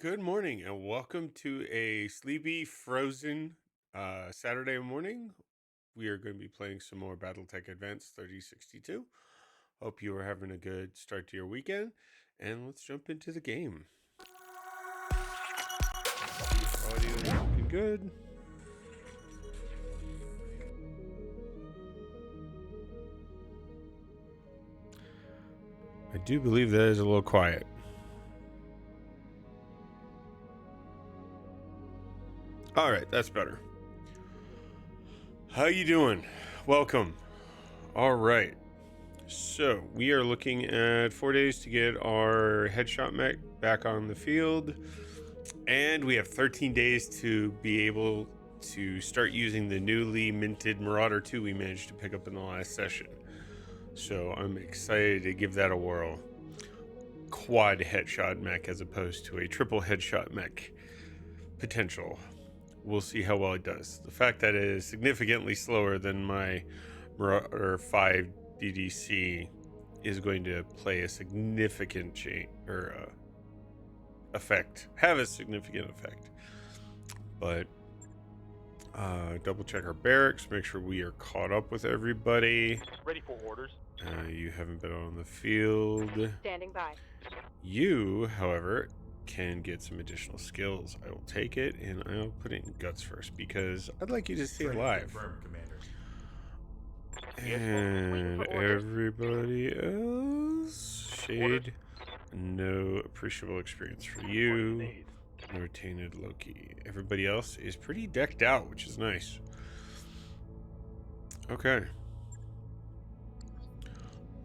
Good morning and welcome to a sleepy, frozen Saturday morning. We are going to be playing some more Battletech Advanced 3062. Hope you are having a good start to your weekend, and let's jump into the game. Audio is looking good. I do believe that is a little quiet. All right, that's better. How you doing? Welcome. All right. So we are looking at 4 days to get our headshot mech back on the field, and we have 13 days to be able to start using the newly minted Marauder 2 we managed to pick up in the last session. So I'm excited to give that a whirl. Quad headshot mech as opposed to a triple headshot mech potential. We'll see how well it does. The fact that it is significantly slower than my Marauder 5 DDC is going to play a significant change or have a significant effect. But double check our barracks, make sure we are caught up with everybody. Ready for orders. You haven't been on the field. Standing by. You, however, can get some additional skills. I will take it, and I'll put it in guts first because I'd like you to stay alive. And everybody else, Shade, no appreciable experience for you. No tainted Loki. Everybody else is pretty decked out, which is nice. Okay.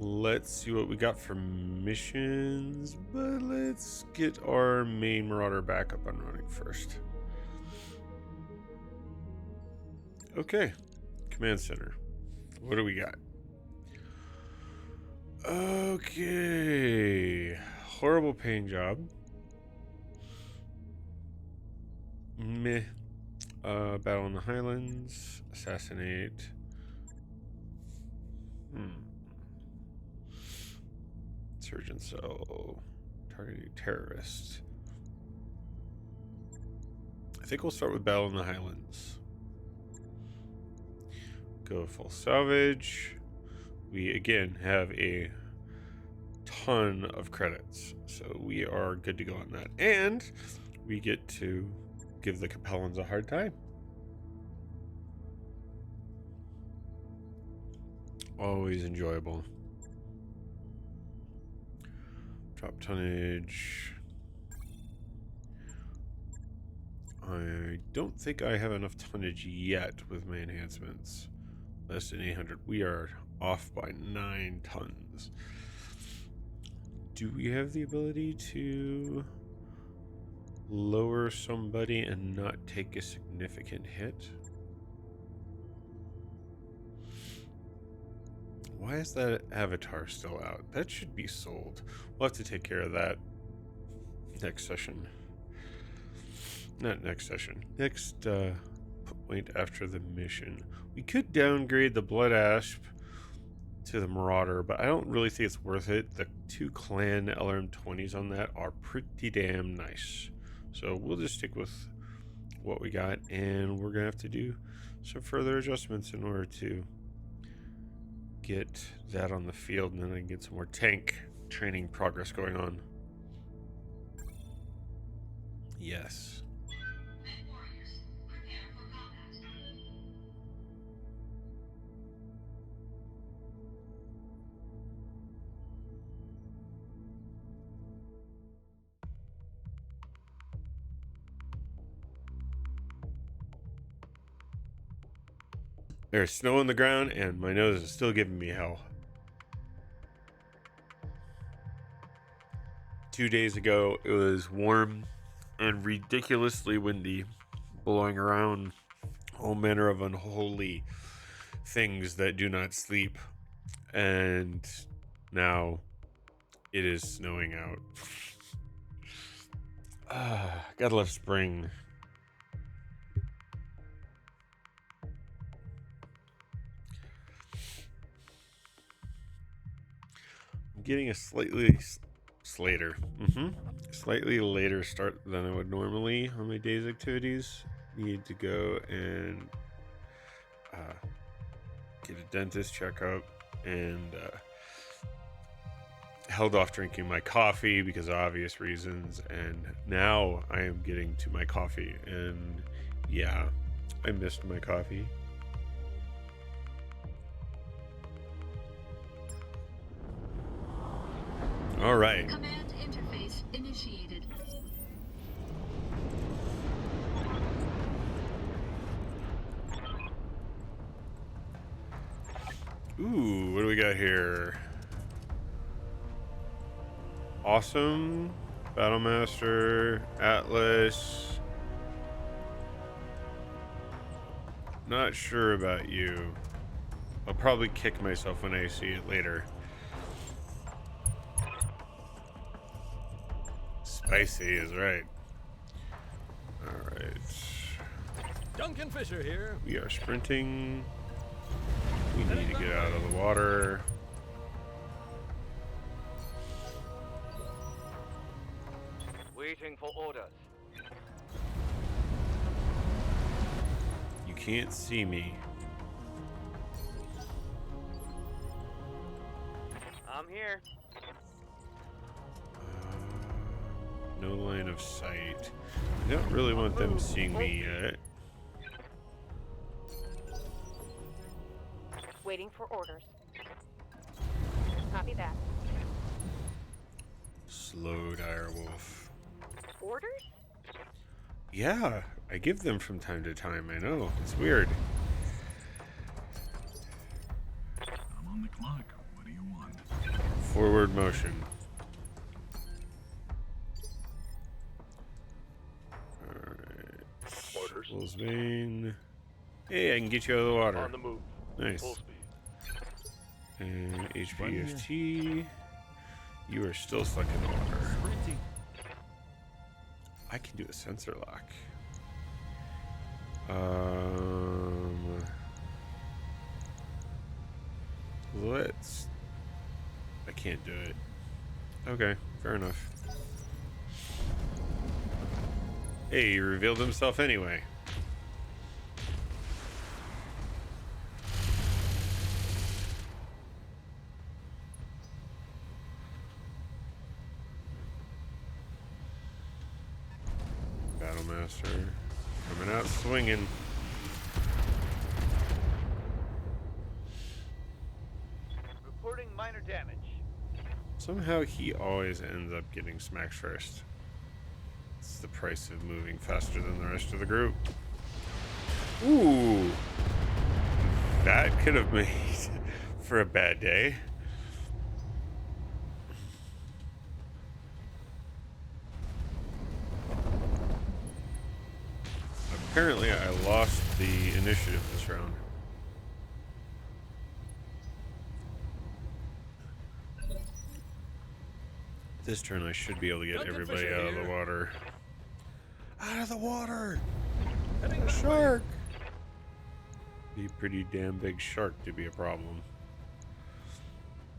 Let's see what we got for missions, but let's get our main Marauder back up and running first. Okay. Command Center. What do we got? Okay. Horrible paying job. Meh. Battle in the Highlands. Assassinate. Surgeon cell. Targeting terrorists. I think we'll start with Battle in the Highlands. Go full salvage. We again have a ton of credits, so we are good to go on that. And we get to give the Capellans a hard time. Always enjoyable. Drop tonnage. I don't think I have enough tonnage yet with my enhancements. Less than 800. We are off by 9 tons. Do we have the ability to lower somebody and not take a significant hit? Why is that avatar still out? That should be sold. We'll have to take care of that next session. Not next session. Next point after the mission. We could downgrade the Blood Asp to the Marauder, but I don't really think it's worth it. The 2 clan LRM-20s on that are pretty damn nice. So we'll just stick with what we got, and we're gonna have to do some further adjustments in order to get that on the field, and then I can get some more tank training progress going on. Yes. Mechwarriors, prepare for combat. There's snow on the ground, and my nose is still giving me hell. 2 days ago, it was warm and ridiculously windy, blowing around all manner of unholy things that do not sleep. And now it is snowing out. Gotta love spring. I'm getting a slightly Slater. Slightly later start than I would normally on my day's activities. Need to go and get a dentist checkup, and held off drinking my coffee because of obvious reasons, and now I am getting to my coffee, and yeah, I missed my coffee. All right. Command interface initiated. Ooh, what do we got here? Awesome, Battlemaster, Atlas. Not sure about you. I'll probably kick myself when I see it later. Spicy is right. Alright. Duncan Fisher here. We are sprinting. We need to get out of the water. Waiting for orders. You can't see me. I'm here. No line of sight. I don't really want them seeing me yet. Waiting for orders. Copy that. Slow direwolf. Orders? Yeah, I give them from time to time. I know. It's weird. I'm on the clock. What do you want? Forward motion. Alright. Orders. Will's Vein. Hey, I can get you out of the water. On the move. Nice. Full speed. And HPFT. You are still stuck in the water. Sprinting. I can do a sensor lock. Let's. I can't do it. Okay, fair enough. Hey, he revealed himself anyway. Battlemaster coming out swinging. Reporting minor damage. Somehow he always ends up getting smacked first. It's the price of moving faster than the rest of the group. Ooh. That could have made for a bad day. Apparently I lost the initiative this round. This turn I should be able to get everybody out of the water. Out of the water! A shark! Be a pretty damn big shark to be a problem.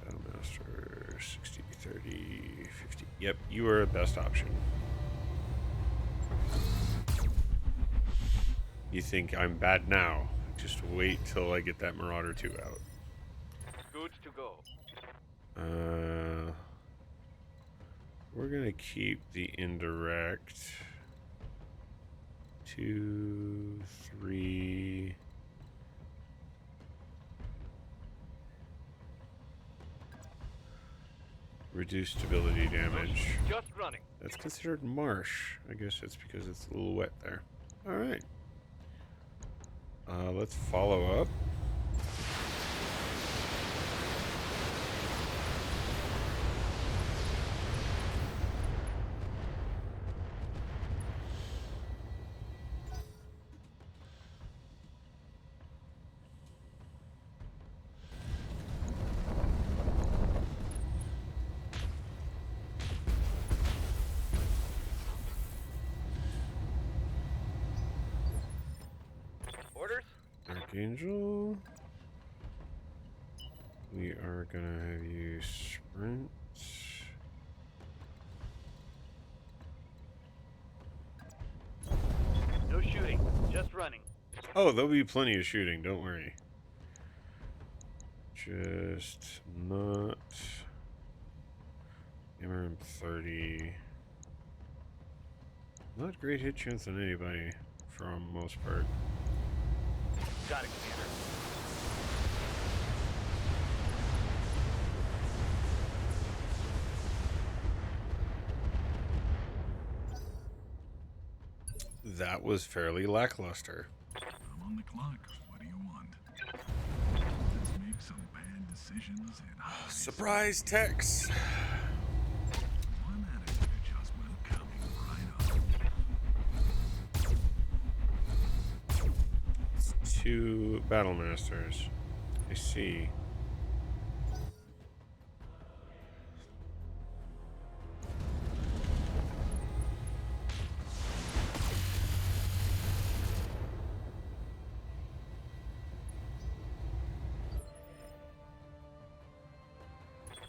Battlemaster, 60, 30, 50. Yep, you are the best option. You think I'm bad now? Just wait till I get that Marauder 2 out. Good to go. We're gonna keep the indirect. 2, 3. Reduce stability damage. Just running. That's considered marsh. I guess it's because it's a little wet there. All right. Let's follow up. Orders. Archangel. We are gonna have you sprint. running. Oh, there'll be plenty of shooting, don't worry. Just not MRM30. Not great hit chance on anybody for the most part. Got it, Commander. That was fairly lackluster. I'm on the clock. What do you want? Let's make some bad decisions and Surprise text. one attitude adjustment coming right up. It's 2 battle masters. I see.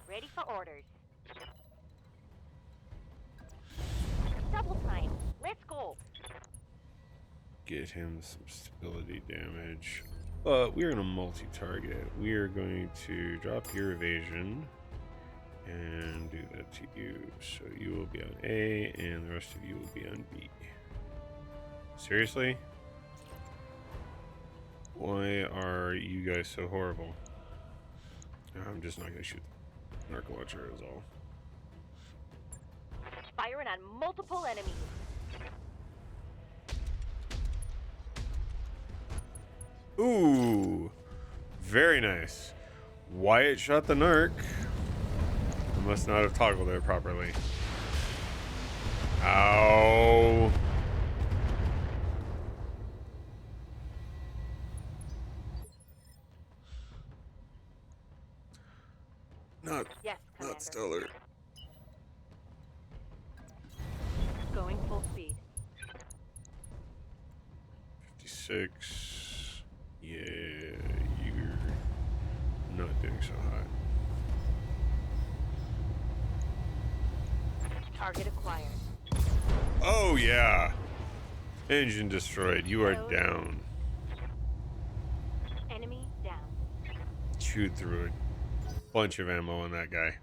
Ready for orders. Double time. Let's go. Get him some stability damage. But we're going to multi-target. We are going to drop your evasion and do that to you. So you will be on A and the rest of you will be on B. Seriously? Why are you guys so horrible? I'm just not going to shoot the narco launcher is all. Firing on multiple enemies. Ooh, very nice. Wyatt shot the narc. I must not have toggled it properly. Ow. Yes, Commander. Not stellar. Going full speed. 56. Yeah, you're not doing so hot. Target acquired. Oh yeah. Engine destroyed. You are down. Enemy down. Chewed through a bunch of ammo on that guy.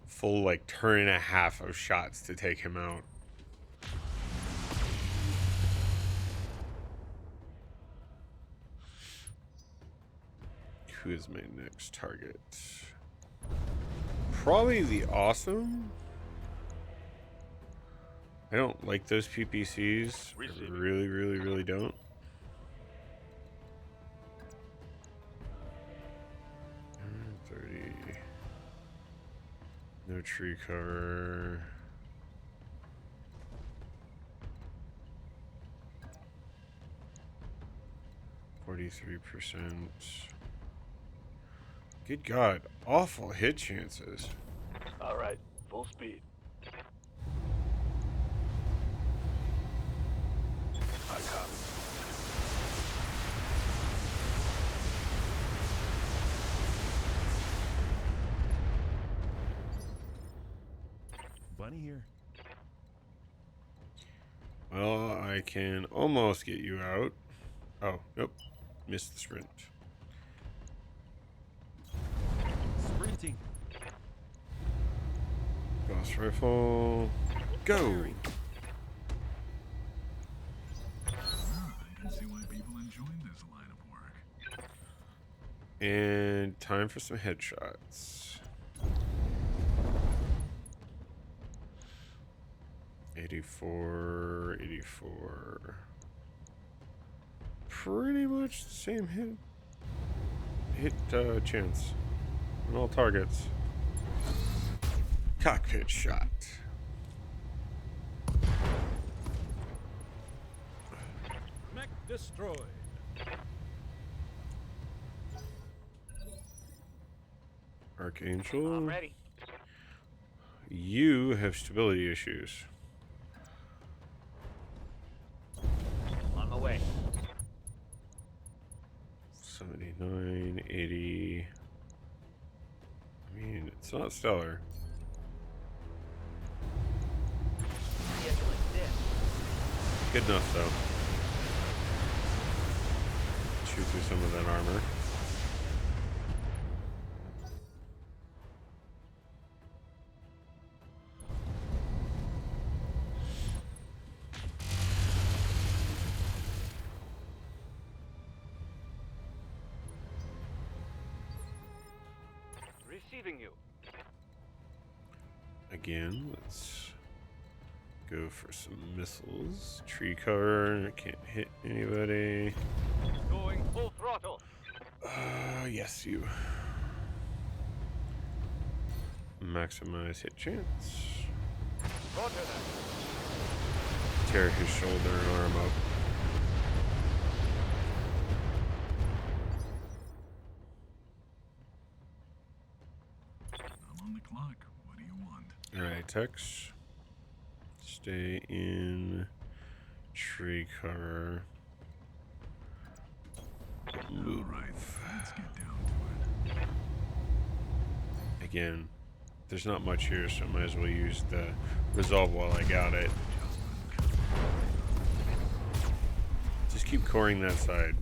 Full like turn and a half of shots to take him out. Who is my next target? Probably the Awesome. I don't like those PPCs. I really don't. No tree cover. %. Good God, awful hit chances. All right, full speed. I copy. Bunny here. Well, I can almost get you out. Oh, nope. Missed the sprint. Sprinting. Gauss rifle. Go! I can see why people enjoyed this line of work. And time for some headshots. 84, 84. Pretty much the same hit chance on all targets. Cockpit shot. Mech destroyed. Archangel. I'm ready. You have stability issues. On my way. 79, 80. I mean, it's not stellar. Scheduling this. Good enough, though. shoot through some of that armor. Receiving you. Again, let's go for some missiles. Tree cover. I can't hit anybody. Going full throttle. Yes, you. Maximize hit chance. Roger that. Tear his shoulder and arm up. I'm on the clock. What do you want? Alright, Tex. Stay in tree cover. Move. All right, let's get down to it. Again, there's not much here, so I might as well use the resolve while I got it. Just keep coring that side.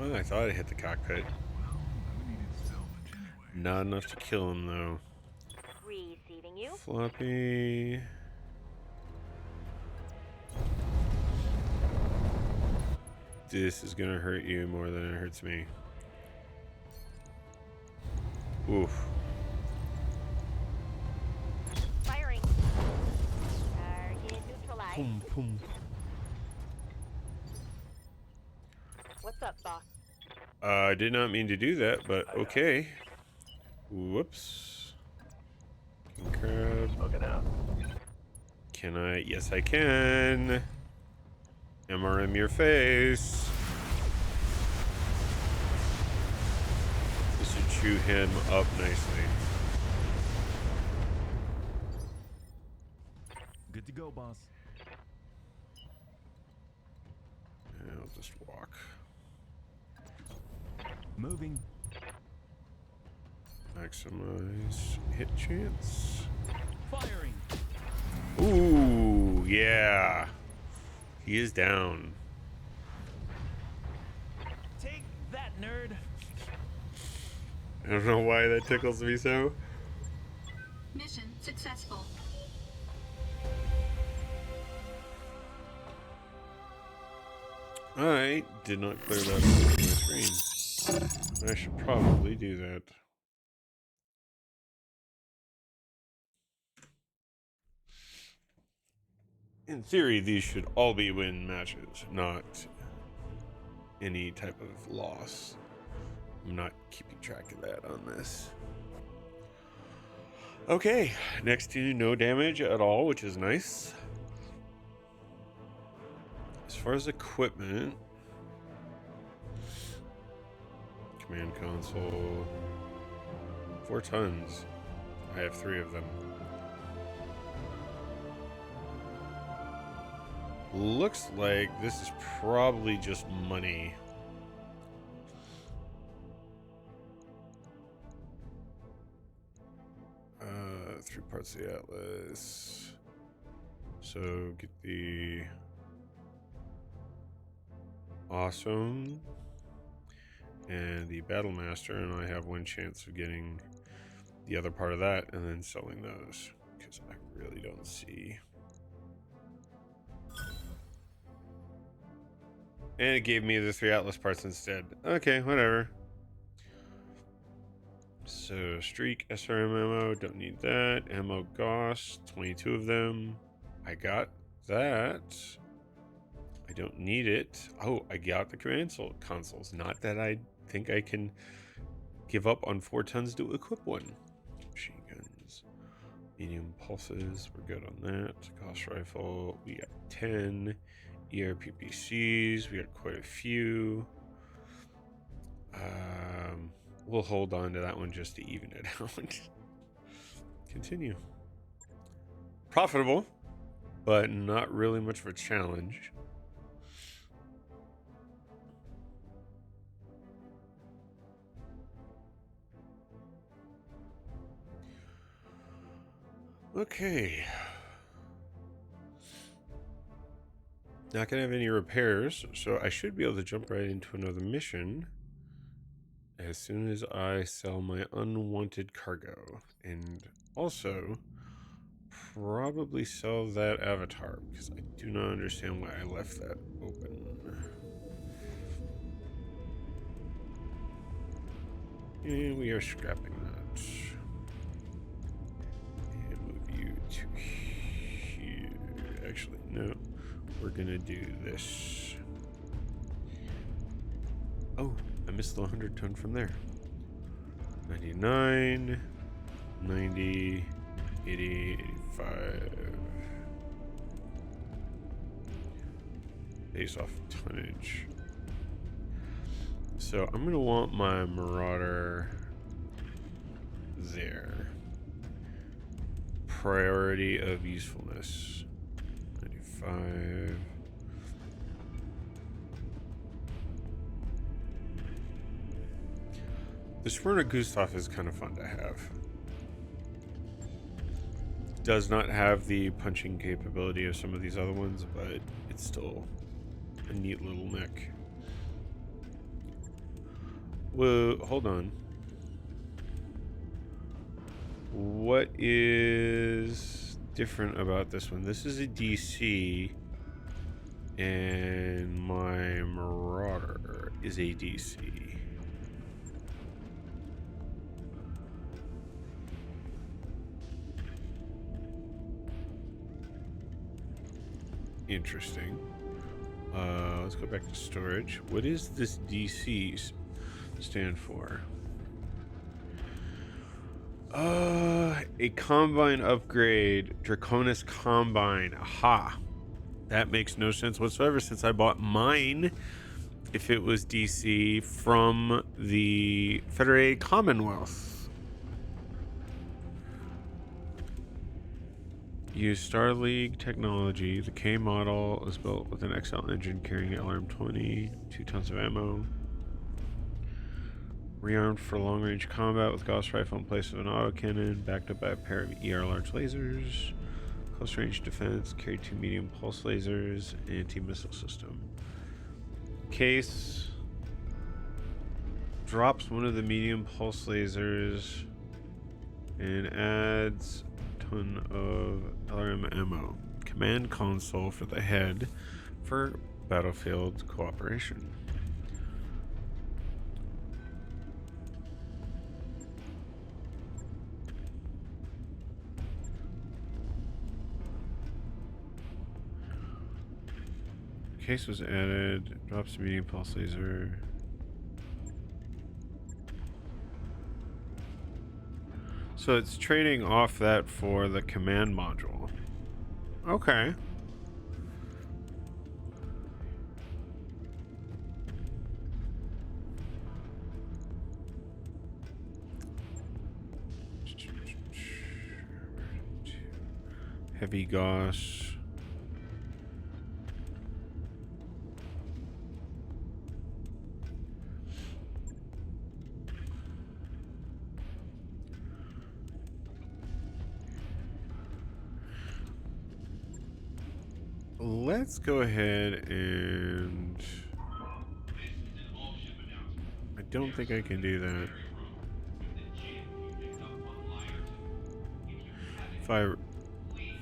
Oh, I thought I hit the cockpit. Well, who needed salvage anyway? Not enough to kill him, though. Receiving you. Floppy. This is gonna hurt you more than it hurts me. Oof. Firing. Target neutralized. Boom, boom. What's up, boss? I did not mean to do that, but okay. Whoops. King crab. Looking out. Can I? Yes, I can. MRM your face. This should chew him up nicely. Good to go, boss. I'll just walk. Moving. Maximize hit chance. Firing. Ooh, yeah. He is down. Take that, nerd. I don't know why that tickles me so. Mission successful. I did not clear that from my screen. I should probably do that. In theory, these should all be win matches, not any type of loss. I'm not keeping track of that on this. Okay, next to no damage at all, which is nice. As far as equipment, command console, 4 tons. I have 3 of them. Looks like this is probably just money. Uh, 3 parts of the Atlas. So get the awesome and the Battle Master, and I have 1 chance of getting the other part of that and then selling those because I really don't see. And it gave me the 3 Atlas parts instead. Okay, whatever. So, Streak, SRM ammo, don't need that. Ammo Gauss, 22 of them. I got that. I don't need it. Oh, I got the command consoles. Not that I think I can give up on 4 tons to equip one. Machine guns. Medium pulses, we're good on that. Gauss rifle, we got 10. ERPPCs, we got quite a few. We'll hold on to that one just to even it out. Continue. Profitable, but not really much of a challenge. Okay. Not gonna have any repairs, so I should be able to jump right into another mission as soon as I sell my unwanted cargo. And also probably sell that avatar, because I do not understand why I left that open. And we are scrapping that. And move you to here. Actually, no. We're gonna do this. Oh, I missed the 100 ton from there. 99, 90, 80, 85. Base off tonnage. So I'm gonna want my Marauder there. Priority of usefulness. 95. The Smyrna Gustav is kind of fun to have. Does not have the punching capability of some of these other ones, but it's still a neat little mech. Whoa, hold on. What is different about this one? This is a DC, and my Marauder is a DC. Interesting. Let's go back to storage. What is this DC stand for? A combine upgrade. Draconis Combine. Aha. That makes no sense whatsoever since I bought mine, if it was DC, from the Federated Commonwealth. Use Star League technology. The K model is built with an XL engine carrying LRM-20, 2 tons of ammo. Rearmed for long-range combat with Gauss rifle in place of an autocannon, backed up by a pair of ER large lasers. Close-range defense, carry 2 medium pulse lasers, anti-missile system. Case drops one of the medium pulse lasers and adds ton of LRM ammo. Command console for the head for battlefield cooperation. Case was added. Drops medium pulse laser. So it's trading off that for the command module. Okay. Heavy Gauss. Let's go ahead and... I don't think I can do that. If I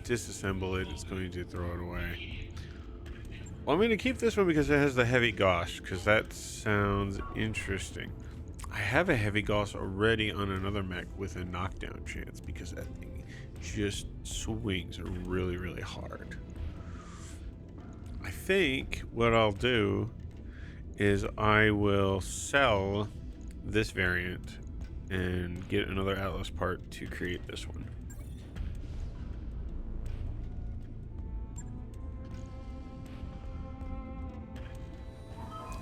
disassemble it, it's going to throw it away. Well, I'm going to keep this one because it has the heavy Gauss, because that sounds interesting. I have a heavy Gauss already on another mech with a knockdown chance, because that thing just swings really, really hard. I think what I'll do is I will sell this variant and get another Atlas part to create this one.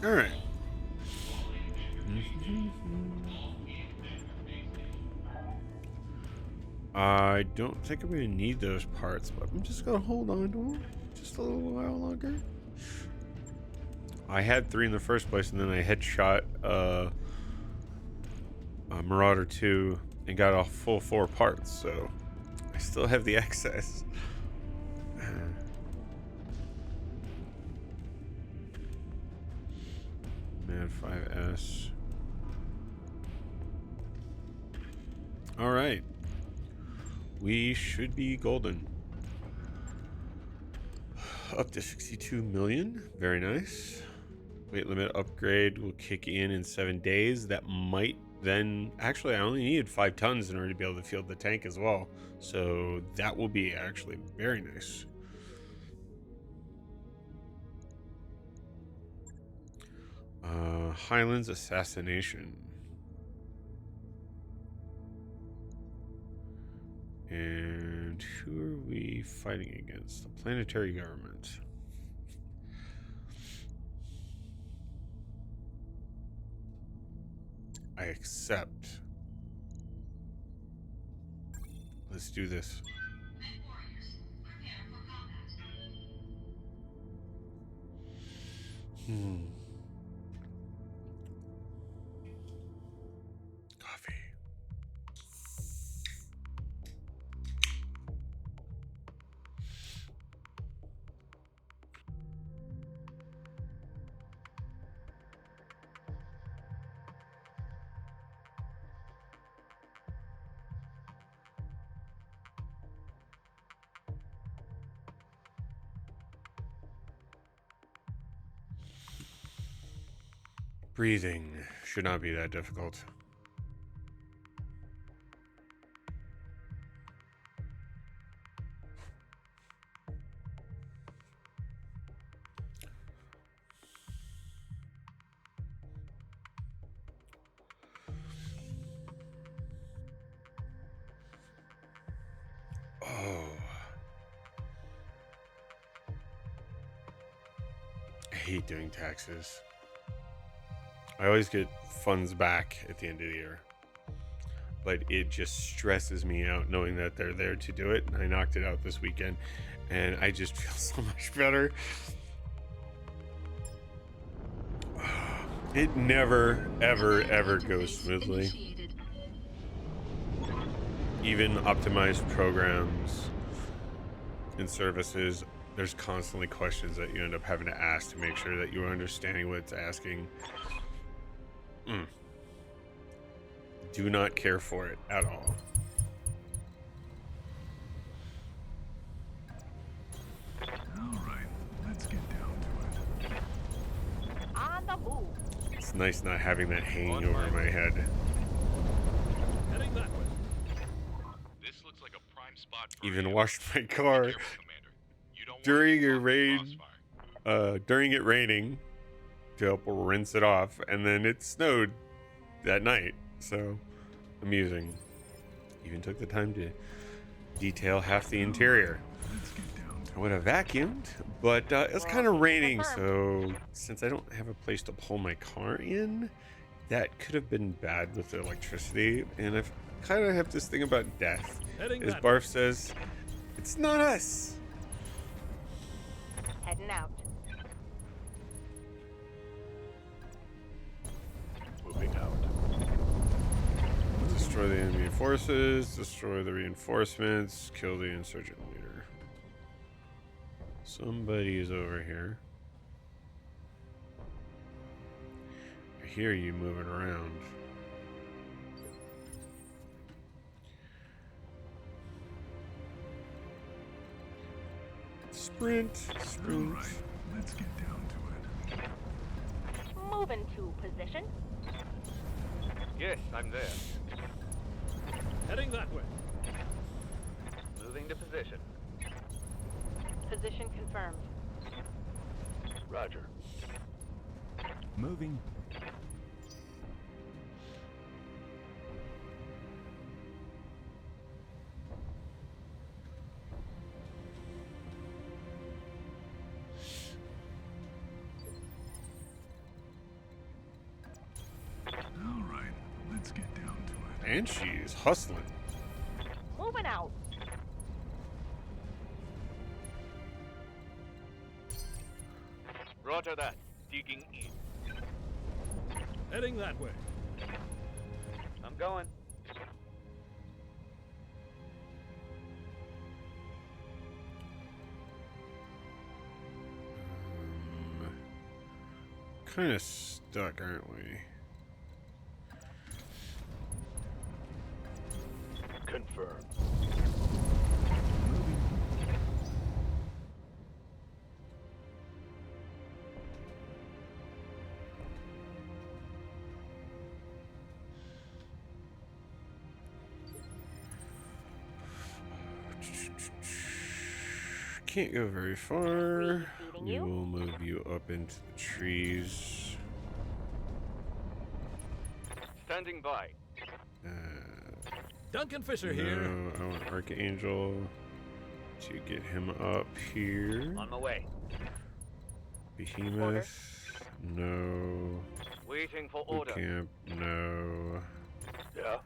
All right. I don't think I'm going to need those parts, but I'm just going to hold on to them just a little while longer. I had 3 in the first place, and then I headshot Marauder 2 and got a full 4 parts, so I still have the excess. 5S. All right. We should be golden. Up to 62 million. Very nice. Weight limit upgrade will kick in 7 days. That might then... Actually, I only needed 5 tons in order to be able to field the tank as well. So that will be actually very nice. Highlands Assassination. And who are we fighting against? The planetary government. I accept. Let's do this. Mechwarriors, prepare for combat. Coffee. Breathing should not be that difficult. Oh. I hate doing taxes. I always get funds back at the end of the year. But it just stresses me out knowing that they're there to do it. And I knocked it out this weekend. And I just feel so much better. It never, ever, ever goes smoothly. Initiated. Even optimized programs and services, there's constantly questions that you end up having to ask to make sure that you're understanding what it's asking. Do not care for it at all. All right, let's get down to it. On the move. It's nice not having that hanging over my head. Heading that way. This looks like a prime spot for Even you. washed my Be car careful, Commander. You don't want during to a get caught in rain, crossfire. during it raining to help rinse it off, and then it snowed that night. So amusing. Even took the time to detail half the interior. Let's get down to I would have vacuumed, but it's kind of raining, so since I don't have a place to pull my car in, that could have been bad with the electricity. And I kind of have this thing about death. Heading As that Barf says, it's not us. Heading out. Moving out. Destroy the enemy forces, destroy the reinforcements, kill the insurgent leader. Somebody is over here. I hear you moving around. Sprint, it. All sprint. right, let's get down to it. Moving to position. Yes, I'm there. Heading that way. Moving to position. Position confirmed. Roger. Moving. All right, let's get down to it. And she's hustling. Moving out. Roger that. Digging in. Heading that way. I'm going. kind of stuck, aren't we? Confirmed. Moving. Can't go very far. Receiving We you. will move you up into the trees. Standing by. Duncan Fisher here. No, I want Archangel to get him up here. On my way. Behemoth, no. Waiting for Boot order. camp, no. Yeah.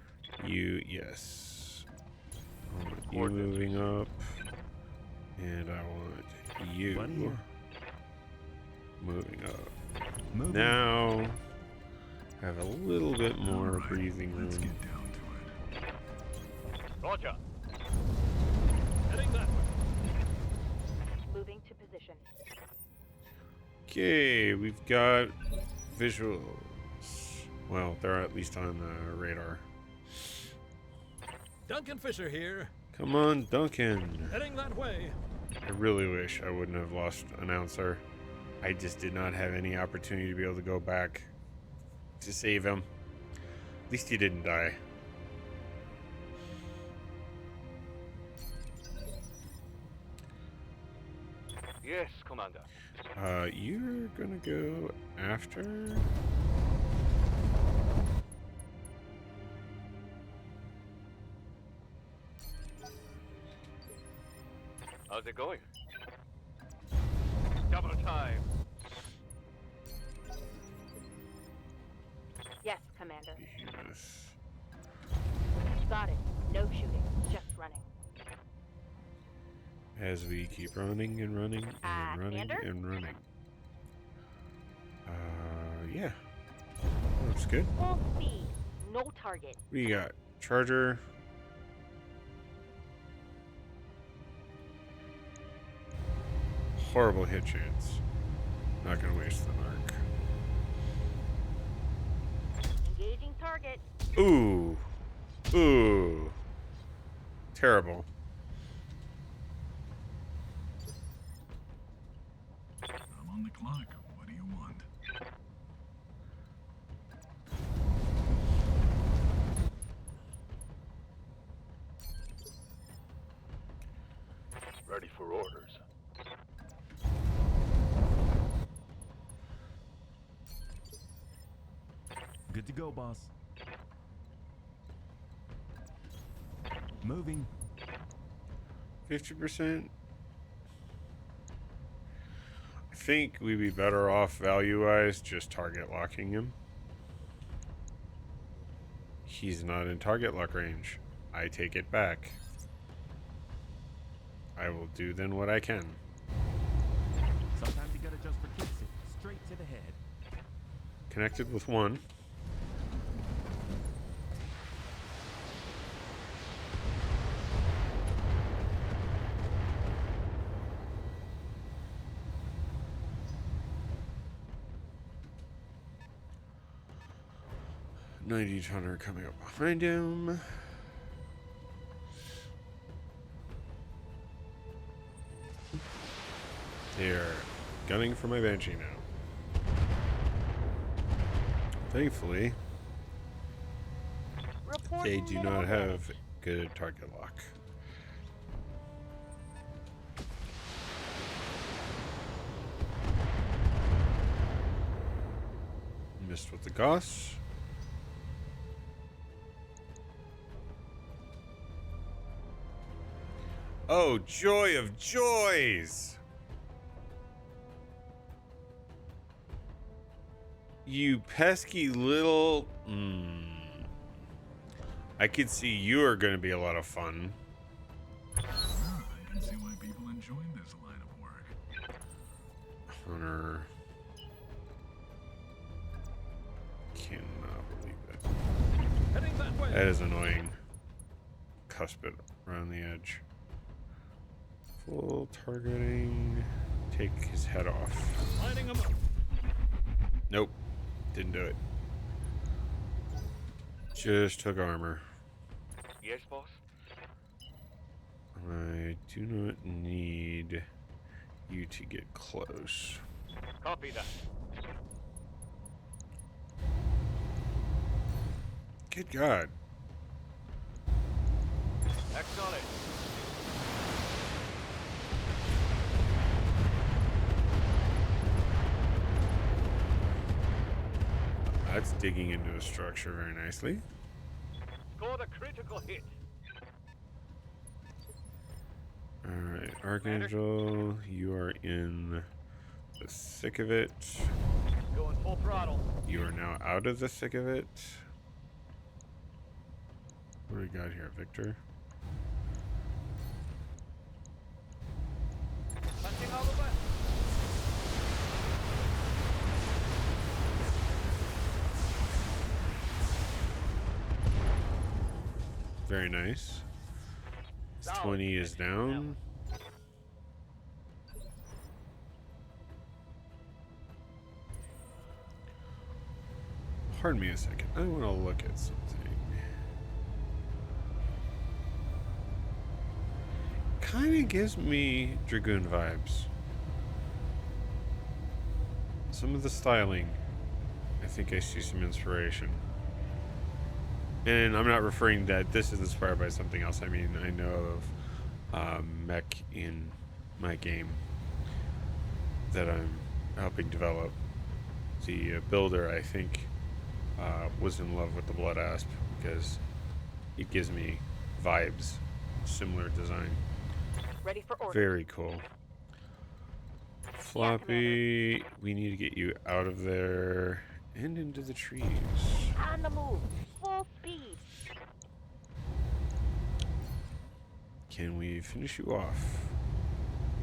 You, yes. I want you Coordinates moving up. And I want you Buddy here. moving up. Moving. Now, have a little bit more Alright, breathing let's room. get down to it. Roger. Heading that way. Moving to position. Okay, we've got visuals. Well, they're at least on the radar. Duncan Fisher here. Come on, Duncan. Heading that way. I really wish I wouldn't have lost announcer. I just did not have any opportunity to be able to go back to save him. At least he didn't die. Yes, Commander. You're gonna go after. How's it going? Double time. Yes, Commander. Behemoth. Got it. No shooting. Just running. As we keep running and running and running Commander? and running. Yeah. Looks good. Full speed. No target. What do you got? Charger. Horrible hit chance. Not gonna waste the mark. Engaging target. Ooh. Ooh. Terrible. I'm on the clock. What do you want? Ready for orders. Good to go, boss. Moving. 50%. I think we'd be better off value-wise just target locking him. He's not in target lock range. I take it back. I will do then what I can. Sometimes you gotta just for kicks it straight to the head. Connected with one. $90 Hunter coming up behind him. They're gunning for my Banshee now. Thankfully, they Reporting do minimal not have damage. good target lock. Missed with the Goss. Oh, joy of joys! You pesky little... I could see you are going to be a lot of fun. Yeah, I can see why people enjoy this line of work. Hunter. Cannot believe it. Heading that way. That is annoying. Cusp it around the edge. Full targeting. Take his head off. Lining them up. Nope. Didn't do it. Just took armor. Yes, boss? I do not need you to get close. Copy that. Good God. Acknowledge. That's digging into a structure very nicely. Scored a critical hit. Alright, Archangel, you are in the thick of it. Going full throttle. You are now out of the thick of it. What do we got here, Victor? Punching all the buttons. Very nice. Solid 20 is connection down. Pardon me a second. I want to look at something. Kind of gives me Dragoon vibes. Some of the styling, I think I see some inspiration. And I'm not referring that this is inspired by something else. I mean, I know of mech in my game that I'm helping develop. The builder, I think, was in love with the Blood Asp because it gives me vibes, similar design. Ready for orders. Very cool. Floppy, we need to get you out of there and into the trees. On the move. Full speed. Can we finish you off?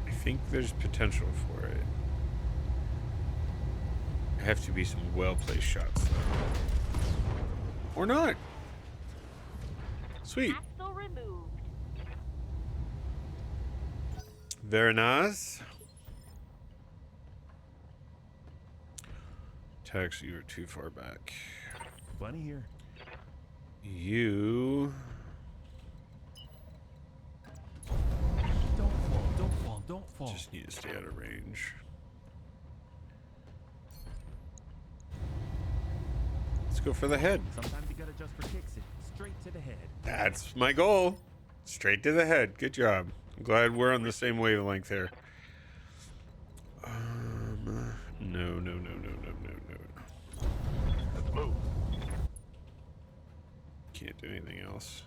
I think there's potential for it. Have to be some well-placed shots, though. Or not. Sweet. Axle removed. Very nice. Tex, you are too far back. Bunny here. You... Don't fall, don't fall, don't fall. just need to stay out of range. Let's go for the head. Sometimes you gotta just for kicks it straight to the head. That's my goal. Straight to the head. Good job. I'm glad we're on the same wavelength here. No. Let's move. Can't do anything else.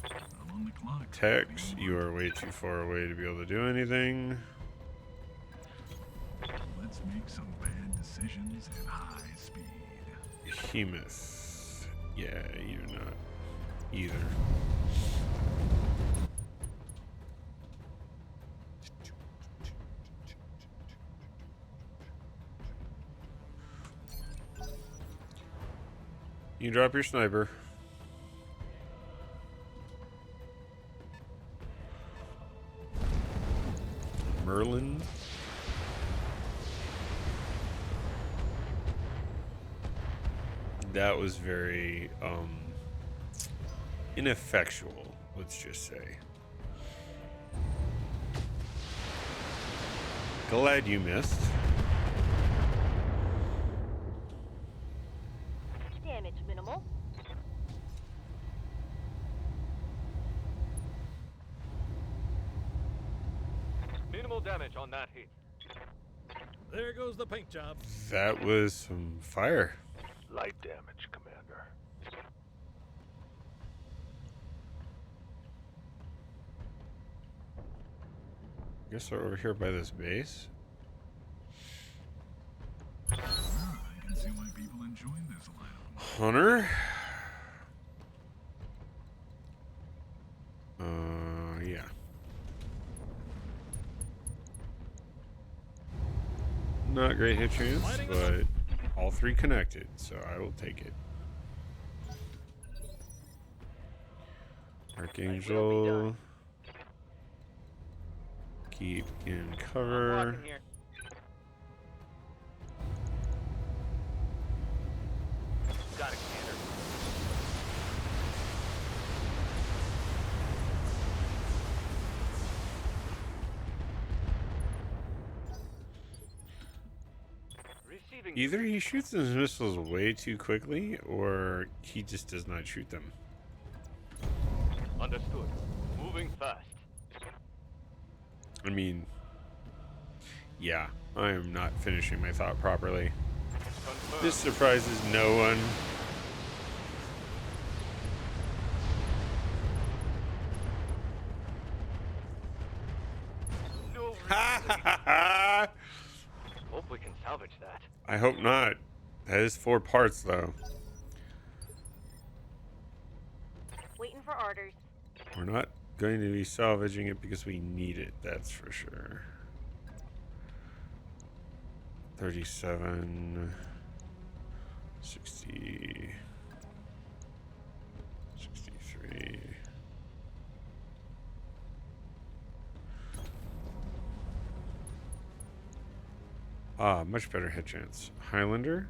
I'm on the clock. Tex, you are way too far away to be able to do anything. Let's make some bad decisions at high speed. Behemoth. Yeah, you're not either. You drop your sniper. Merlin. That was very ineffectual, let's just say. Glad you missed. Damage minimal. Minimal damage on that hit. There goes the paint job. That was some fire. Light damage, Commander. Guess they're over here by this base. I can see why people enjoy this lineup. Hunter. Yeah. Not great hit chance, but all three connected, so I will take it. Archangel. Keep in I'm cover. walking here. Got it, Commander. Receiving. Either he shoots his missiles way too quickly, or he just does not shoot them. Understood. Moving fast. I mean, yeah, I am not finishing my thought properly. Confirmed. This surprises no one. No Ha ha ha ha! Hope we can salvage that. I hope not. That is 4 parts, though. Waiting for orders. We're not going to be salvaging it because we need it, that's for sure. 37, 60, 63. Ah, much better hit chance. Highlander,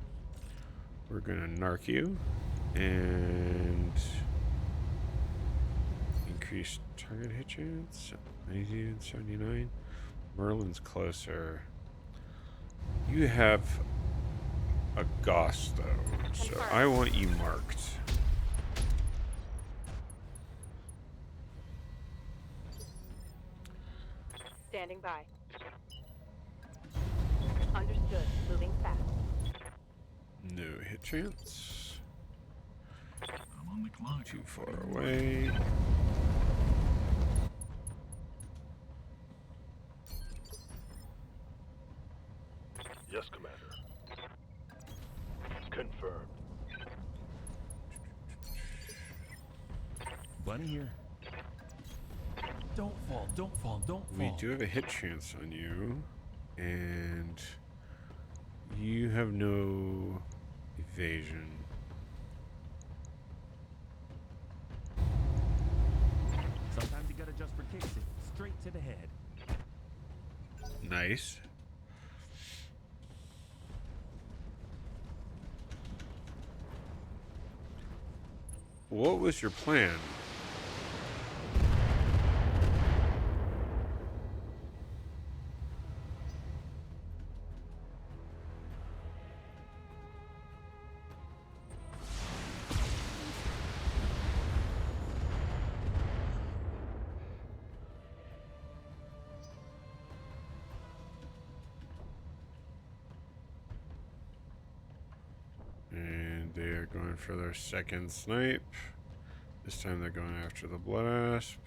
we're gonna narc you and increase target hit chance. 90 and 79. Merlin's closer. You have a Goss though, so I want you marked. Standing by. Understood. Moving fast. No hit chance. I'm on the clock. Too far away. Yes, Commander. Confirmed. Bunny here. Don't fall, don't fall, don't fall. We do have a hit chance on you, and you have no evasion. Sometimes you gotta just for kicks it straight to the head. Nice. What was your plan? And they are going for their second snipe. This time they're going after the Blood Asp.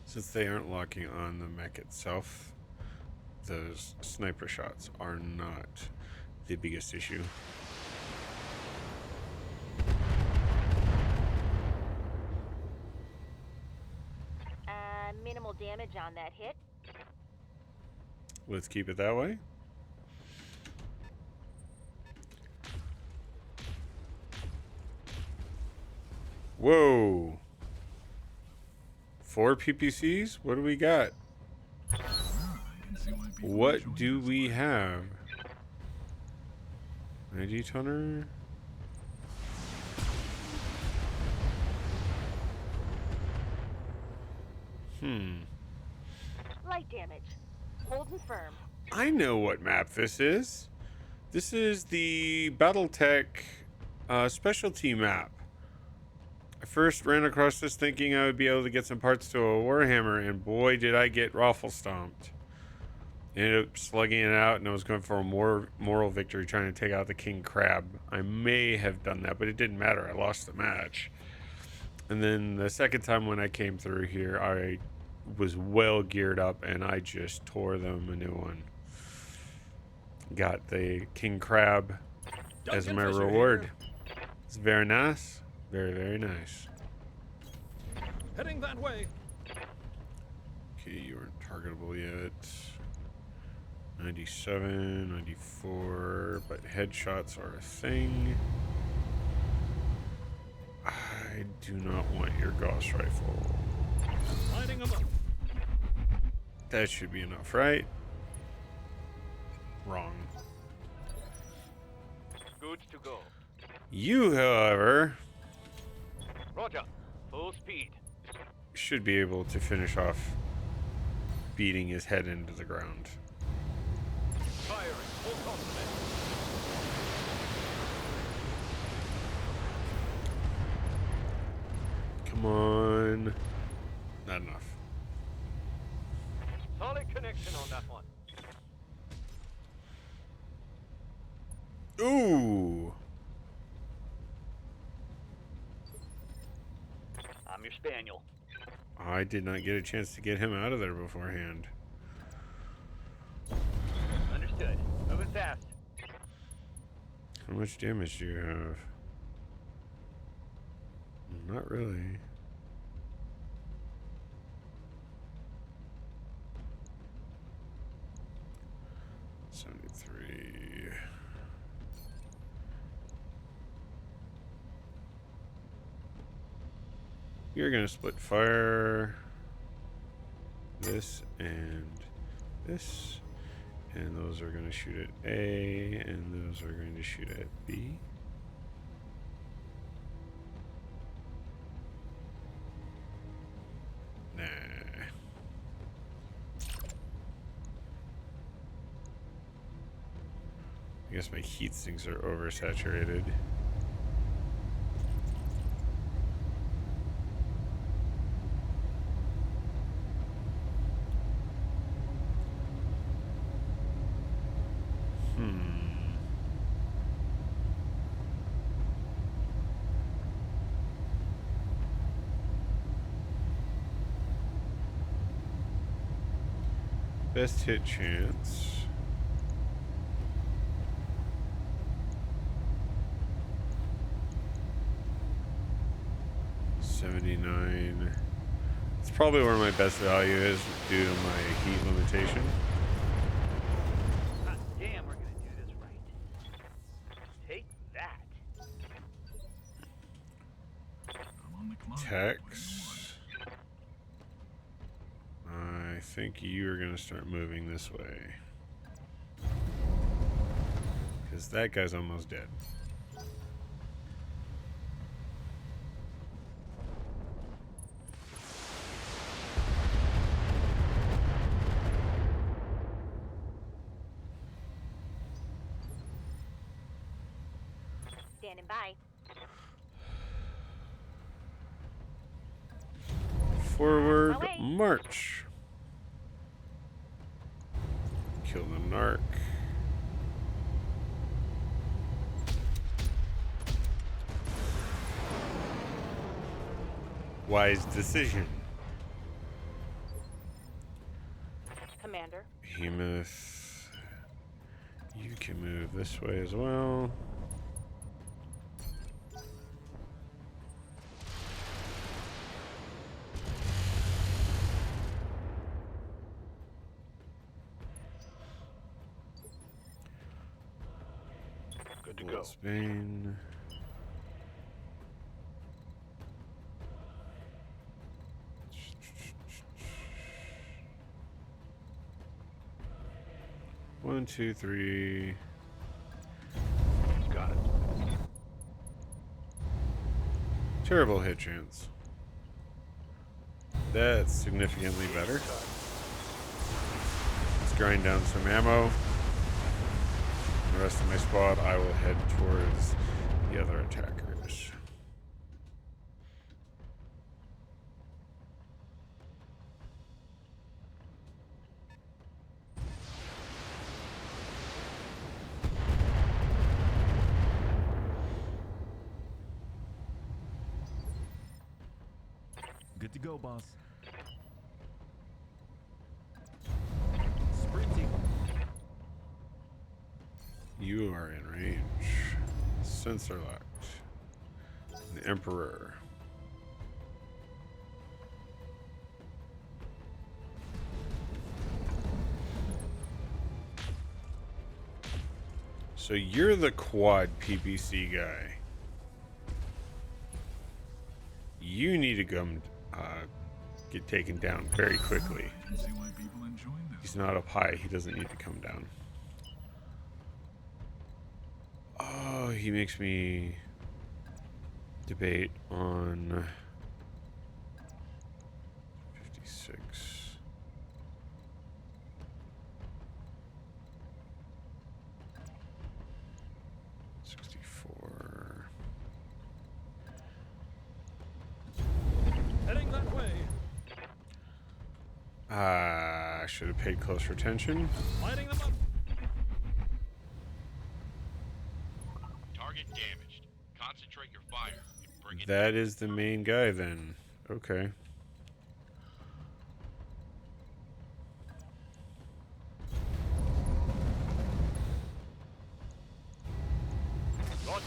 Since they aren't locking on the mech itself, those sniper shots are not the biggest issue. Minimal damage on that hit. Let's keep it that way. Whoa. 4 PPCs? What do we got? I can see why people What enjoy do this we one. have? 90 tonner? Light damage. Holding firm. I know what map this is. This is the Battletech specialty map. I first ran across this thinking I would be able to get some parts to a Warhammer, and boy did I get raffle stomped. Ended up slugging it out, and I was going for a moral victory trying to take out the King Crab. I may have done that, but it didn't matter. I lost the match. And then the second time when I came through here, I was well geared up, and I just tore them a new one. Got the King Crab as Duncan my Fisher reward. here. It's very nice. Very, very nice. Heading that way. Okay, you aren't targetable yet. 97, 94, but headshots are a thing. I do not want your Gauss rifle. Lining them up. That should be enough, right? Wrong. Good to go. You, however, Roger. Full speed. should be able to finish off beating his head into the ground. Firing. Full complement. Come on. Not enough. Solid connection on that one. Ooh. I'm your spaniel. I did not get a chance to get him out of there beforehand. Understood. Moving fast. How much damage do you have? Not really. $73. You're gonna split fire this and this, and those are gonna shoot at A, and those are going to shoot at B. Nah. I guess my heat sinks are oversaturated. Best hit chance. $79. It's probably where my best value is due to my heat limitation. God damn, we're gonna do this right. Take that. I'm on the clock. Tex. I think you are going to start moving this way. Because that guy's almost dead. Standing by. Forward Away. march. Kill the narc. Wise decision. Commander. Behemoth. You can move this way as well. Good to go. Spain. One, two, three. Got it. Terrible hit chance. That's significantly better. Let's grind down some ammo. The rest of my squad, I will head towards the other attackers. Good to go, boss. Sprinting. You are in range. Sensor locked. The Emperor. So you're the quad PPC guy. You need to come get taken down very quickly. I can see why people enjoy this. He's not up high. He doesn't need to come down. Oh, he makes me debate on 56. Heading that way. I should have paid closer attention. Lighting them up. Target damaged. Concentrate your fire and bring it That is the main guy then. Okay. Roger.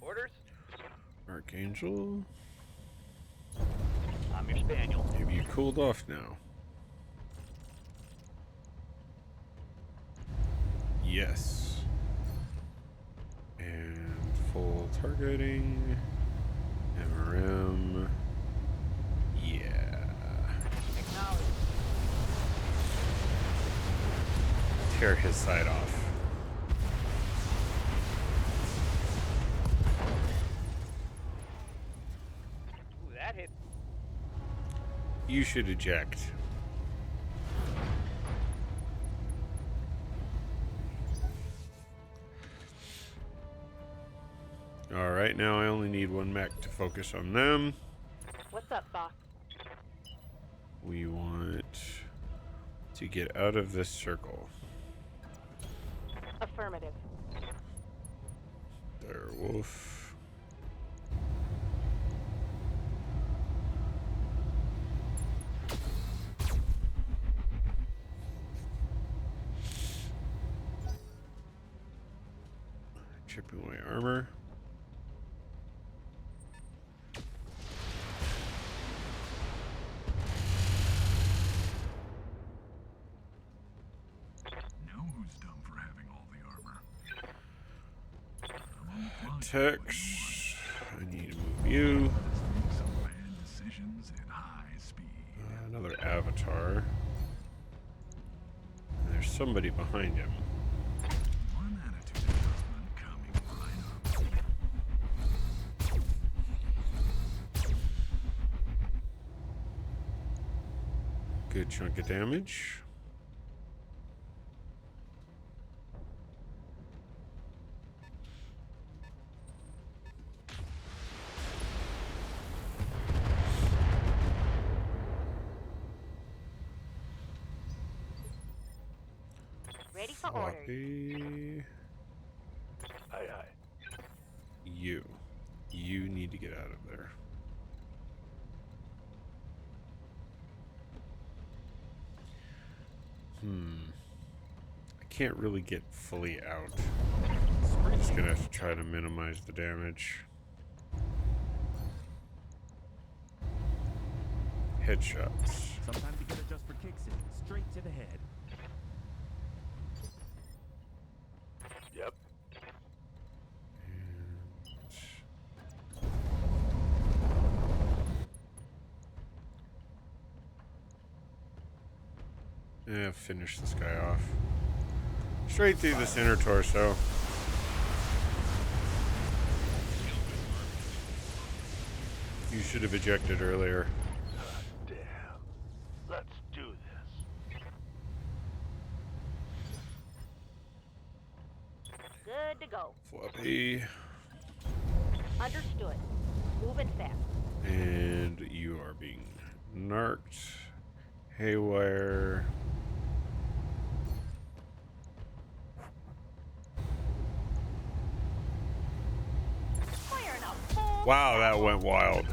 Orders? Archangel. I'm your spaniel. Maybe you cooled off now. Yes. And full targeting. MRM. Yeah. Acknowledge. Tear his side off. Ooh, that hit. You should eject. Alright, now I only need one mech to focus on them. What's up, boss? We want to get out of this circle. Affirmative. There, wolf. Chipping away armor. Know who's dumb for having all the armor. I'm on the clock. Tex. I need to move you. Let's make some bad decisions at high speed. Another avatar. And there's somebody behind him. One attitude adjustment coming right up. Good chunk of damage. Ready for orders. Floppy. Aye, aye. You. You need to get out of there. I can't really get fully out. I'm just gonna have to try to minimize the damage. Headshots. Sometimes you gotta just for kicks it straight to the head. Yep. Yeah, finish this guy off. Straight through the center torso. You should have ejected earlier. Damn. Let's do this. Good to go. Floppy. Understood. Moving fast. And you are being narked. Haywire. Firing up full. Wow, that went wild.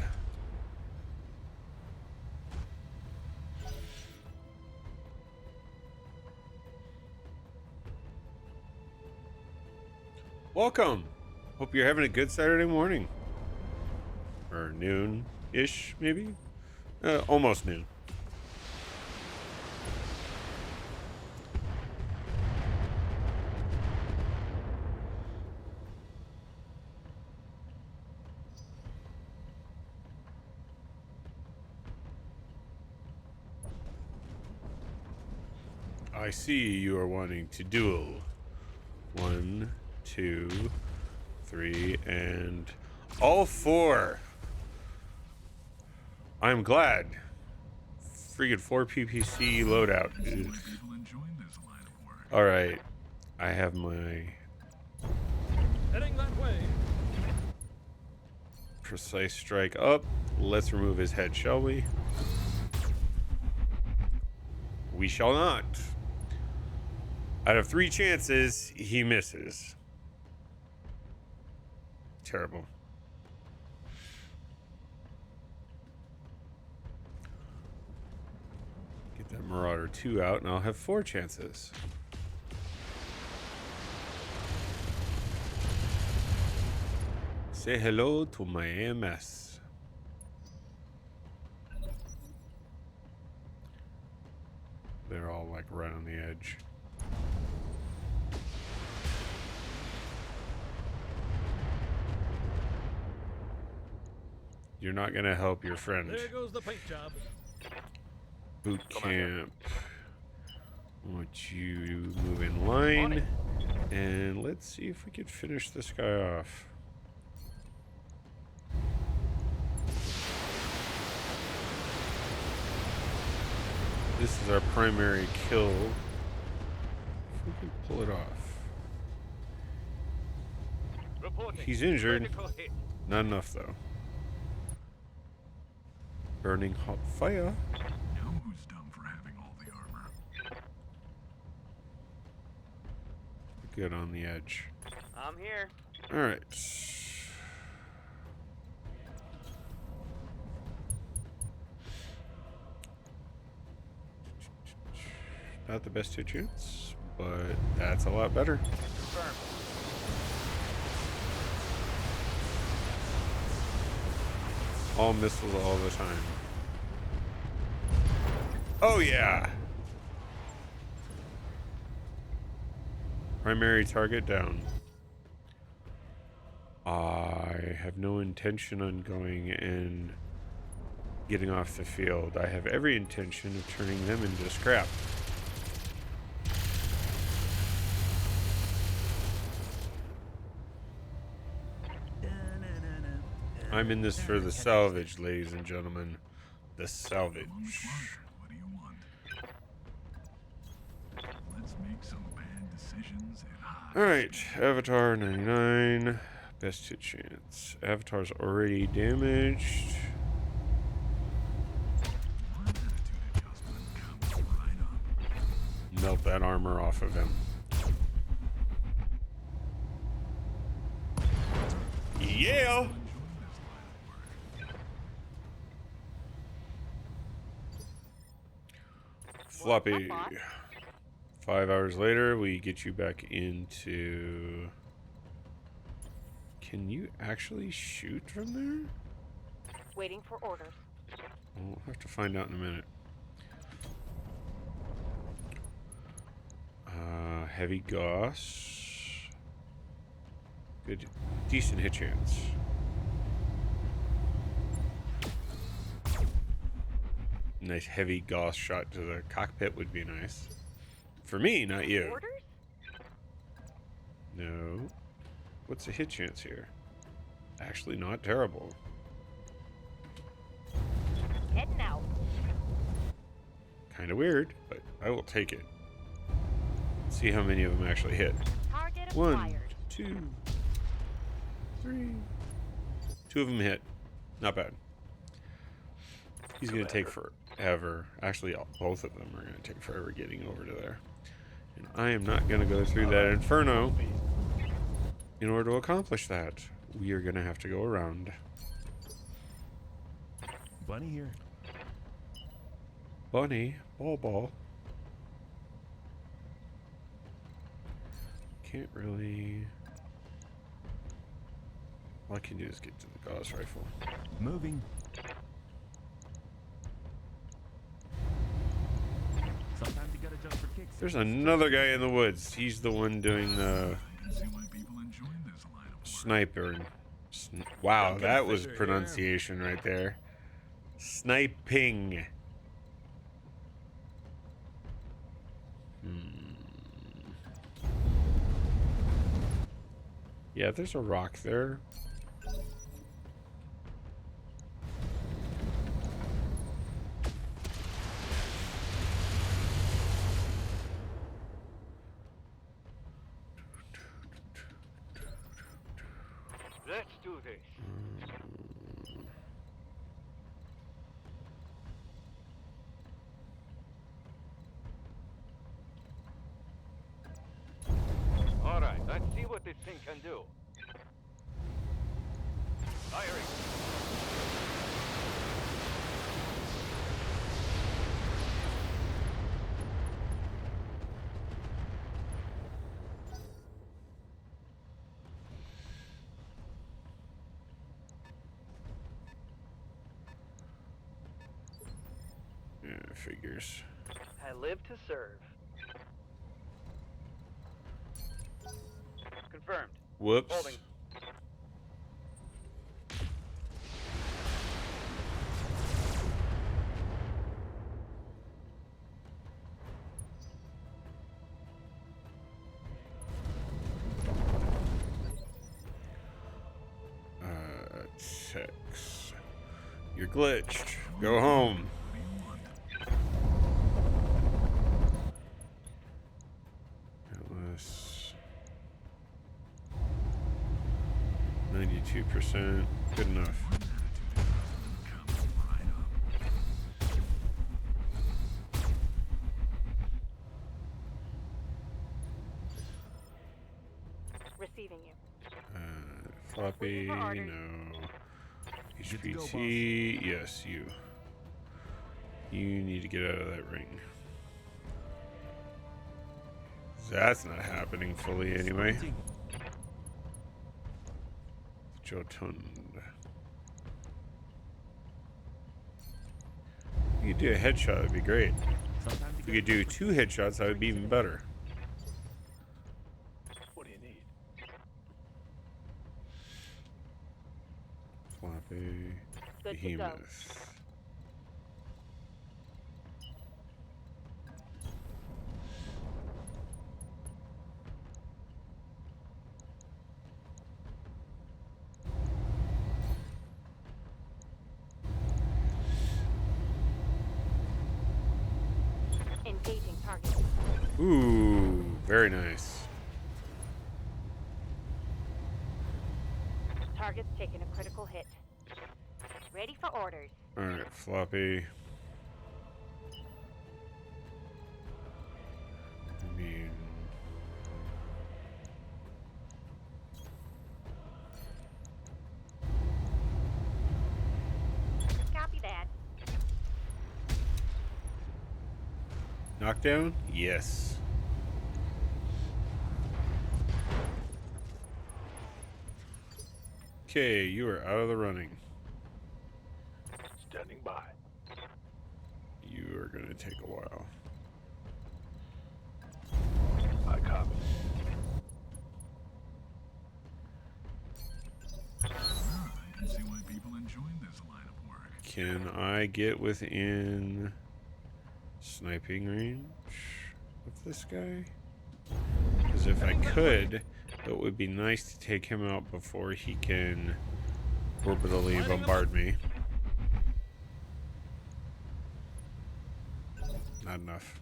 Welcome. Hope you're having a good Saturday morning. Or noon-ish, maybe? Almost noon. I see you are wanting to duel. 1, 2, 3, and all 4. I'm glad. Freaking 4 PPC loadout. Why people enjoying this line of work? All right, I have my Heading that way. precise strike up. Let's remove his head, shall we? We shall not. Out of 3 chances, he misses. Terrible. Get that Marauder 2 out, and I'll have 4 chances. Say hello to my AMS. They're all like right on the edge. You're not gonna help your friend. There goes the paint job. Boot camp. I want you to move in line. And let's see if we could finish this guy off. This is our primary kill. If we can pull it off. Reporting. He's injured. Critical hit. Not enough though. Burning hot fire. Now who's dumb for having all the armor? Good on the edge. I'm here. All right. Not the best 2 chance, but that's a lot better. Confirmed. All missiles all the time. Oh yeah. Primary target down. I have no intention on going and getting off the field. I have every intention of turning them into scrap. I'm in this for the salvage, ladies and gentlemen. The salvage. Come on, Mark, what do you want? Let's make some bad decisions and hide. Alright, Avatar 99. Best hit chance. Avatar's already damaged. One attitude adjustment comes right up. Melt that armor off of him. Yeah! Enjoying this line of work. Floppy. 5 hours later, we get you back into... Can you actually shoot from there? Waiting for orders. We'll have to find out in a minute. Heavy Gauss. Good, decent hit chance. Nice heavy Gauss shot to the cockpit would be nice. For me, not you. Orders? No. What's the hit chance here? Actually, not terrible. Heading out. Kind of weird, but I will take it. See how many of them actually hit. Target 1, acquired. 2, 3. 2 of them hit. Not bad. He's going to take forever. Actually, both of them are going to take forever getting over to there. And I am not going to go through that inferno in order to accomplish that. We are going to have to go around. Bunny here. Bunny, ball. Can't really... All I can do is get to the Gauss rifle. Moving. Sometimes you gotta jump for kicks. There's another guy in the woods. He's the one doing the I can see why people enjoy this line of work. sniper. Wow, Duncan that was Fisher here. pronunciation right there. Sniping. Yeah, there's a rock there. Let's do this. All right, let's see what this thing can do. Firing. Yeah, figures. I live to serve. Confirmed. Whoops. Holding. Text. You're glitched. Go home. Atlas. 92%. Good enough. Coming right up. Receiving you. Floppy, Waiting for orders. no. Good to go, HPT, yes, you. You need to get out of that ring. That's not happening fully anyway. Sprinting. Jotund. You could do a headshot, that'd be great. Sometimes If you could do 2 headshots, that would be even better. What do you need? Floppy. Good to go. Behemoth. Engaging target. Ooh, very nice. Target's taking a critical hit. Ready for orders. Alright, Floppy. I mean... Copy that. Knockdown? Yes. Okay, you are out of the running. Standing by. You are going to take a while. I copy. I can see why people enjoy this line of work. Can I get within sniping range of this guy? Because if I could, it would be nice to take him out before he can orbitally bombard me. Not enough.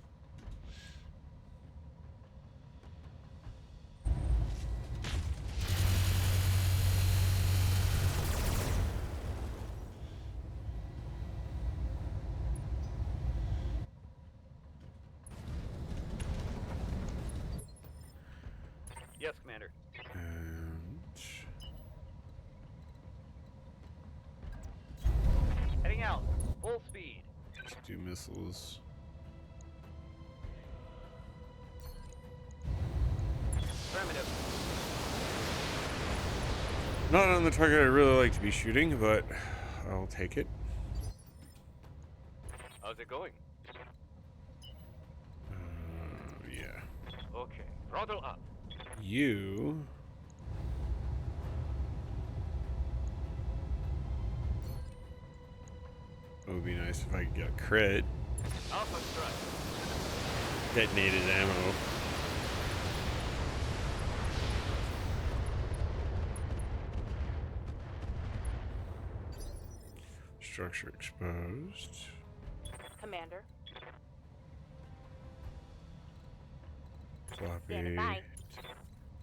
Yes, Commander. And Heading out. Full speed. let's do missiles. Affirmative. Not on the target I really like to be shooting, but I'll take it. How's it going? Yeah. Okay, throttle up. You. It would be nice if I could get a crit. Alpha strike. Detonated ammo. Structure exposed. Commander. Floppy. Standing by.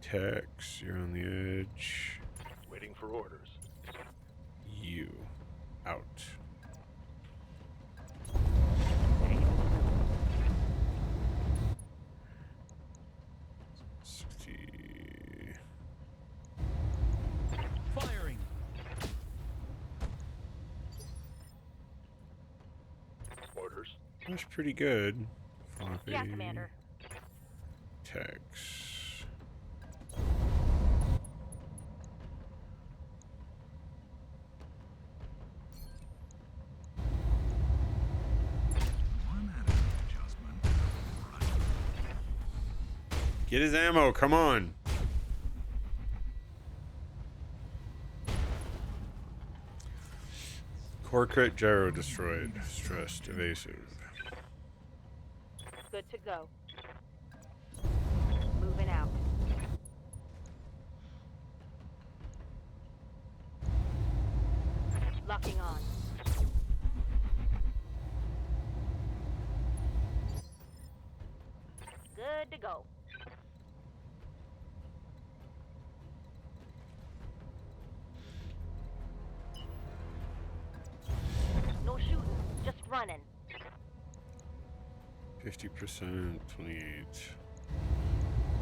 Tex, you're on the edge. Waiting for orders. You. Out. Firing. Orders. That's pretty good. Floppy. Yeah, Commander. Tex. One attitude adjustment. Right. Get his ammo, come on. Core crit, gyro destroyed. Stressed, evasive. Good to go. Moving out. Locking on. Good to go. No shooting, just running. 50%, 28.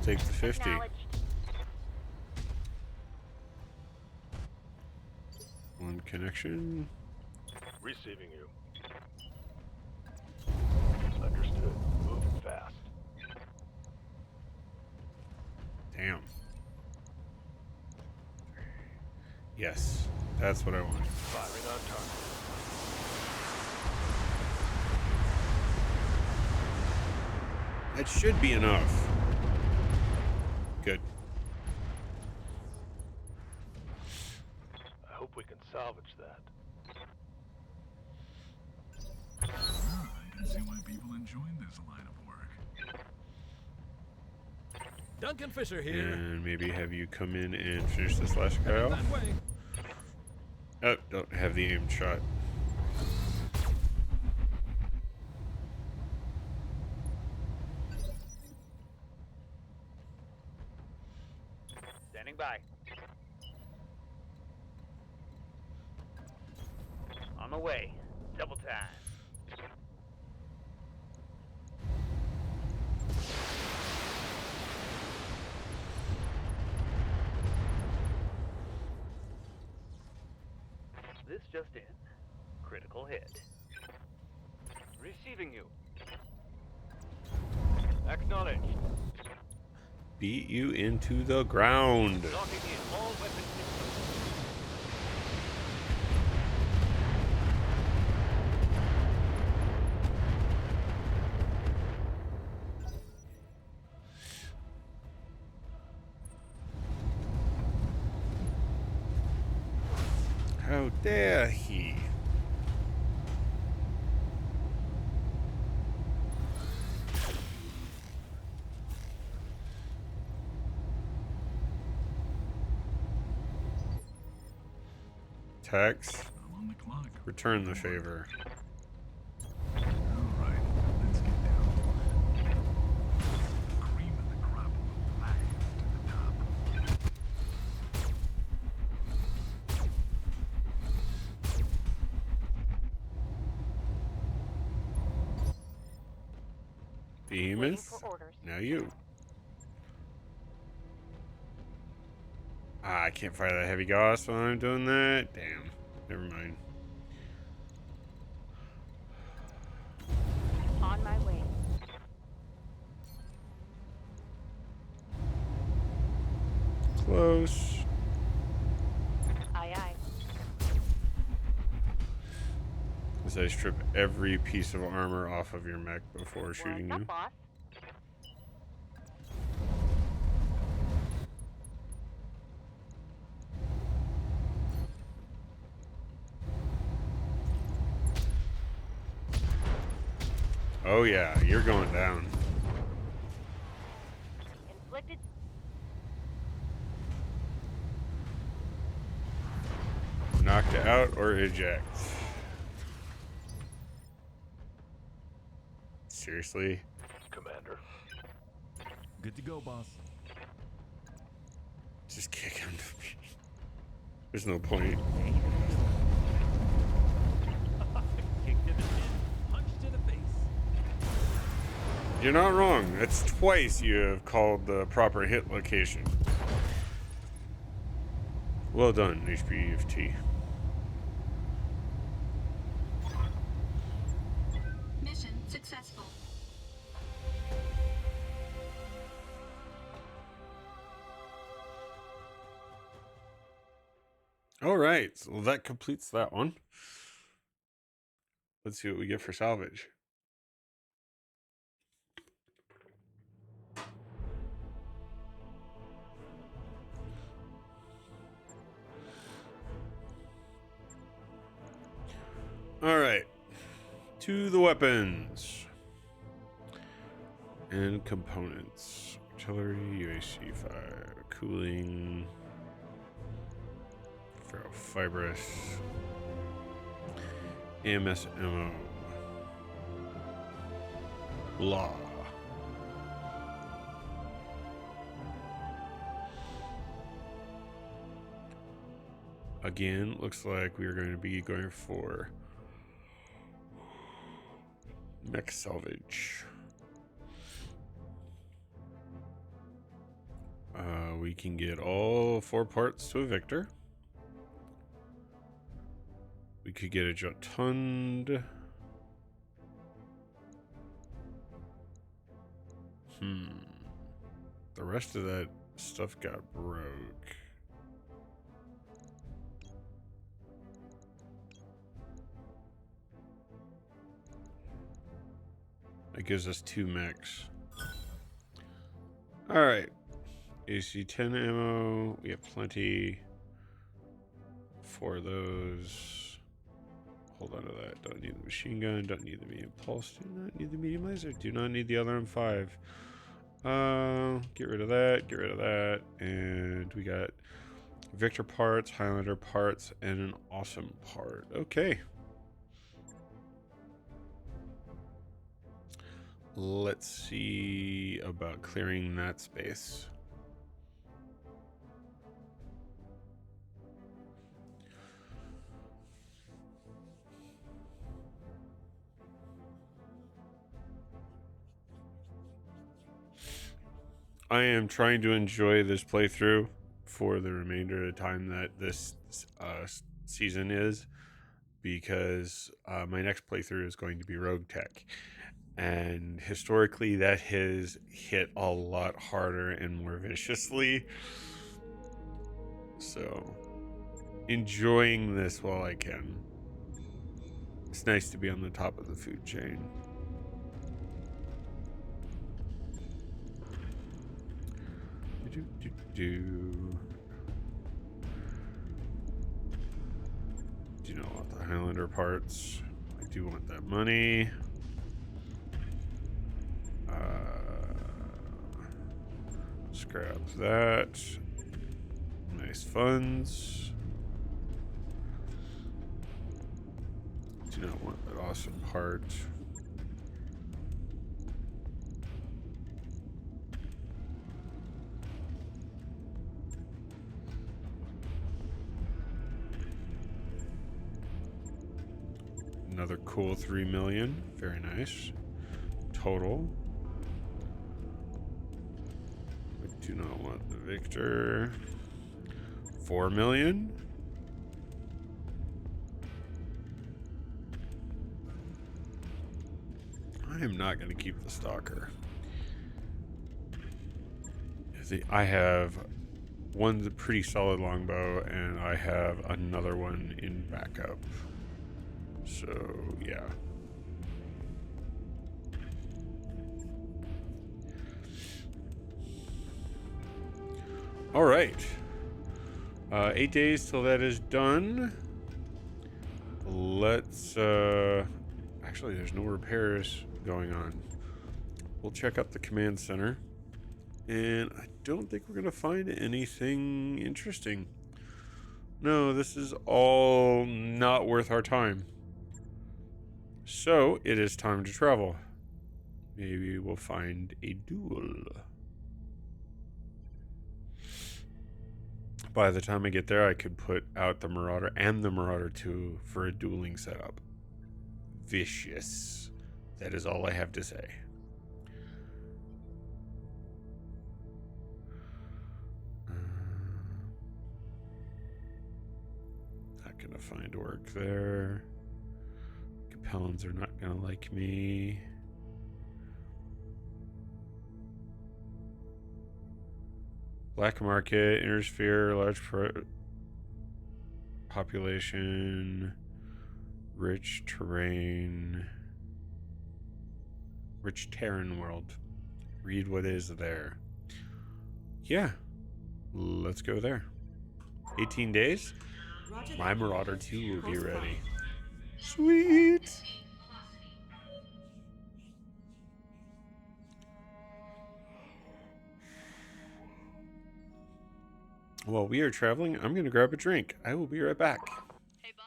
Take the 50. Acknowledged. One connection. Receiving you. Understood. Moving fast. Damn. Yes, that's what I want. Firing on target. That should be enough. Good. I hope we can salvage that. I can see why people enjoy this line of work. Duncan Fisher here. And maybe have you come in and finish this last guy Heading off. that way. Oh, don't have the aimed shot. Standing by. On the way. Double time. This just in. Critical hit. Receiving you. Acknowledged. Beat you into the ground. Locking in all weapon systems. How dare he? Tex, I'm on the clock. return the favor. All right, let's get down to it. The cream of the crop will rise to the top. Waiting Behemoth, for orders. now you. Ah, I can't fire that heavy gauss while I'm doing that. Damn. Never mind. On my way. Close. As I strip every piece of armor off of your mech before shooting What's you. up, boss? Oh yeah, you're going down. Inflicted. Knocked out or eject. Seriously? Commander. Good to go, boss. Just kick him. There's no point. Kick to the chin, punch to the face. You're not wrong. That's twice you have called the proper hit location. Well done, HPFT. Mission successful. All right, so that completes that one. Let's see what we get for salvage. All right, to the weapons and components. Artillery, UAC fire, cooling, ferrofibrous, AMS ammo, law. Again, looks like we are going to be going for mech salvage. We can get all 4 parts to a Victor. We could get a Jotund. The rest of that stuff got broke. That gives us 2 mechs. All right. AC-10 ammo. We have plenty. 4 of those. Hold on to that. Don't need the machine gun. Don't need the medium pulse. Do not need the medium laser. Do not need the other M5. Get rid of that. Get rid of that. And we got Victor parts, Highlander parts, and an awesome part. Okay. Let's see about clearing that space. I am trying to enjoy this playthrough for the remainder of the time that this season is, because my next playthrough is going to be Rogue Tech. And historically, that has hit a lot harder and more viciously. So, enjoying this while I can. It's nice to be on the top of the food chain. Do not want the Highlander parts. I do want that money. Scrap that. Nice funds. Do not want that awesome part. Another cool 3 million. Very nice. Total. I do not want the Victor. 4 million. I am not going to keep the Stalker. I have one pretty solid longbow, and I have another one in backup. So, yeah. All right. 8 days till that is done. Let's, actually, there's no repairs going on. We'll check out the command center. And I don't think we're going to find anything interesting. No, this is all not worth our time. So, it is time to travel. Maybe we'll find a duel. By the time I get there, I could put out the Marauder and the Marauder 2 for a dueling setup. Vicious. That is all I have to say. Not gonna find work there. Capellans are not gonna like me. Black market, inner sphere, large population, rich terrain, rich Terran world. Read what is there. Yeah, let's go there. 18 days? My Marauder 2 will be ready. Sweet! While we are traveling, I'm going to grab a drink. I will be right back. Hey, Bob.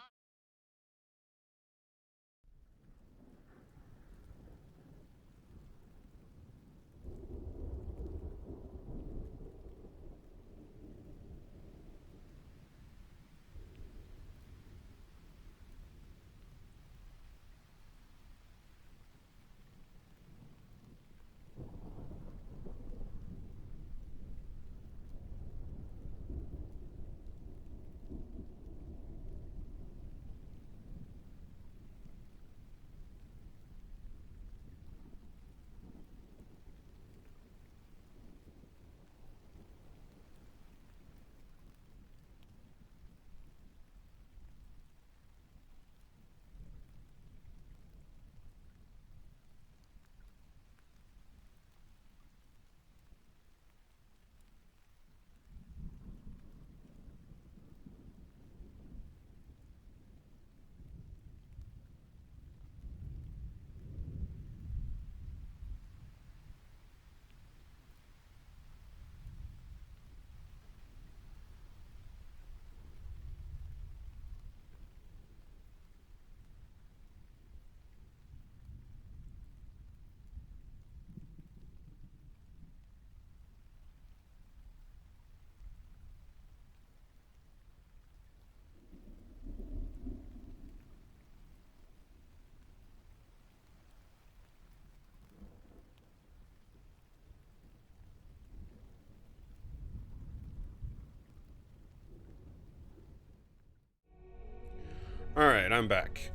Alright, I'm back.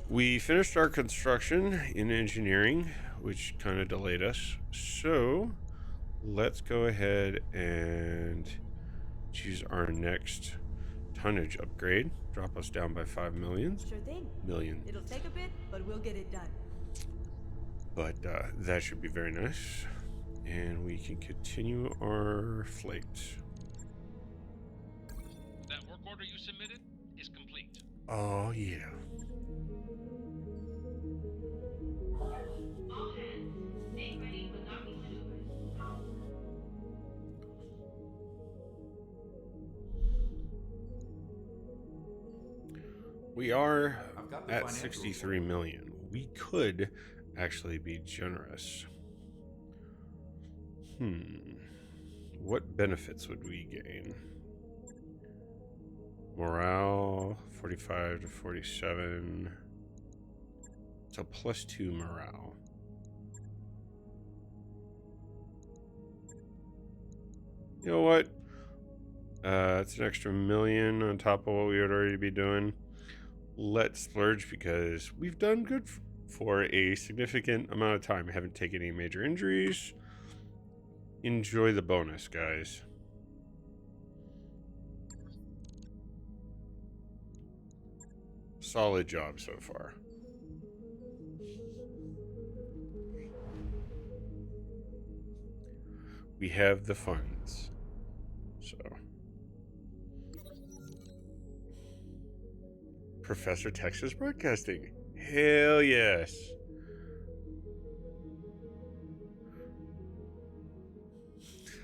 We finished our construction in engineering, which kind of delayed us. So, let's go ahead and choose our next tonnage upgrade. Drop us down by 5 million. Sure thing. Million. It'll take a bit, but we'll get it done. But that should be very nice. And we can continue our flight. That work order you submitted is complete. Oh, yeah. All hands, stay ready for docking maneuvers. We are at 63 million. We could actually be generous. What benefits would we gain? Morale, 45 to 47. It's a +2 morale. You know what? It's an extra million on top of what we would already be doing. Let's splurge because we've done good for a significant amount of time. We haven't taken any major injuries. Enjoy the bonus, guys. solid job so far. We have the funds. So. Professor Texas Broadcasting. Hell yes.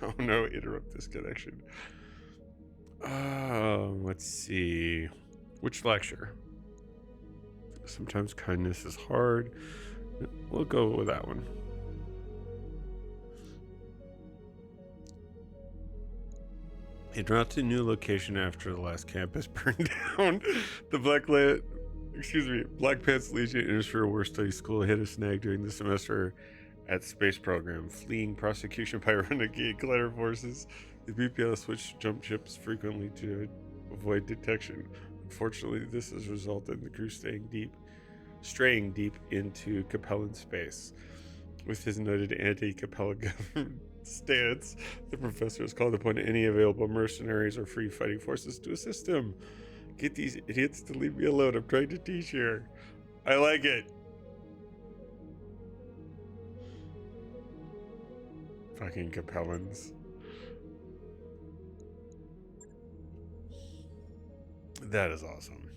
Oh no, interrupt this connection. Let's see. Which lecture? Sometimes kindness is hard. We'll go with that one. They dropped to a new location after the last campus burned down. The Black Pants Legion Industrial War Study School hit a snag during the semester at the space program, fleeing prosecution by renegade glider forces. The BPL switched jump ships frequently to avoid detection. Unfortunately, this has resulted in the crew straying deep into Capellan space. With his noted anti-Capella government stance, the professor has called upon any available mercenaries or free fighting forces to assist him. Get these idiots to leave me alone. I'm trying to teach here. I like it. Fucking Capellans. That is awesome.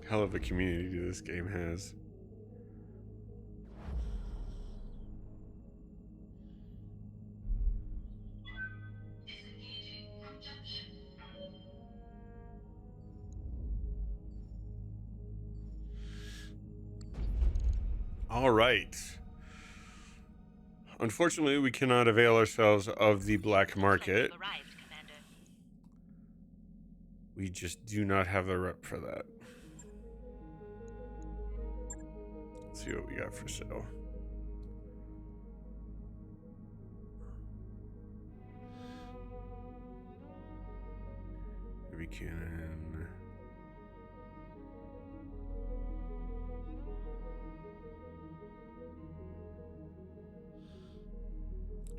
Hell of a community this game has. All right. Unfortunately, we cannot avail ourselves of the black market. We just do not have the rep for that. Let's see what we got for sale. Heavy cannon.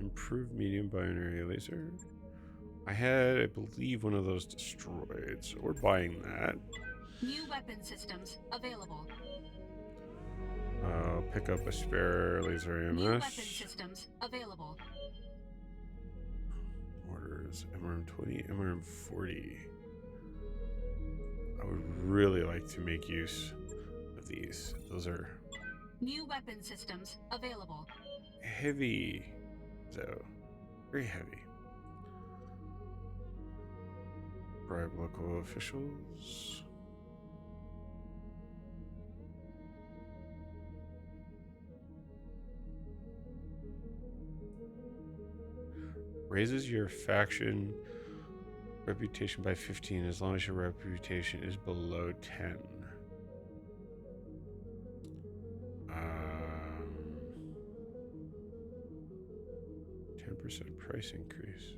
Improved medium binary laser. I had, I believe, one of those destroyed, so we're buying that. New weapon systems available. I'll pick up a spare laser AMS. New weapon systems available. Orders MRM-20, MRM-40. I would really like to make use of these. Those are new weapon systems available. Heavy, though. Very heavy. Bribe local officials. Raises your faction reputation by 15 as long as your reputation is below 10. 10% price increase.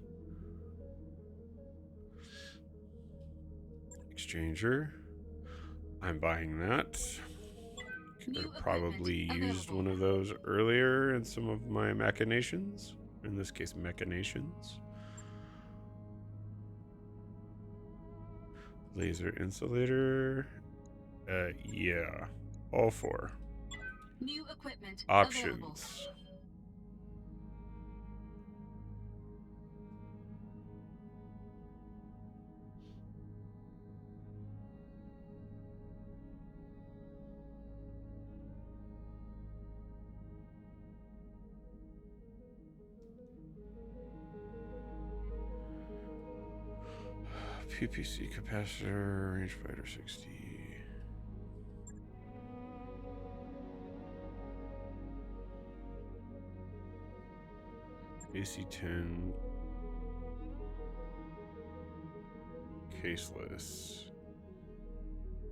Exchanger. I'm buying that. Could have probably used one of those earlier in some of my machinations. In this case, machinations. Laser insulator. Yeah. All four. New equipment options. Available. PPC capacitor, rangefighter 60. AC-10. Caseless.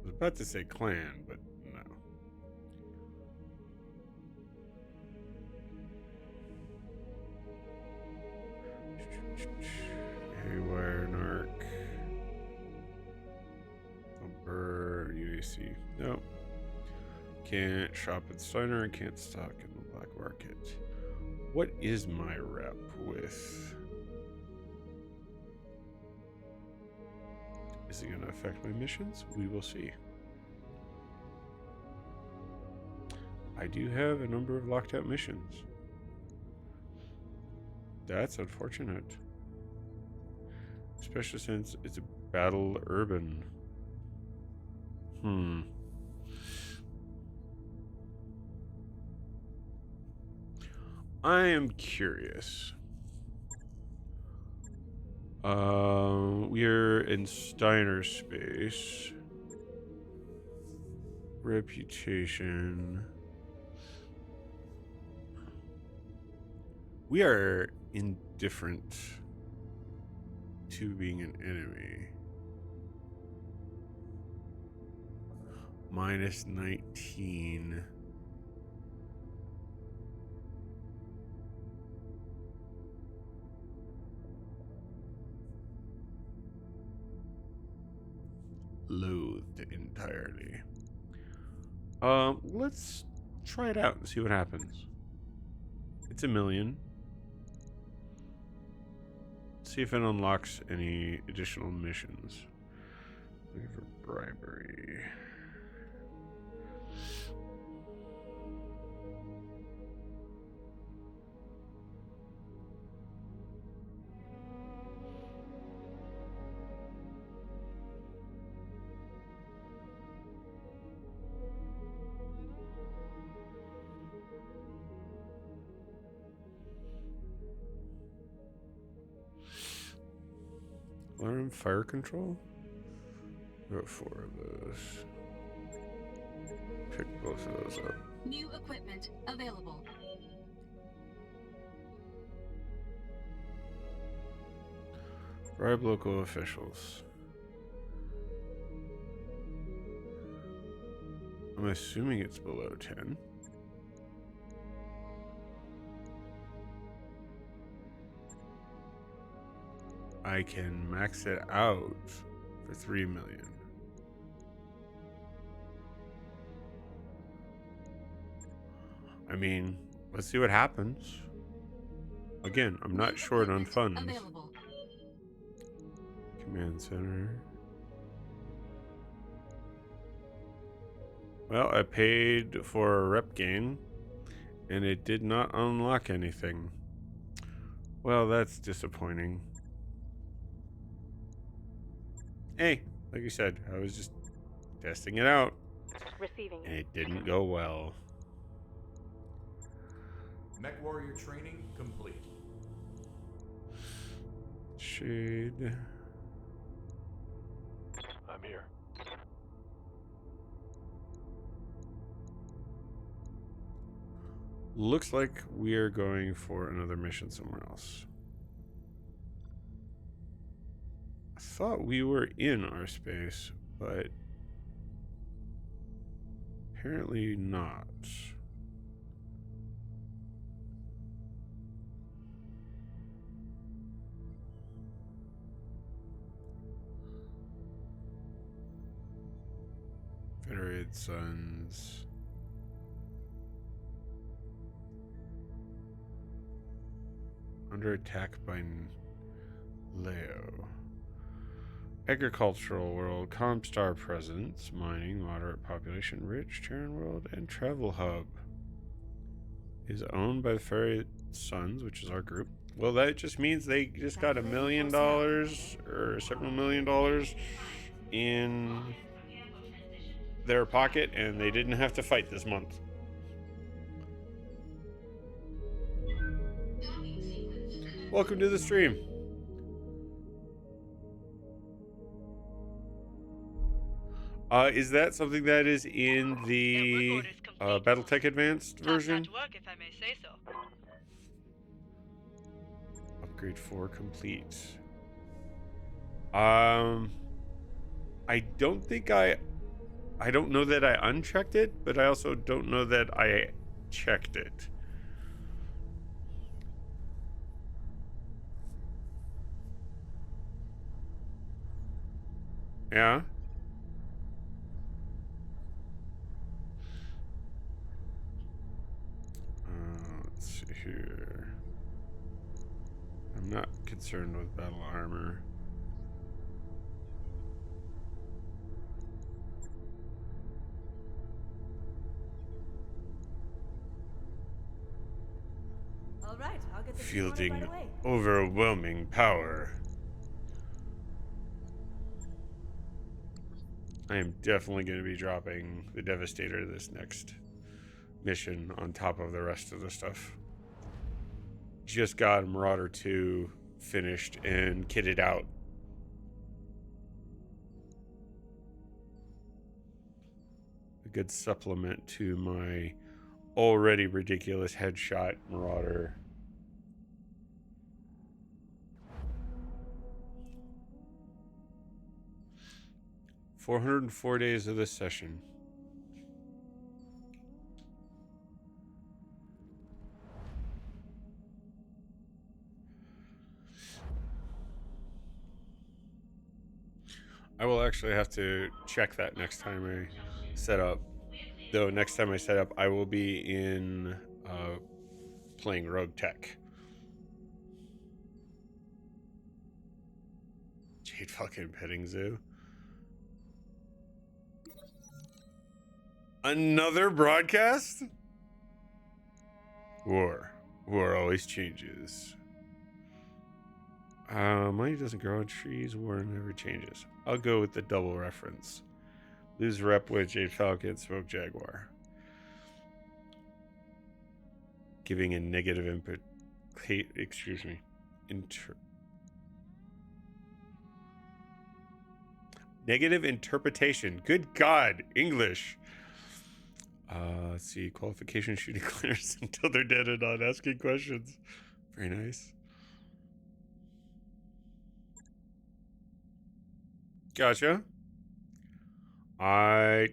I was about to say clan, but no. Haywire, Narc. UAC. Nope. Can't shop at Steiner. Can't stock in the black market. What is my rep with? Is it going to affect my missions? We will see. I do have a number of locked out missions. That's unfortunate. Especially since it's a battle urban. I am curious. We're in Steiner space. Reputation. We are indifferent to being an enemy. Minus 19. Loathed entirely. Let's try it out and see what happens. It's $1 million. See if it unlocks any additional missions. Looking for bribery. Learn fire control? Got 4 of those. Pick both of those up. New equipment available. Bribe local officials. I'm assuming it's below 10. I can max it out for 3 million. I mean, let's see what happens. Again, I'm not short on funds. Available. Command center. Well, I paid for a rep gain, and it did not unlock anything. Well, that's disappointing. Hey, like you said, I was just testing it out, Receiving. and it didn't go well. Mechwarrior training complete. Shade. I'm here. Looks like we are going for another mission somewhere else. I thought we were in our space, but apparently not. Federated Suns. Under attack by Leo. Agricultural world, Comstar presence, mining, moderate population, rich, Terran world, and travel hub. Is owned by the Federated Suns, which is our group. Well, that just means they just got $1 million or several $1 million in their pocket, and they didn't have to fight this month. Welcome to the stream. Is that something that is in the Battletech Advanced version? Work, if I may say so. Upgrade 4 complete. I don't think I don't know that I unchecked it, but I also don't know that I checked it. Yeah. Let's see here. I'm not concerned with battle armor. All right, I'll get the Fielding right away. overwhelming power. I am definitely going to be dropping the Devastator this next mission on top of the rest of the stuff. Just got Marauder 2 finished and kitted out. A good supplement to my already ridiculous headshot Marauder. "404 days of this session." I will actually have to check that next time I set up. Though next time I set up, I will be in playing Rogue Tech. Jade fucking petting zoo. Another broadcast? War always changes. Money doesn't grow on trees. War never changes. I'll go with the double reference. Lose rep with Jade Falcon, Smoke Jaguar. Giving a negative input. Excuse me. Negative interpretation. Good God, English. Let's see. Qualification shooting clears until they're dead and not asking questions. Very nice. Gotcha. I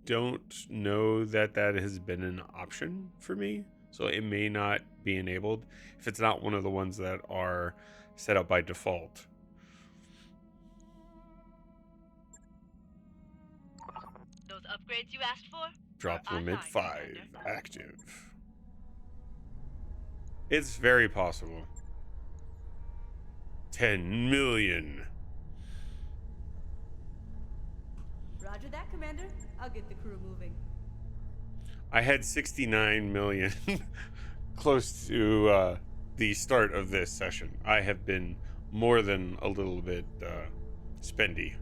don't know that has been an option for me, so it may not be enabled if it's not one of the ones that are set up by default. Those upgrades you asked for? Drop Are limit online, 5 Commander. active. It's very possible. 10 million. Roger that, Commander. I'll get the crew moving. I had 69 million close to the start of this session. I have been more than a little bit spendy.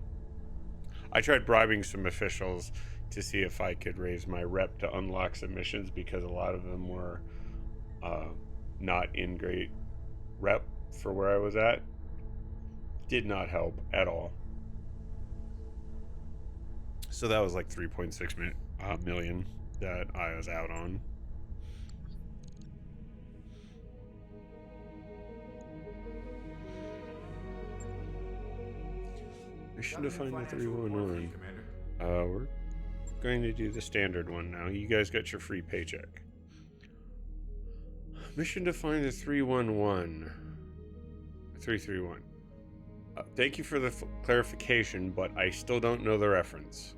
I tried bribing some officials to see if I could raise my rep to unlock some missions because a lot of them were not in great rep for where I was at. Did not help at all. So that was like 3.6 million that I was out on. Mission to find the 311. We're going to do the standard one now. You guys got your free paycheck. Mission to find the 311. 331. Thank you for the clarification, but I still don't know the reference.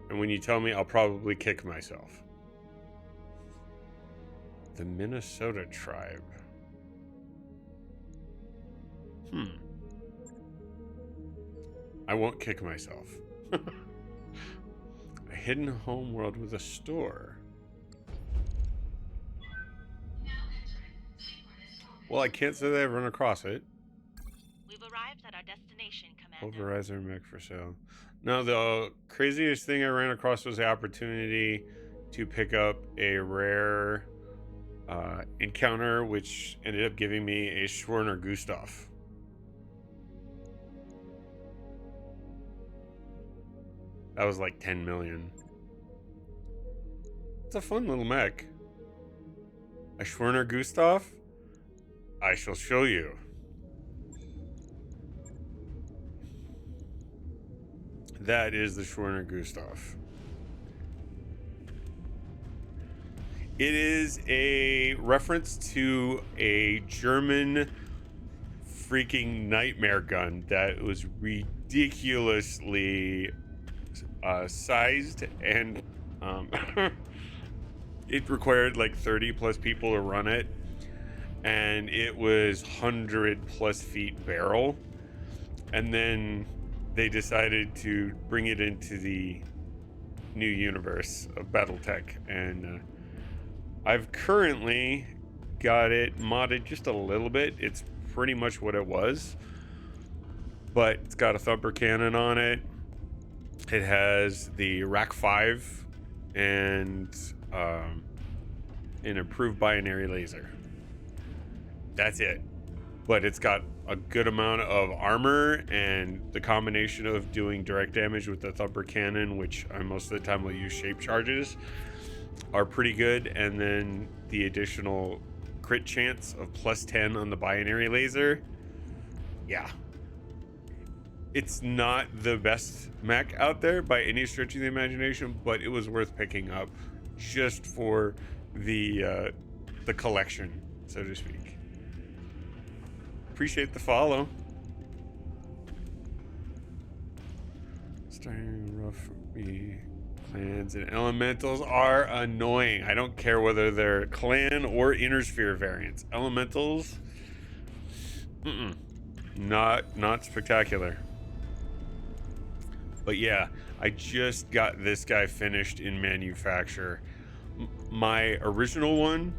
And when you tell me, I'll probably kick myself. The Minnesota tribe. I won't kick myself. A hidden home world with a store. Well, I can't say that I've run across it. We've arrived at our destination, Commander. Pulverizer mech for sale. No, the craziest thing I ran across was the opportunity to pick up a rare encounter, which ended up giving me a Schwerner Gustav. That was like 10 million. It's a fun little mech. A Schwerner Gustav? I shall show you. That is the Schwerner Gustav. It is a reference to a German freaking nightmare gun that was ridiculously sized, and it required like 30 plus people to run it, and it was 100 plus feet barrel, and then they decided to bring it into the new universe of Battletech, and I've currently got it modded just a little bit. It's pretty much what it was, but it's got a thumper cannon on it. It has the Rack 5 and an improved binary laser. That's it. But it's got a good amount of armor, and the combination of doing direct damage with the thumper cannon, which I most of the time will use shape charges, are pretty good. And then the additional crit chance of +10 on the binary laser. Yeah. It's not the best mech out there by any stretch of the imagination, but it was worth picking up just for the collection, so to speak. Appreciate the follow. Starting rough me. Clans and elementals are annoying. I don't care whether they're clan or inner sphere variants. Elementals, not spectacular. But yeah, I just got this guy finished in manufacture. My original one,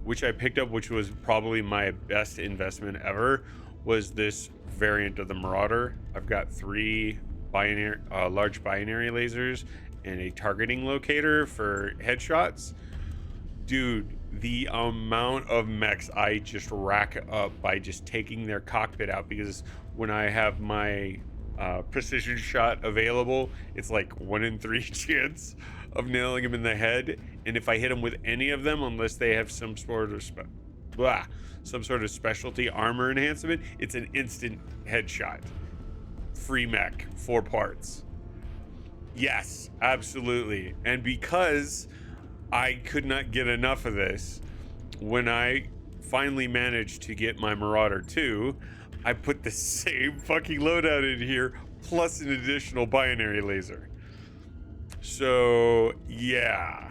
which I picked up, which was probably my best investment ever, was this variant of the Marauder. I've got 3 large binary lasers and a targeting locator for headshots. Dude, the amount of mechs I just rack up by just taking their cockpit out, because when I have my precision shot available, it's like 1 in 3 chance of nailing him in the head. And if I hit him with any of them, unless they have some sort of specialty armor enhancement, it's an instant headshot. Free mech, 4 parts. Yes, absolutely. And because I could not get enough of this, when I finally managed to get my Marauder 2, I put the same fucking loadout in here, plus an additional binary laser. So, yeah.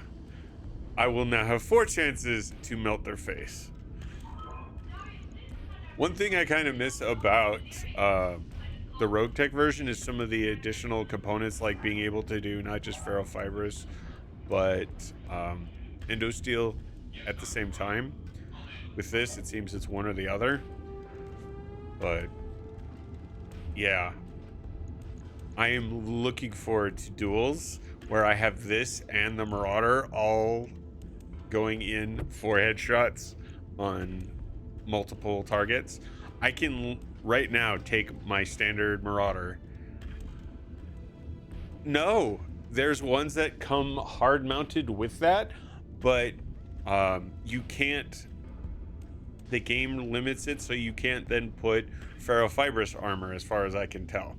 I will now have 4 chances to melt their face. One thing I kind of miss about the Rogue Tech version is some of the additional components, like being able to do not just ferrofibrous, but endosteel at the same time. With this, it seems it's one or the other. But yeah, I am looking forward to duels where I have this and the Marauder all going in for headshots on multiple targets. I can right now take my standard Marauder. No, there's ones that come hard mounted with that, but you can't. The game limits it, so you can't then put ferrofibrous armor, as far as I can tell.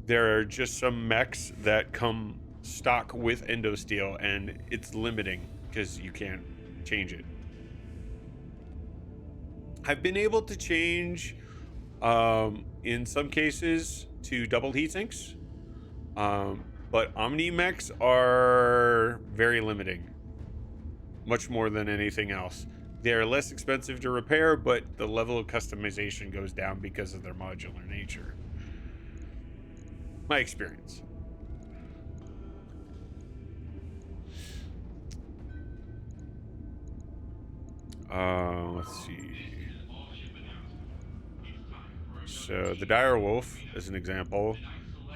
There are just some mechs that come stock with endosteel, and it's limiting because you can't change it. I've been able to change, in some cases, to double heatsinks, but Omni mechs are very limiting, much more than anything else. They're less expensive to repair, but the level of customization goes down because of their modular nature. My experience. Let's see. So the Dire Wolf, as an example,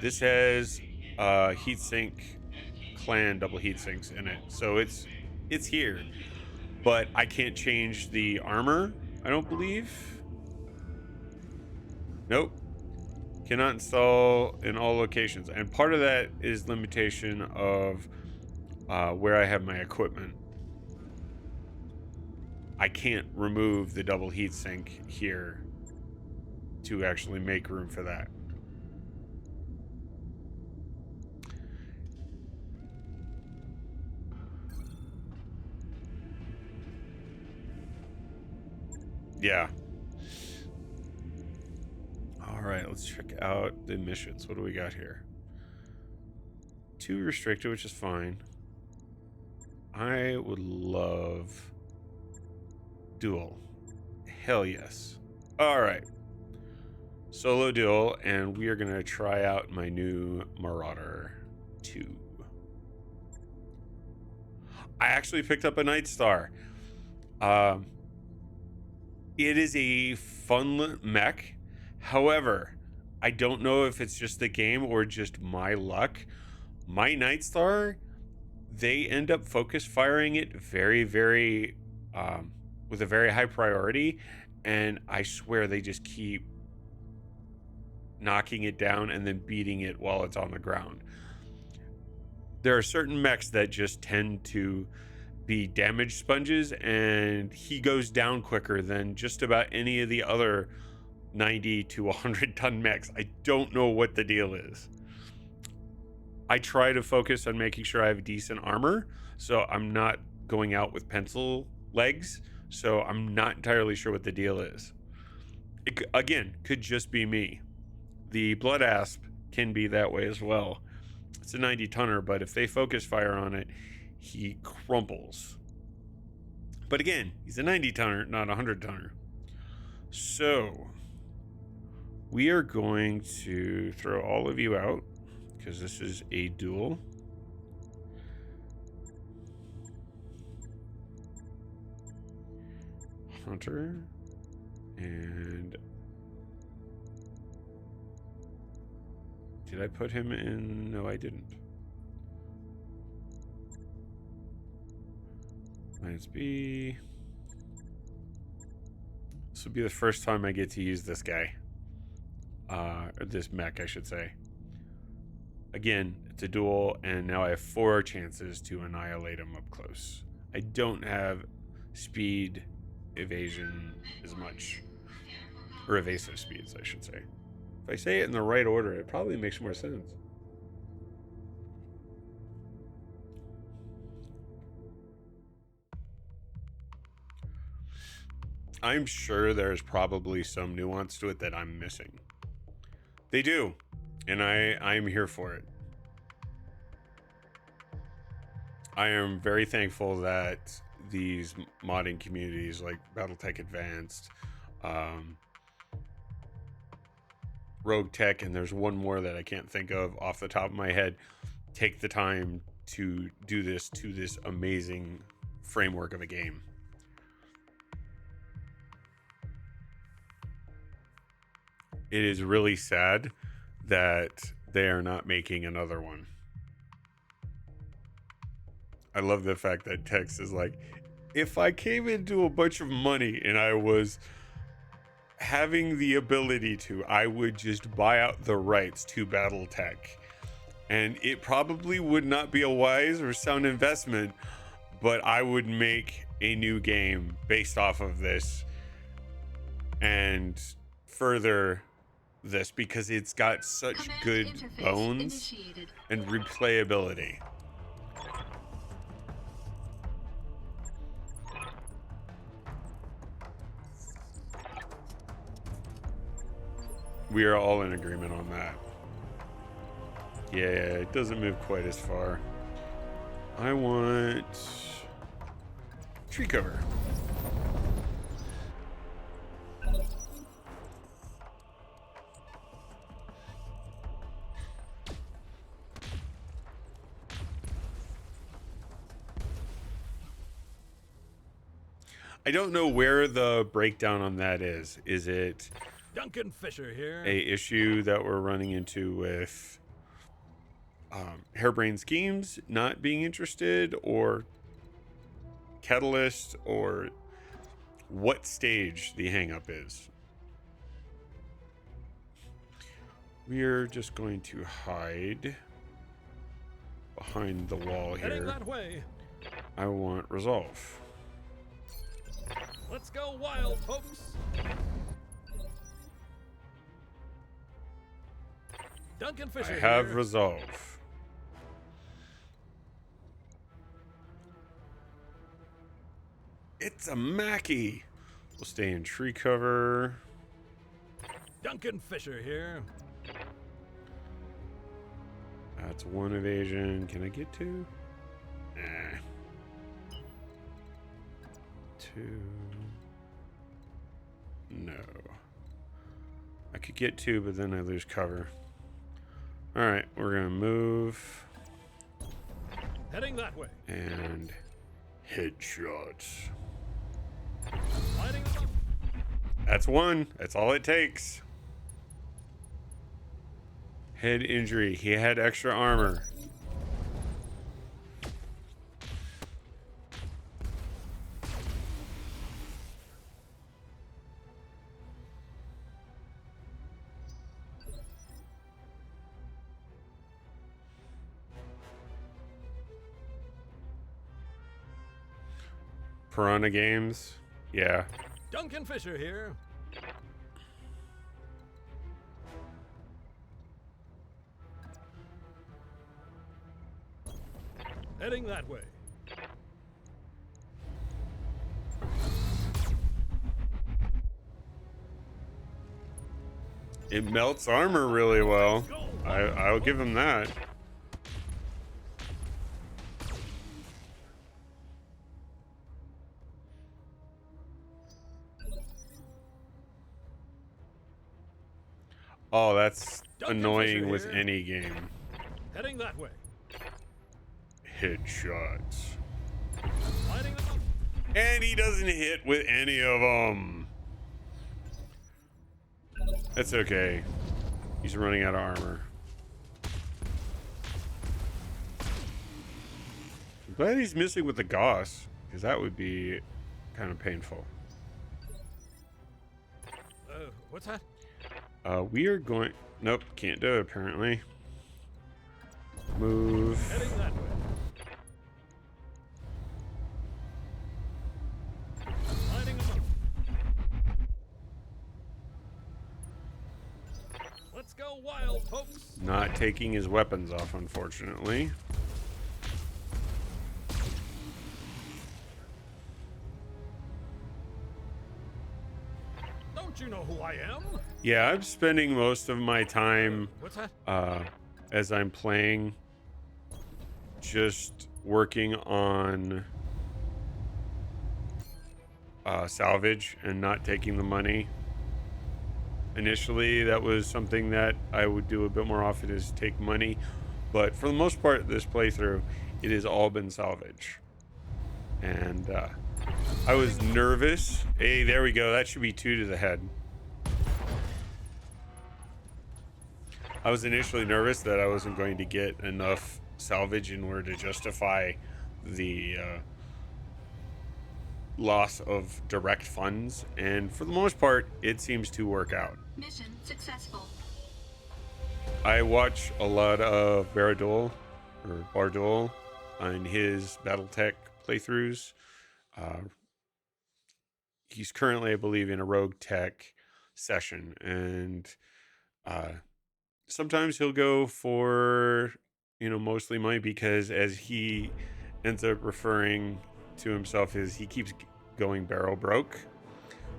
this has heatsink clan double heatsinks in it, so it's here. But I can't change the armor, I don't believe. Nope. Cannot install in all locations. And part of that is limitation of where I have my equipment. I can't remove the double heatsink here to actually make room for that. Yeah. All right, let's check out the missions. What do we got here? 2 restricted, which is fine. I would love duel. Hell yes. All right. Solo duel, and we are going to try out my new Marauder 2. I actually picked up a Night Star. It is a fun mech. However, I don't know if it's just the game or just my luck. My Night Star, they end up focus firing it very, very, with a very high priority. And I swear they just keep knocking it down and then beating it while it's on the ground. There are certain mechs that just tend to be damage sponges, and he goes down quicker than just about any of the other 90 to 100 ton mechs. I don't know what the deal is. I try to focus on making sure I have decent armor, so I'm not going out with pencil legs, so I'm not entirely sure what the deal is. It, again, could just be me. The Blood Asp can be that way as well. It's a 90 tonner, but if they focus fire on it, he crumples. But again, he's a 90 tonner, not a 100 tonner. So we are going to throw all of you out because this is a duel. Hunter and did I put him in? No, I didn't. Lance B. This will be the first time I get to use this guy. Or this mech, I should say. Again, it's a duel, and now I have 4 chances to annihilate him up close. I don't have speed evasion as much. Or evasive speeds, I should say. If I say it in the right order, it probably makes more sense. I'm sure there's probably some nuance to it that I'm missing. They do, and I'm here for it. I am very thankful that these modding communities like Battletech Advanced, Rogue Tech, and there's one more that I can't think of off the top of my head, take the time to do this to this amazing framework of a game. It is really sad that they are not making another one. I love the fact that Tex is like, if I came into a bunch of money and I was having the ability to, I would just buy out the rights to Battletech. And it probably would not be a wise or sound investment, but I would make a new game based off of this and further this because it's got such good bones and replayability. We are all in agreement on that. Yeah, it doesn't move quite as far. I want tree cover. I don't know where the breakdown on that is. Is it Duncan Fisher here. a issue that we're running into with Harebrained Schemes not being interested, or Catalyst, or what stage the hang up is? We're just going to hide behind the wall Heading here. that way. I want resolve. Let's go wild, folks. Duncan Fisher I have here. resolve. It's a Mackie. We'll stay in tree cover. Duncan Fisher here. That's 1 evasion. Can I get 2? Nah. 2. No. I could get 2, but then I lose cover. Alright, we're going to move. Heading that way. And Headshots. Lighting them up. That's one. That's all it takes. Head injury. He had extra armor. Piranha Games. Yeah. Duncan Fisher here. Heading that way. It melts armor really well. I'll give him that. Oh, that's Duncan annoying Fisher with here. any game. Heading that way. Headshots. Lighting them up. And he doesn't hit with any of them. That's okay. He's running out of armor. I'm glad he's missing with the Gauss, because that would be kind of painful. What's that? We are going... Nope, can't do it apparently. Move. Heading that way. Lighting them up. Let's go wild, folks. Not taking his weapons off, unfortunately. Don't you know who I am? Yeah, I'm spending most of my time What's that? as I'm playing just working on salvage and not taking the money. Initially, that was something that I would do a bit more often, is take money, but for the most part this playthrough it has all been salvage. And I was nervous. Hey, there we go. That should be 2 to the head. I was initially nervous that I wasn't going to get enough salvage in order to justify the loss of direct funds, and for the most part it seems to work out. Mission successful. I watch a lot of Baradol or Bardol on his Battletech playthroughs. He's currently, I believe, in a Rogue Tech session, and sometimes he'll go for, mostly money, because as he ends up referring to himself, is he keeps going barrel broke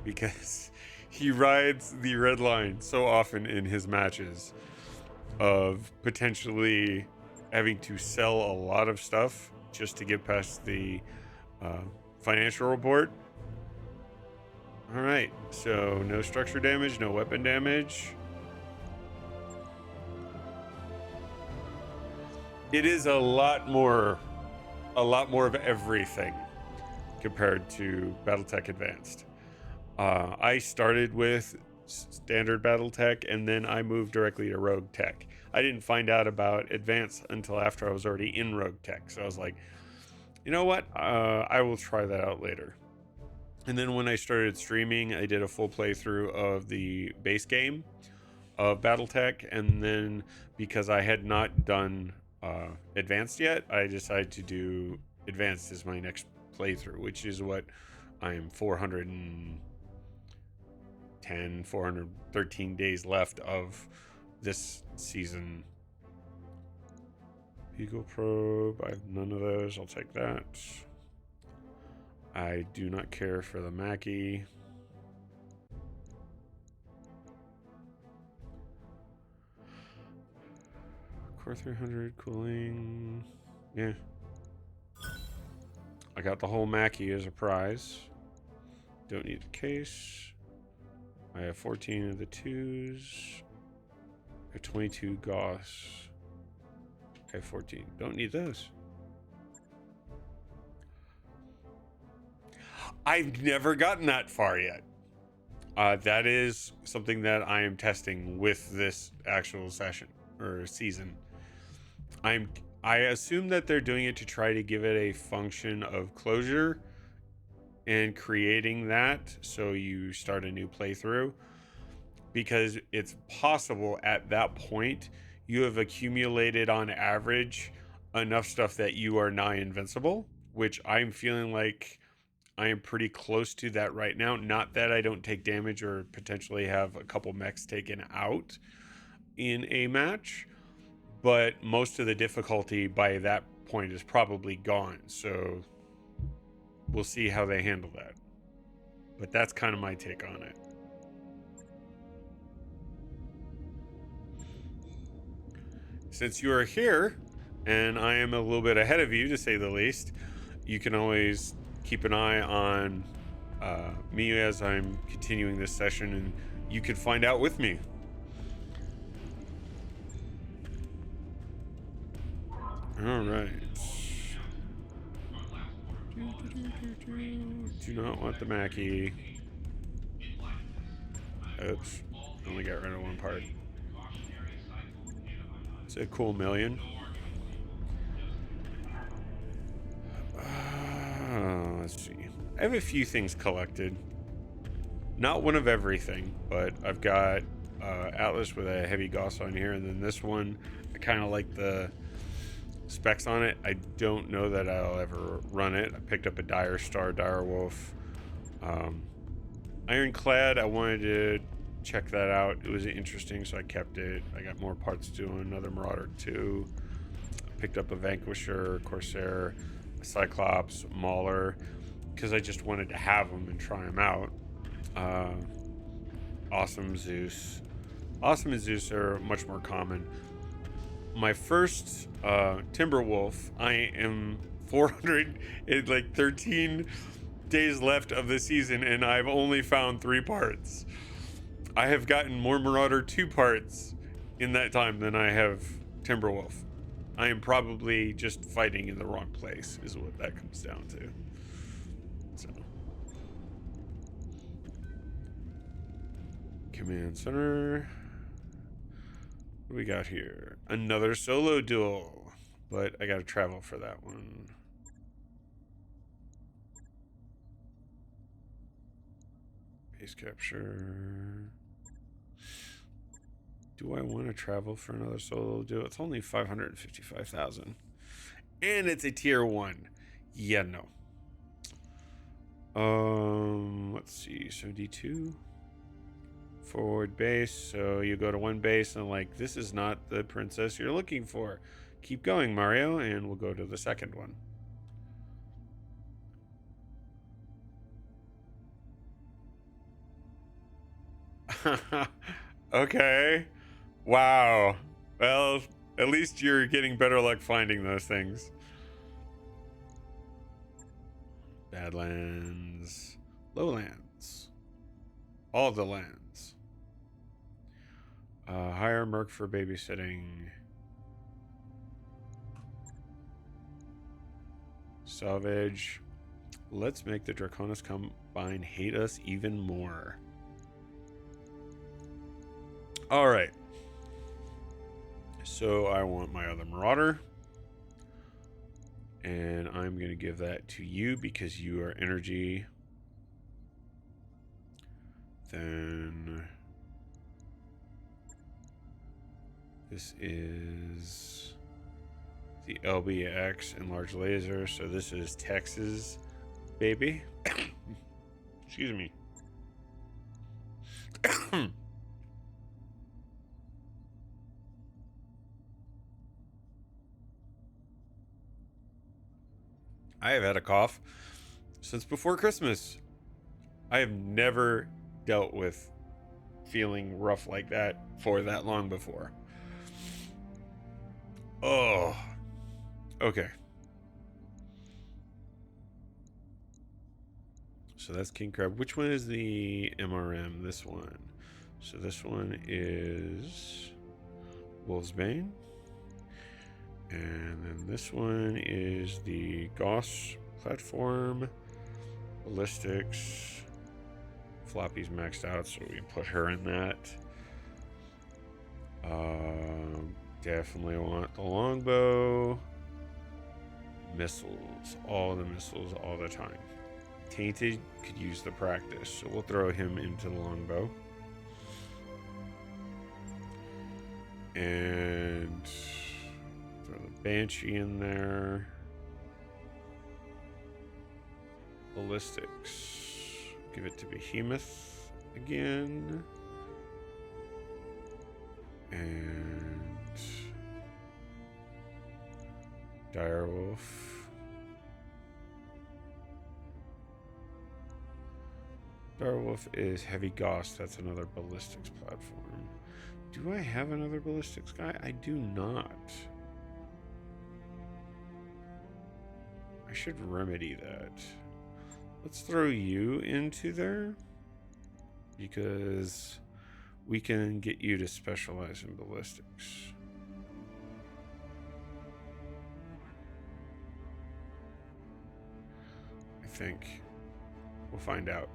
because he rides the red line so often in his matches of potentially having to sell a lot of stuff just to get past the financial report. All right, so no structure damage, no weapon damage. It is a lot more of everything compared to Battletech Advanced. I started with standard Battletech, and then I moved directly to Rogue Tech. I didn't find out about Advanced until after I was already in Rogue Tech, so I was like, you know what? I will try that out later. And then when I started streaming, I did a full playthrough of the base game of Battletech, and then because I had not done Advanced yet, I decided to do Advanced as my next playthrough, which is what I am 413 days left of this season. Eagle Probe, I have none of those. I'll take that. I do not care for the Mackie. Core 300 cooling. Yeah. I got the whole Mackie as a prize. Don't need the case. I have 14 of the 2s. I have 22 Gauss. I have 14. Don't need those. I've never gotten that far yet. That is something that I am testing with this actual session or season. I assume that they're doing it to try to give it a function of closure and creating that so you start a new playthrough, because it's possible at that point you have accumulated on average enough stuff that you are nigh invincible, which I'm feeling like I am pretty close to that right now. Not that I don't take damage or potentially have a couple mechs taken out in a match, but most of the difficulty by that point is probably gone. So we'll see how they handle that. But that's kind of my take on it. Since you are here, and I am a little bit ahead of you, to say the least, you can always keep an eye on me as I'm continuing this session, and you can find out with me. All right. Do not want the Mackie. Oops. Only got rid of one part. It's a cool million. Let's see. I have a few things collected. Not one of everything, but I've got Atlas with a heavy Gauss on here, and then this one, I kind of like the specs on it. I don't know that I'll ever run it. I picked up a Dire Star, Dire Wolf. Ironclad, I wanted to check that out. It was interesting, so I kept it. I got more parts to another Marauder 2. I picked up a Vanquisher, Corsair, a Cyclops, Mauler, because I just wanted to have them and try them out. Awesome Zeus. Awesome and Zeus are much more common. My first Timberwolf, I am 413 days left of the season, and I've only found 3 parts. I have gotten more Marauder 2 parts in that time than I have Timberwolf. I am probably just fighting in the wrong place, is what that comes down to. So, Command Center. What do we got here? Another solo duel, but I gotta travel for that one. Base capture. Do I want to travel for another solo duel? It's only 555,000, and it's a tier 1. Yeah, no. Let's see. 72. Forward base. So you go to one base and like, this is not the princess you're looking for. Keep going, Mario, and we'll go to the second one. Okay. Wow. Well, at least you're getting better luck finding those things. Badlands. Lowlands. All the lands. Hire Merc for babysitting. Salvage. Let's make the Draconis Combine hate us even more. All right. So I want my other Marauder. And I'm going to give that to you because you are energy. Then this is the LBX Enlarged Laser. So this is Texas, baby. Excuse me. I have had a cough since before Christmas. I have never dealt with feeling rough like that for that long before. Oh, okay. So that's King Crab. Which one is the MRM? This one. So this one is Wolf's Bane. And then this one is the Gauss platform. Ballistics. Floppy's maxed out, so we put her in that. Definitely want the longbow. Missiles. All the missiles all the time. Tainted could use the practice, so we'll throw him into the longbow. And throw the Banshee in there. Ballistics. Give it to Behemoth again. And Direwolf. Direwolf is Heavy Gauss. That's another ballistics platform. Do I have another ballistics guy? I do not. I should remedy that. Let's throw you into there because we can get you to specialize in ballistics. I think. We'll find out.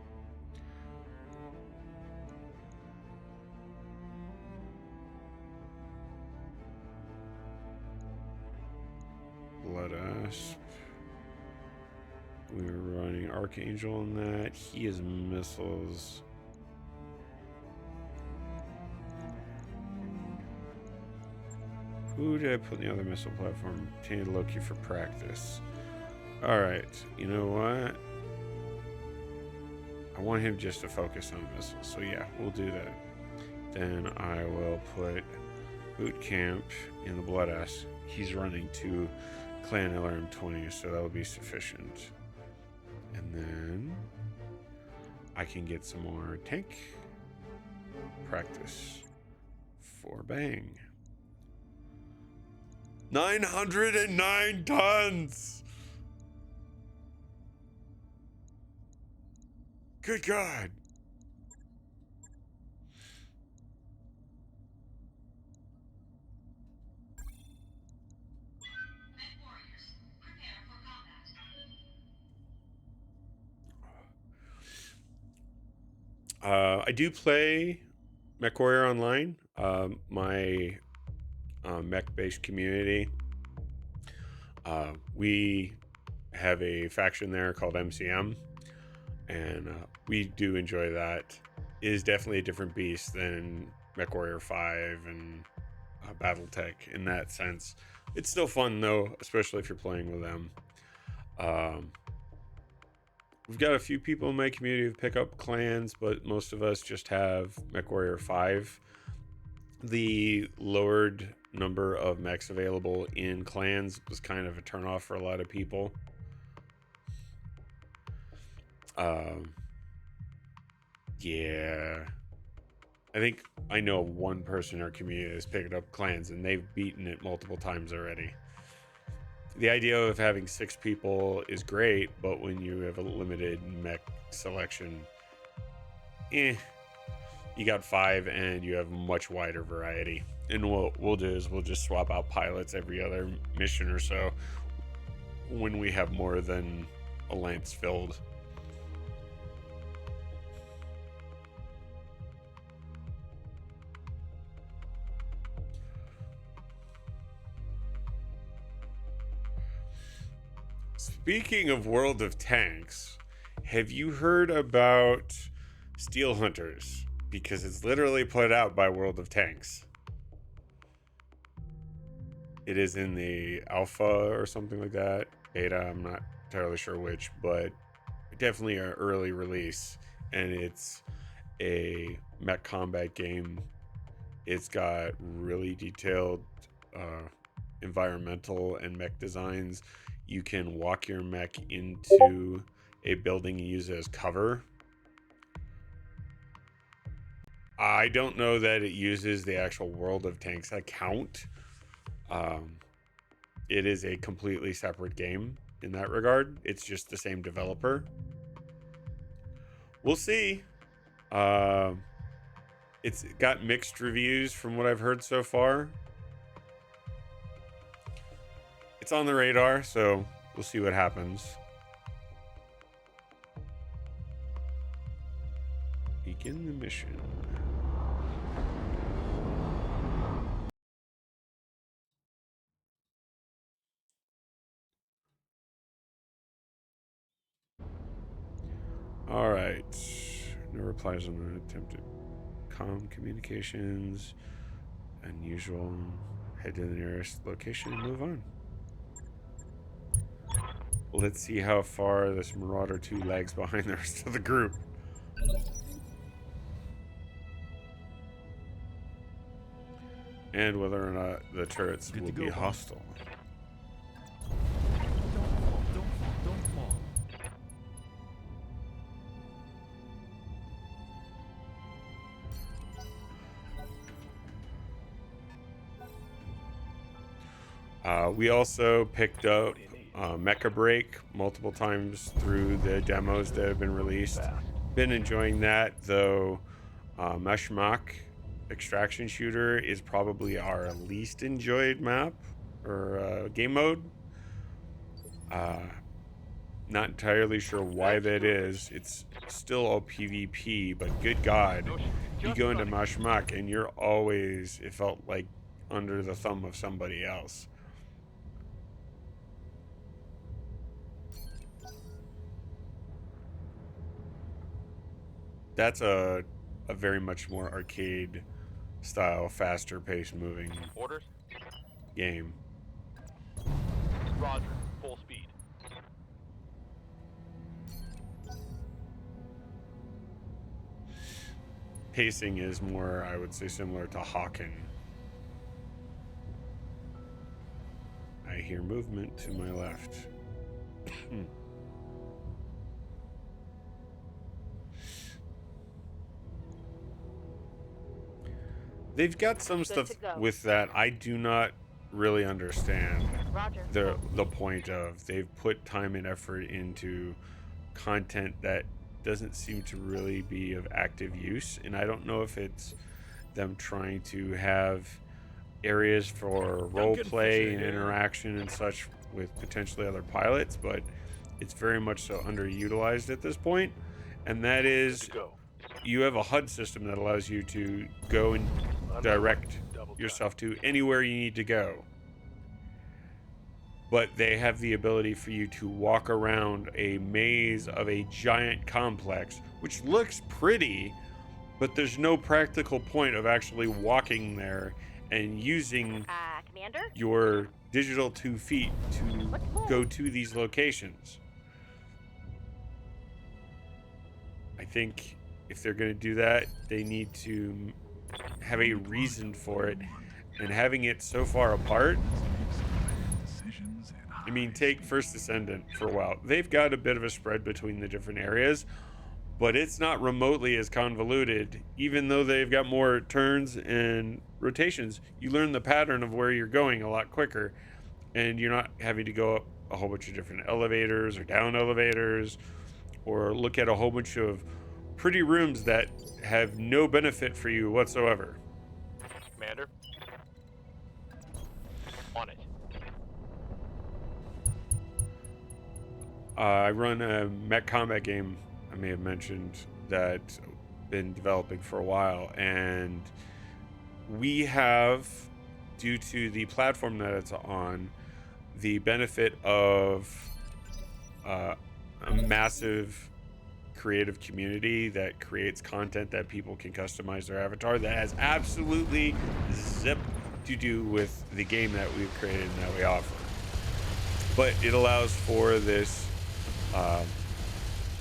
Blood Asp. We were running Archangel on that. He is missiles. Who did I put in the other missile platform? Tainted Loki for practice. Alright, you know what? I want him just to focus on missiles. So yeah, we'll do that. Then I will put Boot Camp in the Blood Asp. He's running to Clan LRM 20, so that will be sufficient. And then I can get some more tank practice for Bang. 909 tons! Good God! Mechwarriors, prepare for combat. I do play Mechwarrior online. My mech-based community. We have a faction there called MCM, and we do enjoy that. It is definitely a different beast than Mechwarrior 5 and Battletech in that sense. It's still fun though, especially if you're playing with them. We've got a few people in my community who pick up clans, but most of us just have Mechwarrior 5. The lowered number of mechs available in clans was kind of a turnoff for a lot of people. Yeah. I think I know one person in our community that's picked up clans, and they've beaten it multiple times already. The idea of having 6 people is great, but when you have a limited mech selection, you got 5 and you have much wider variety. And what we'll do is we'll just swap out pilots every other mission or so when we have more than a lance filled. Speaking of World of Tanks, have you heard about Steel Hunters? Because it's literally put out by World of Tanks. It is in the alpha or something like that. Beta, I'm not entirely sure which, but definitely an early release. And it's a mech combat game. It's got really detailed environmental and mech designs. You can walk your mech into a building and use it as cover. I don't know that it uses the actual World of Tanks account. It is a completely separate game in that regard. It's just the same developer. We'll see. It's got mixed reviews from what I've heard so far. It's on the radar, so we'll see what happens. begin the mission. All right. No replies on the attempted communications. Unusual. Head to the nearest location and move on. Let's see how far this Marauder 2 lags behind the rest of the group. And whether or not the turrets will be hostile. Don't fall. We also picked up Mecha Break multiple times through the demos that have been released. Been enjoying that, though. Mechwarriors Extraction Shooter is probably our least enjoyed map or game mode. Not entirely sure why that is. It's still all PvP, but good God, you go into Mechwarriors and you're always, it felt like, under the thumb of somebody else. That's a very much more arcade style, faster paced moving Orders? game. Roger. Full speed. Pacing is more, I would say, similar to Hawken. I hear movement to my left. They've got some stuff with that I do not really understand. Roger. The point of. They've put time and effort into content that doesn't seem to really be of active use, and I don't know if it's them trying to have areas for role play and interaction and such with potentially other pilots, but it's very much so underutilized at this point. And that is, you have a HUD system that allows you to go and direct yourself to anywhere you need to go, but they have the ability for you to walk around a maze of a giant complex, which looks pretty, but there's no practical point of actually walking there and using Commander? your digital 2 feet to go to these locations. I think if they're going to do that, they need to have a reason for it, and having it so far apart. I mean, take First Descendant for a while. They've got a bit of a spread between the different areas, but it's not remotely as convoluted. Even though they've got more turns and rotations, you learn the pattern of where you're going a lot quicker, and you're not having to go up a whole bunch of different elevators or down elevators, or look at a whole bunch of pretty rooms that have no benefit for you whatsoever. Commander? On it. I run a mech combat game I may have mentioned that been developing for a while, and we have, due to the platform that it's on, the benefit of a massive creative community that creates content that people can customize their avatar that has absolutely zip to do with the game that we've created and that we offer. But it allows for this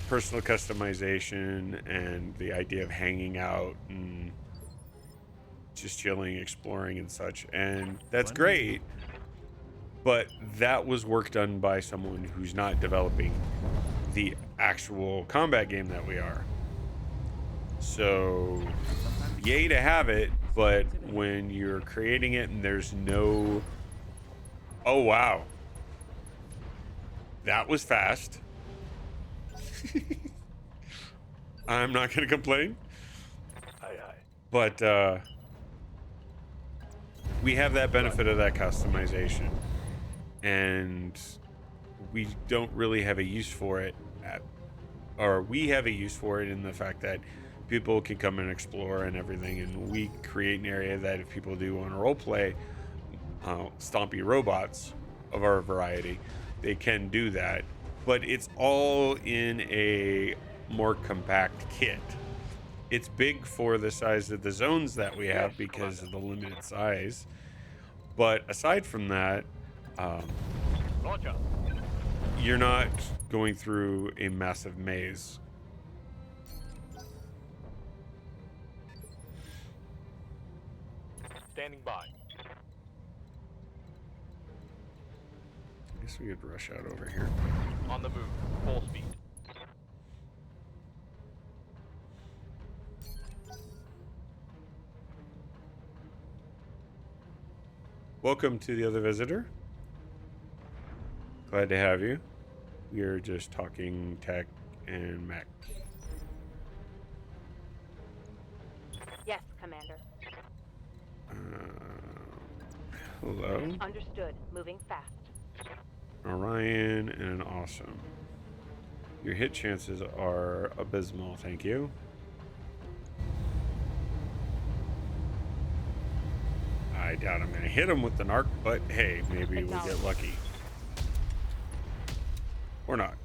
personal customization and the idea of hanging out and just chilling, exploring and such, and that's great. But that was work done by someone who's not developing the actual combat game that we are. So yay to have it, but when you're creating it and there's no... Oh wow, that was fast. I'm not gonna complain. Aye, aye. But we have that benefit of that customization, and we don't really have a use for it we have a use for it in the fact that people can come and explore and everything, and we create an area that if people do want to role play stompy robots of our variety, they can do that, but it's all in a more compact kit. It's big for the size of the zones that we have because of the limited size, but aside from that, Roger. you're not going through a massive maze. Standing by. I guess we could rush out over here. On the move. Full speed. Welcome to the other visitor. Glad to have you. We are just talking tech and mech. Yes, Commander. Hello. Understood. Moving fast. Orion and Awesome. Your hit chances are abysmal, thank you. I doubt I'm gonna hit him with the narc, but hey, maybe we'll get lucky. Or not.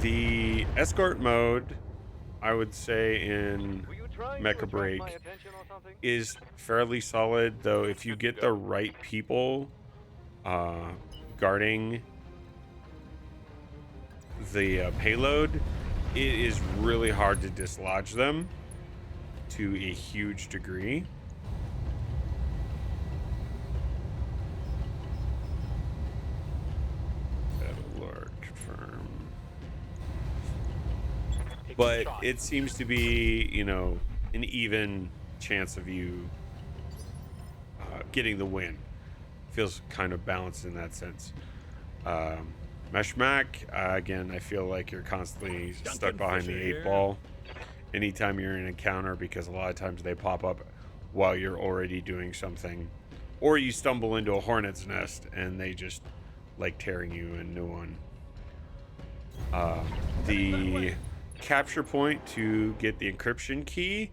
The escort mode, I would say in Mecha Break, is fairly solid, though if you get the right people guarding the payload, it is really hard to dislodge them to a huge degree. But it seems to be, you know, an even chance of you getting the win. Feels kind of balanced in that sense. Meshmac, again, I feel like you're constantly stuck behind the 8-ball anytime you're in an encounter, because a lot of times they pop up while you're already doing something, or you stumble into a hornet's nest and they just like tearing you a new one. The capture point to get the encryption key,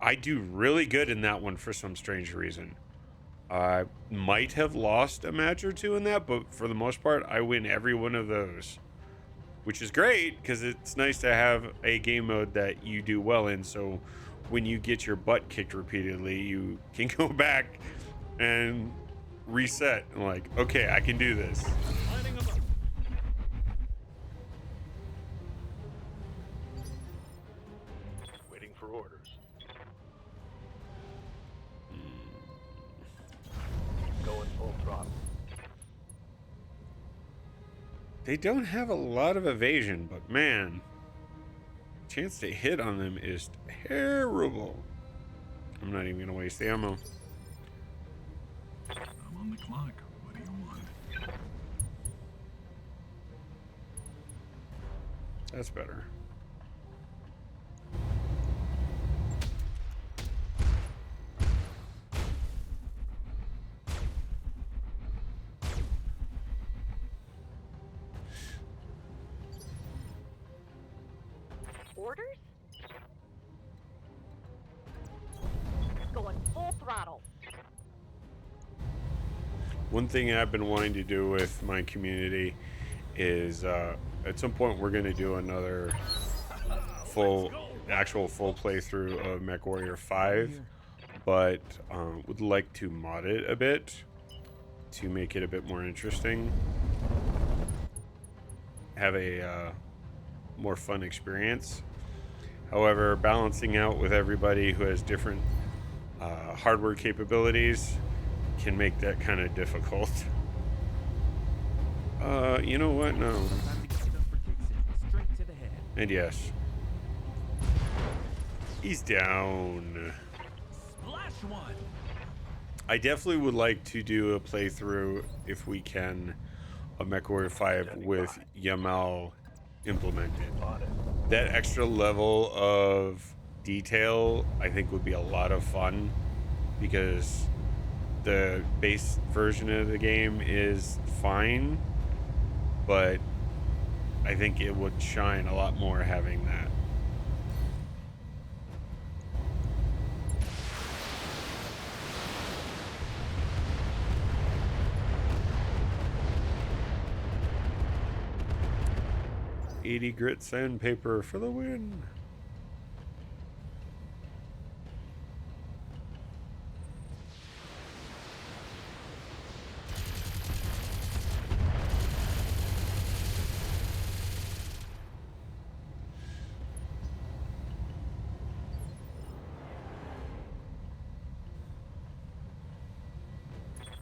I do really good in that one for some strange reason. I might have lost a match or two in that, but for the most part I win every one of those, which is great because it's nice to have a game mode that you do well in, so when you get your butt kicked repeatedly you can go back and reset and like, okay, I can do this. Orders. Going full throttle. They don't have a lot of evasion, but man, chance to hit on them is terrible. I'm not even gonna waste the ammo. I'm on the clock. What do you want? That's better. Orders? Going full throttle. One thing I've been wanting to do with my community is at some point we're going to do another actual full playthrough of Mechwarrior 5, but would like to mod it a bit to make it a bit more interesting, have a more fun experience. However, balancing out with everybody who has different hardware capabilities can make that kind of difficult. You know what? No. And yes. He's down. Splash one. I definitely would like to do a playthrough, if we can, of Mechwarrior 5 with Yamal implemented. That extra level of detail I think would be a lot of fun because the base version of the game is fine, but I think it would shine a lot more having that. $80 grit sandpaper for the win.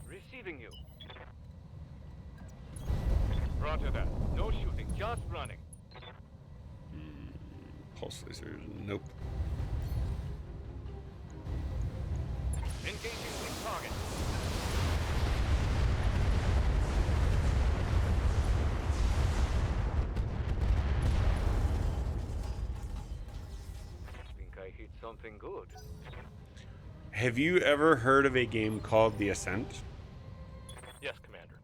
Receiving you. Roger that. No shooting, just running. Pulse lasers, nope. Engaging with target. Think I hit something good. Have you ever heard of a game called The Ascent? Yes, Commander.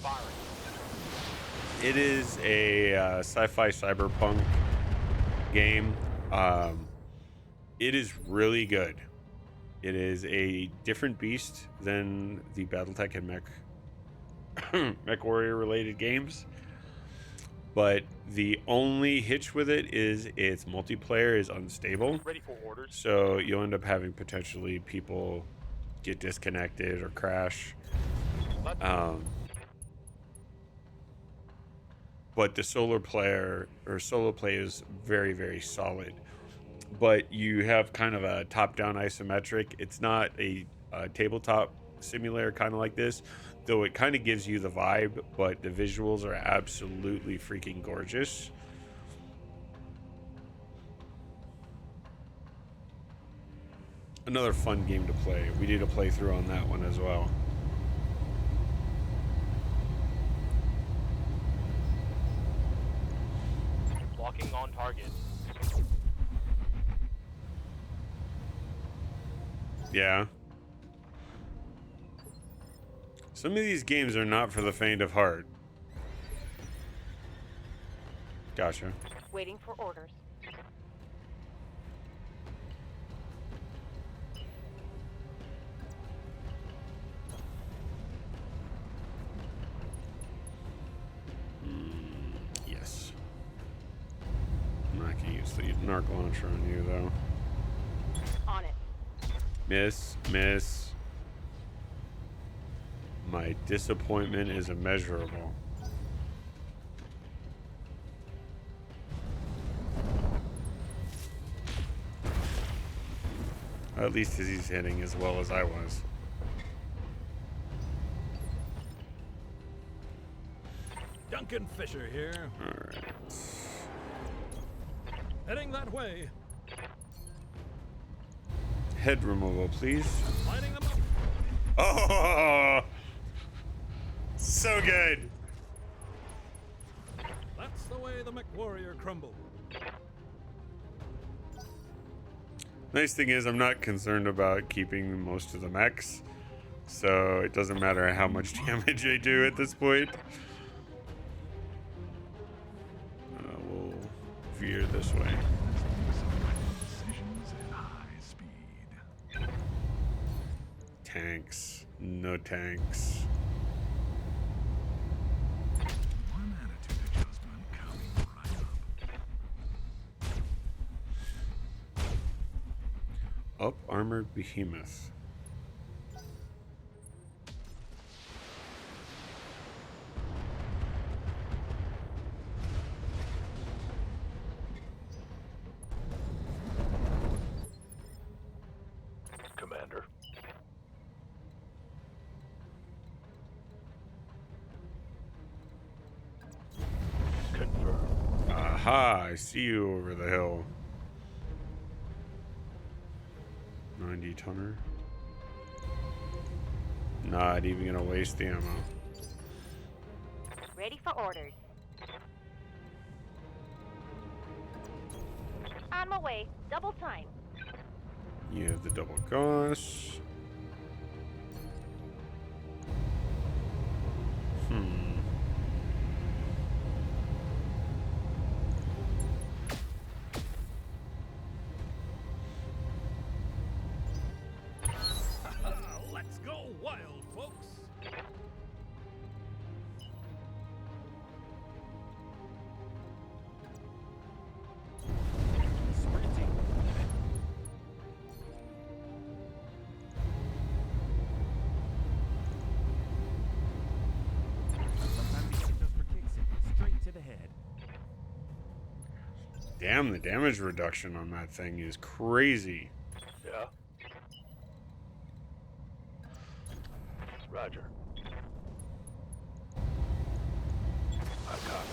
Firing. It is a sci-fi cyberpunk game. It is really good. It is a different beast than the Battletech and Mechwarrior related games. But the only hitch with it is its multiplayer is unstable. Ready for orders. So you'll end up having potentially people get disconnected or crash. But the solo play is very, very solid. But you have kind of a top-down isometric. It's not a tabletop simulator kind of like this, though it kind of gives you the vibe, but the visuals are absolutely freaking gorgeous. Another fun game to play. We did a playthrough on that one as well. Locking on target. Yeah. Some of these games are not for the faint of heart. Gotcha. Waiting for orders. Yes. I'm not gonna use the narc launcher on you though. On it. Miss. My disappointment is immeasurable. At least he's hitting as well as I was. Duncan Fisher here. Alright. Heading that way. Head removal, please. Lining them up. Oh! So good! That's the way the Mechwarrior crumbled. Nice thing is I'm not concerned about keeping most of the mechs, so it doesn't matter how much damage I do at this point. We'll veer this way. Decisions at high speed. Tanks. No tanks. One attitude adjustment coming right up. Up armored behemoth. Commander. Confirm. Aha, I see you over the hill. 90 tonner. Not even gonna waste the ammo. Ready for orders. On my way. Double time. You have the double Gauss. Let's go wild, folks. Sprinting. Sometimes you get just for kicks it straight to the head. Damn, the damage reduction on that thing is crazy. Yeah. Roger. I've got it.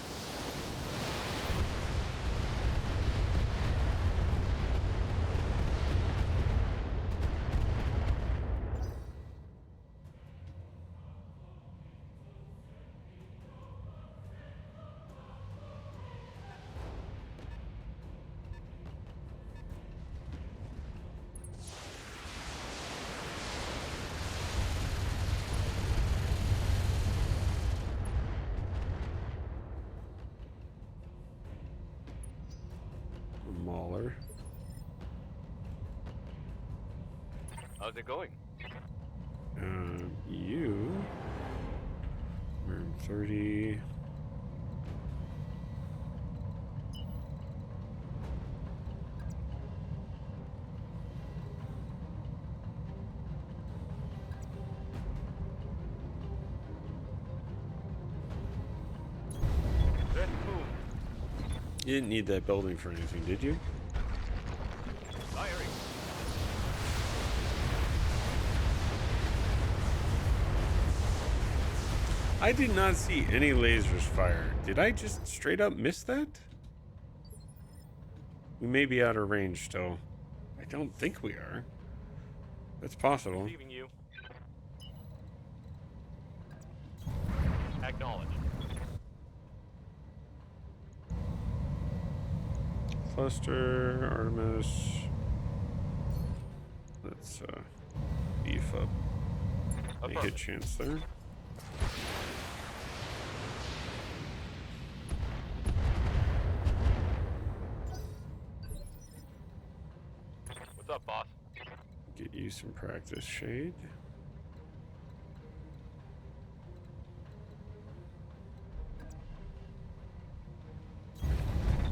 Mauler. How's it going? You. 130. Let's move. You didn't need that building for anything, did you? Firing. I did not see any lasers fire. Did I just straight up miss that? We may be out of range still. I don't think we are. That's possible. Receiving you. Acknowledged. Cluster, Artemis. Let's beef up. Make a Affirmative. chance there. What's up, boss? Get you some practice, Shade.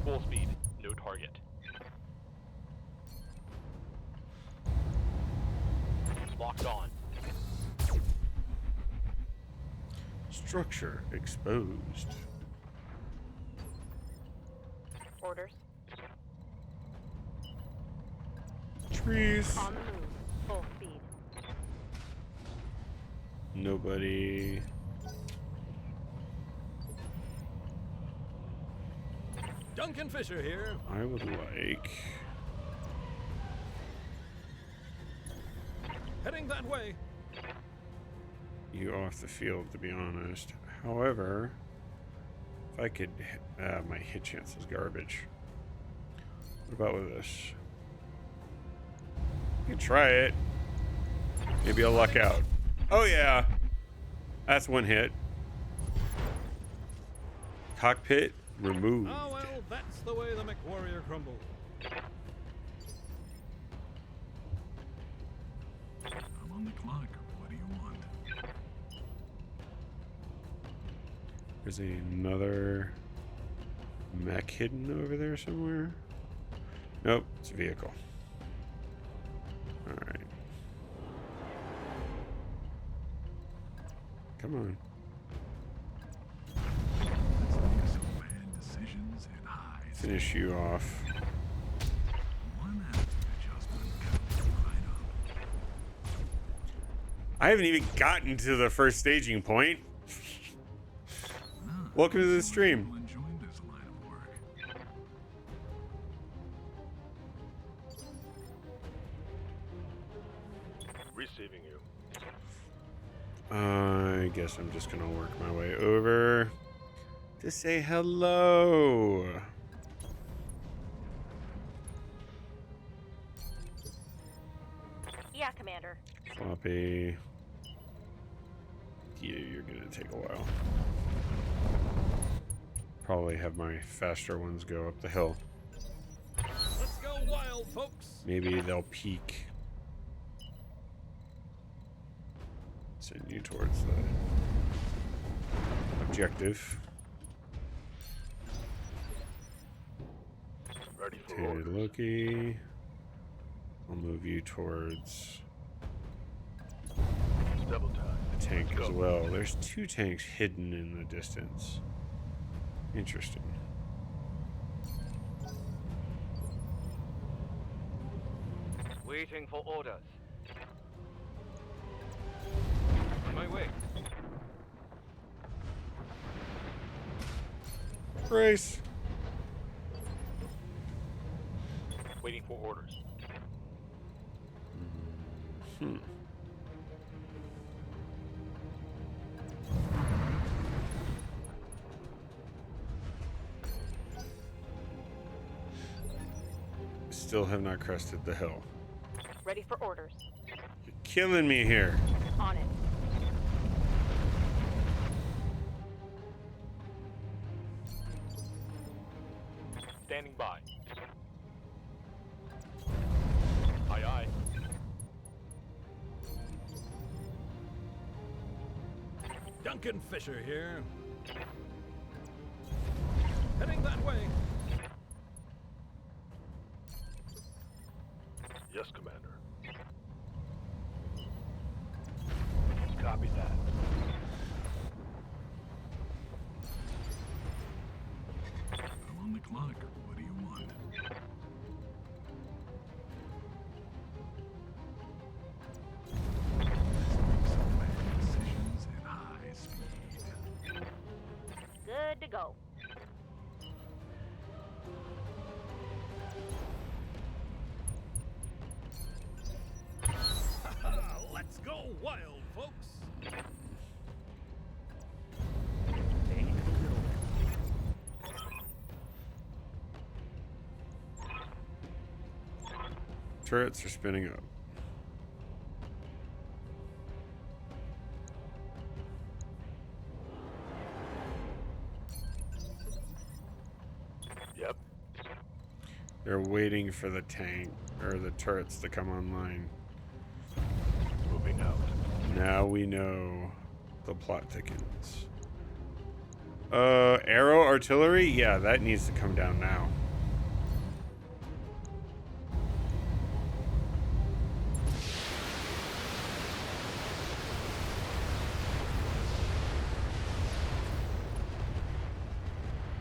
Full speed. No target. Locked on. Structure exposed. Orders. Trees. On the move. Full speed. Nobody. Duncan Fisher here. I would like. Heading that way. You off the field, to be honest. However, if I could, my hit chance is garbage. What about with this? You can try it. Maybe I'll luck out. Oh yeah, that's one hit. Cockpit removed. Oh well, that's the way the Mechwarrior crumbles. I'm on the clock. What do you want? There's another mech hidden over there somewhere. Nope, it's a vehicle. All right. Come on. Let's make some bad decisions and hide. Finish you off. One attitude adjustment comes right up. I haven't even gotten to the first staging point. Welcome to the stream. People enjoying this line of work. I guess I'm just gonna work my way over to say hello. Yeah, Commander. Floppy. Yeah, you're gonna take a while. Probably have my faster ones go up the hill. Let's go wild, folks. Maybe they'll peek. Send you towards the objective. Ready for Tated orders. Loki. I'll move you towards Double time. the tank Let's as go. well. There's 2 tanks hidden in the distance. Interesting. Waiting for orders. On my way. Race. Waiting for orders. Hmm. Still have not crested the hill. Ready for orders. You're killing me here. On it. Standing by. Aye, aye. Duncan Fisher here. Heading that way. Yes, Commander. Copy that. I'm on the clock. What do you want? Let's make some bad decisions at high speed. Good to go. Let's go wild, folks. Turrets are spinning up. Yep. They're waiting for the tank or the turrets to come online. Moving out. Now we know the plot thickens. Arrow artillery? Yeah, that needs to come down now.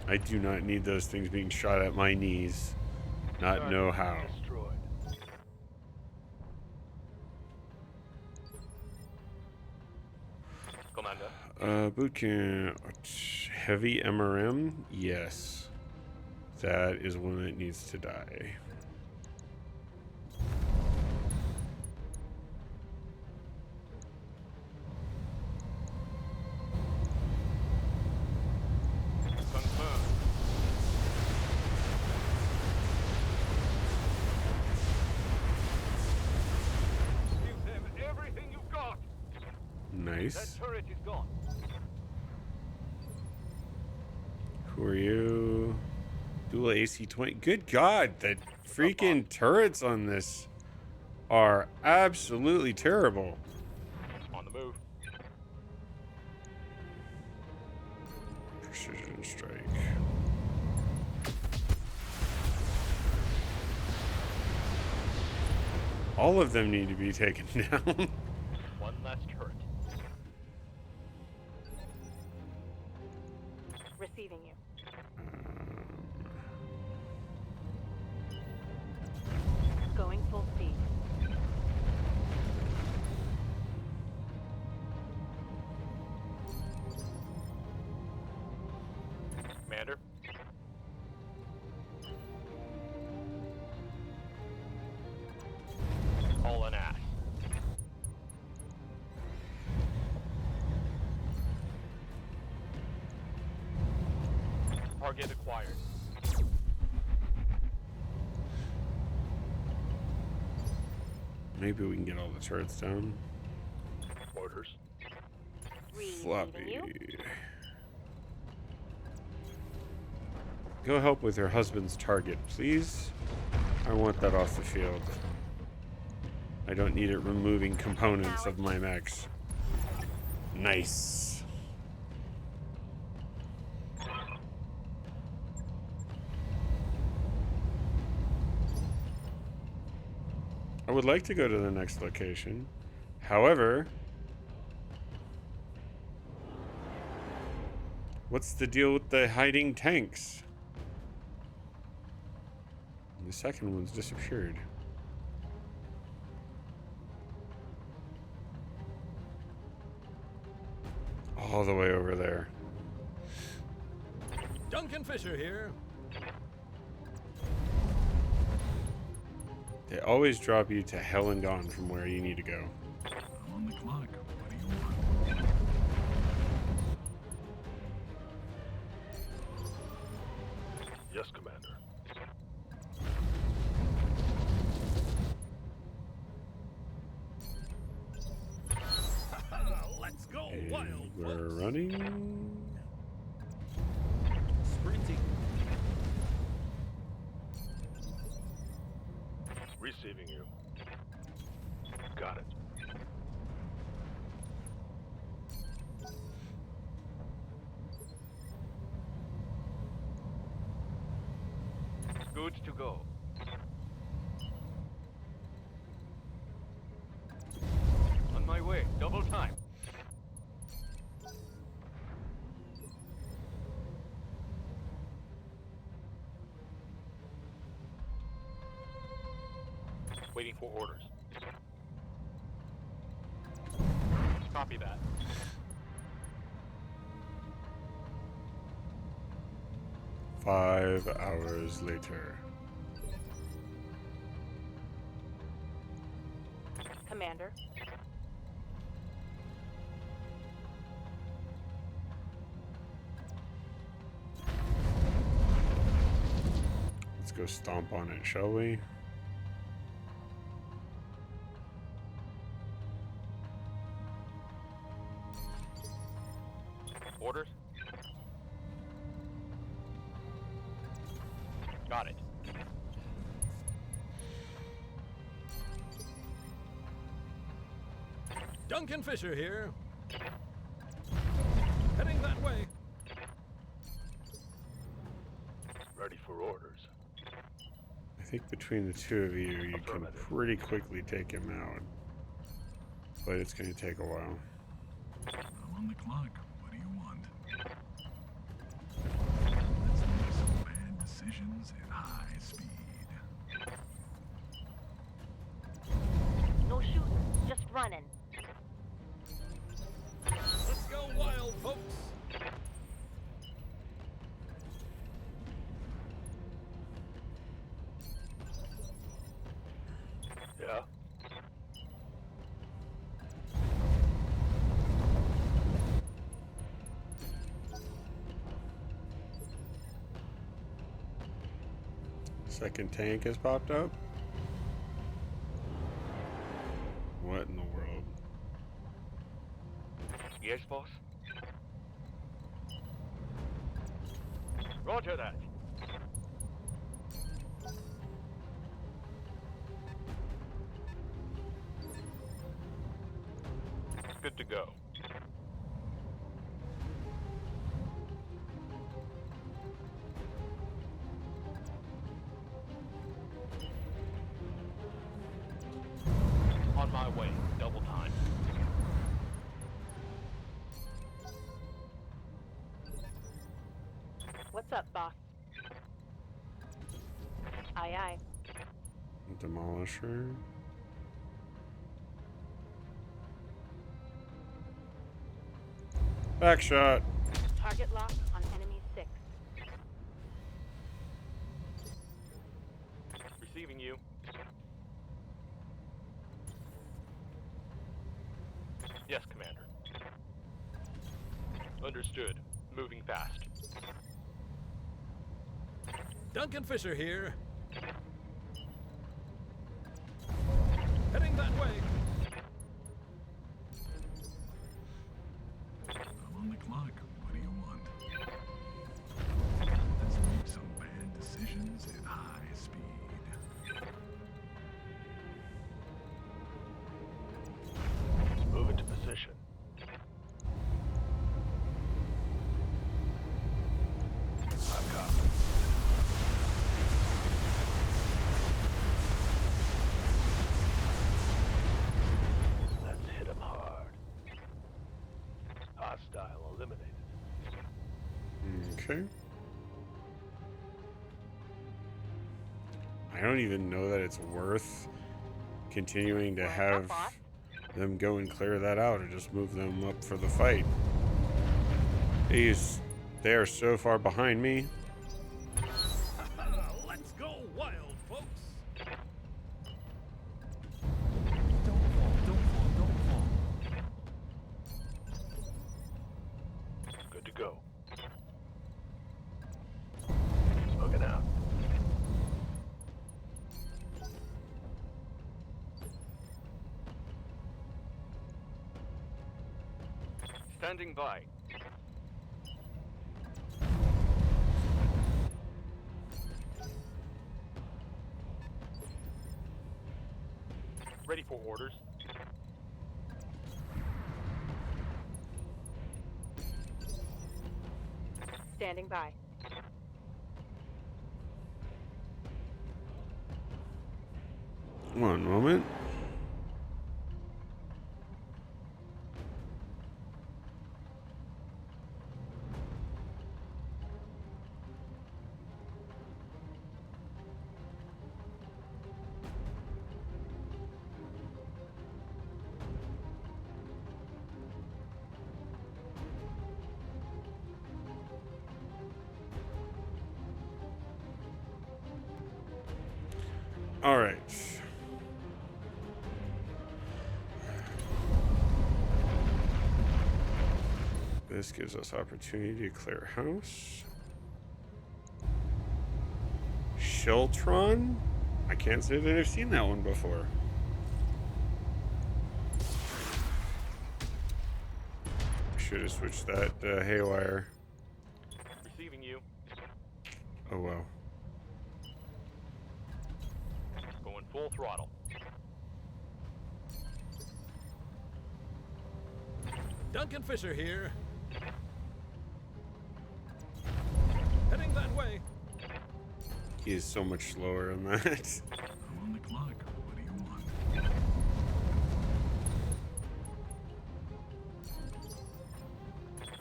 I do not need those things being shot at my knees. Not know how. Destroyed. Commander. Boot camp. Heavy MRM? Yes. That is one that needs to die. Confirmed. You have everything you've got. Nice. That turret is gone. Who are you? Dual AC-20. Good God, the freaking turrets on this are absolutely terrible. On the move. Precision strike. All of them need to be taken down. One last turret. Receiving you. Going full speed. Commander. All an ass. Target acquired. Maybe we can get all the turrets down. Orders. Receiving you. Floppy. Go help with your husband's target, please. I want that off the field. I don't need it removing components of my mechs. Nice. I would like to go to the next location. However, what's the deal with the hiding tanks? The second one's disappeared. All the way over there. Duncan Fisher here. They always drop you to hell and gone from where you need to go. I'm on the clock. What do you want? Yes, Commander. Let's go And wild, we're folks. running. Sprinting. Receiving you. Got it. Good to go. On my way. Double time. Waiting for orders. Copy that. Five hours later. Commander. Let's go stomp on it, shall we? Orders? Got it. Duncan Fisher here. Heading that way. Ready for orders. I think between the two of you, you can pretty quickly take him out. But it's going to take a while. I'm on the clock. What do you want? Let's make some bad decisions at high speed. No shooting, just running. Let's go wild, folks. Yeah? Second tank has popped up. What in the world? Yes, boss? Roger that. Good to go. On my way. Double time. What's up, boss? Aye, aye. Demolisher. Back shot. Target lock on enemy 6. Receiving you. Yes, Commander. Understood. Moving fast. Duncan Fisher here. Heading that way. I'm on the clock. What do you want? Let's make some bad decisions at high speed. Move into position. I've got it. Let's hit him hard. Hostile eliminated. Okay. I don't even know that it's worth continuing to have them go and clear that out, or just move them up for the fight. They are so far behind me. Let's go wild, folks. Don't fall, don't fall, don't fall. Good to go. Looking out. Standing by. Ready for orders. Standing by. One moment. All right. This gives us opportunity to clear house. Sheltron? I can't say that I've seen that one before. Should have switched that haywire. Receiving you. Oh well. Going full throttle. Duncan Fisher here. Heading that way. He is so much slower than that. I'm on the clock. What do you want?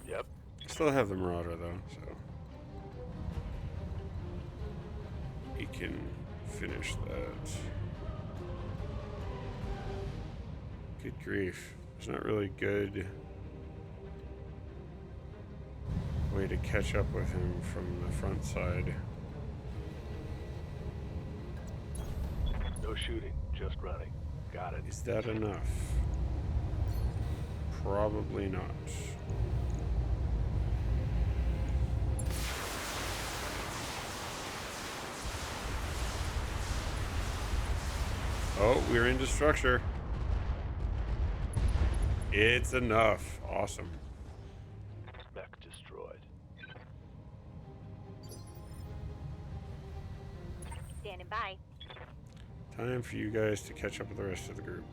Yep. Still have the Marauder though, so he can finish that. Good grief. It's not really good way to catch up with him from the front side. No shooting, just running. Got it. Is that enough? Probably not. Oh, we're into structure. It's enough. Awesome. Mech destroyed. Standing by. Time for you guys to catch up with the rest of the group.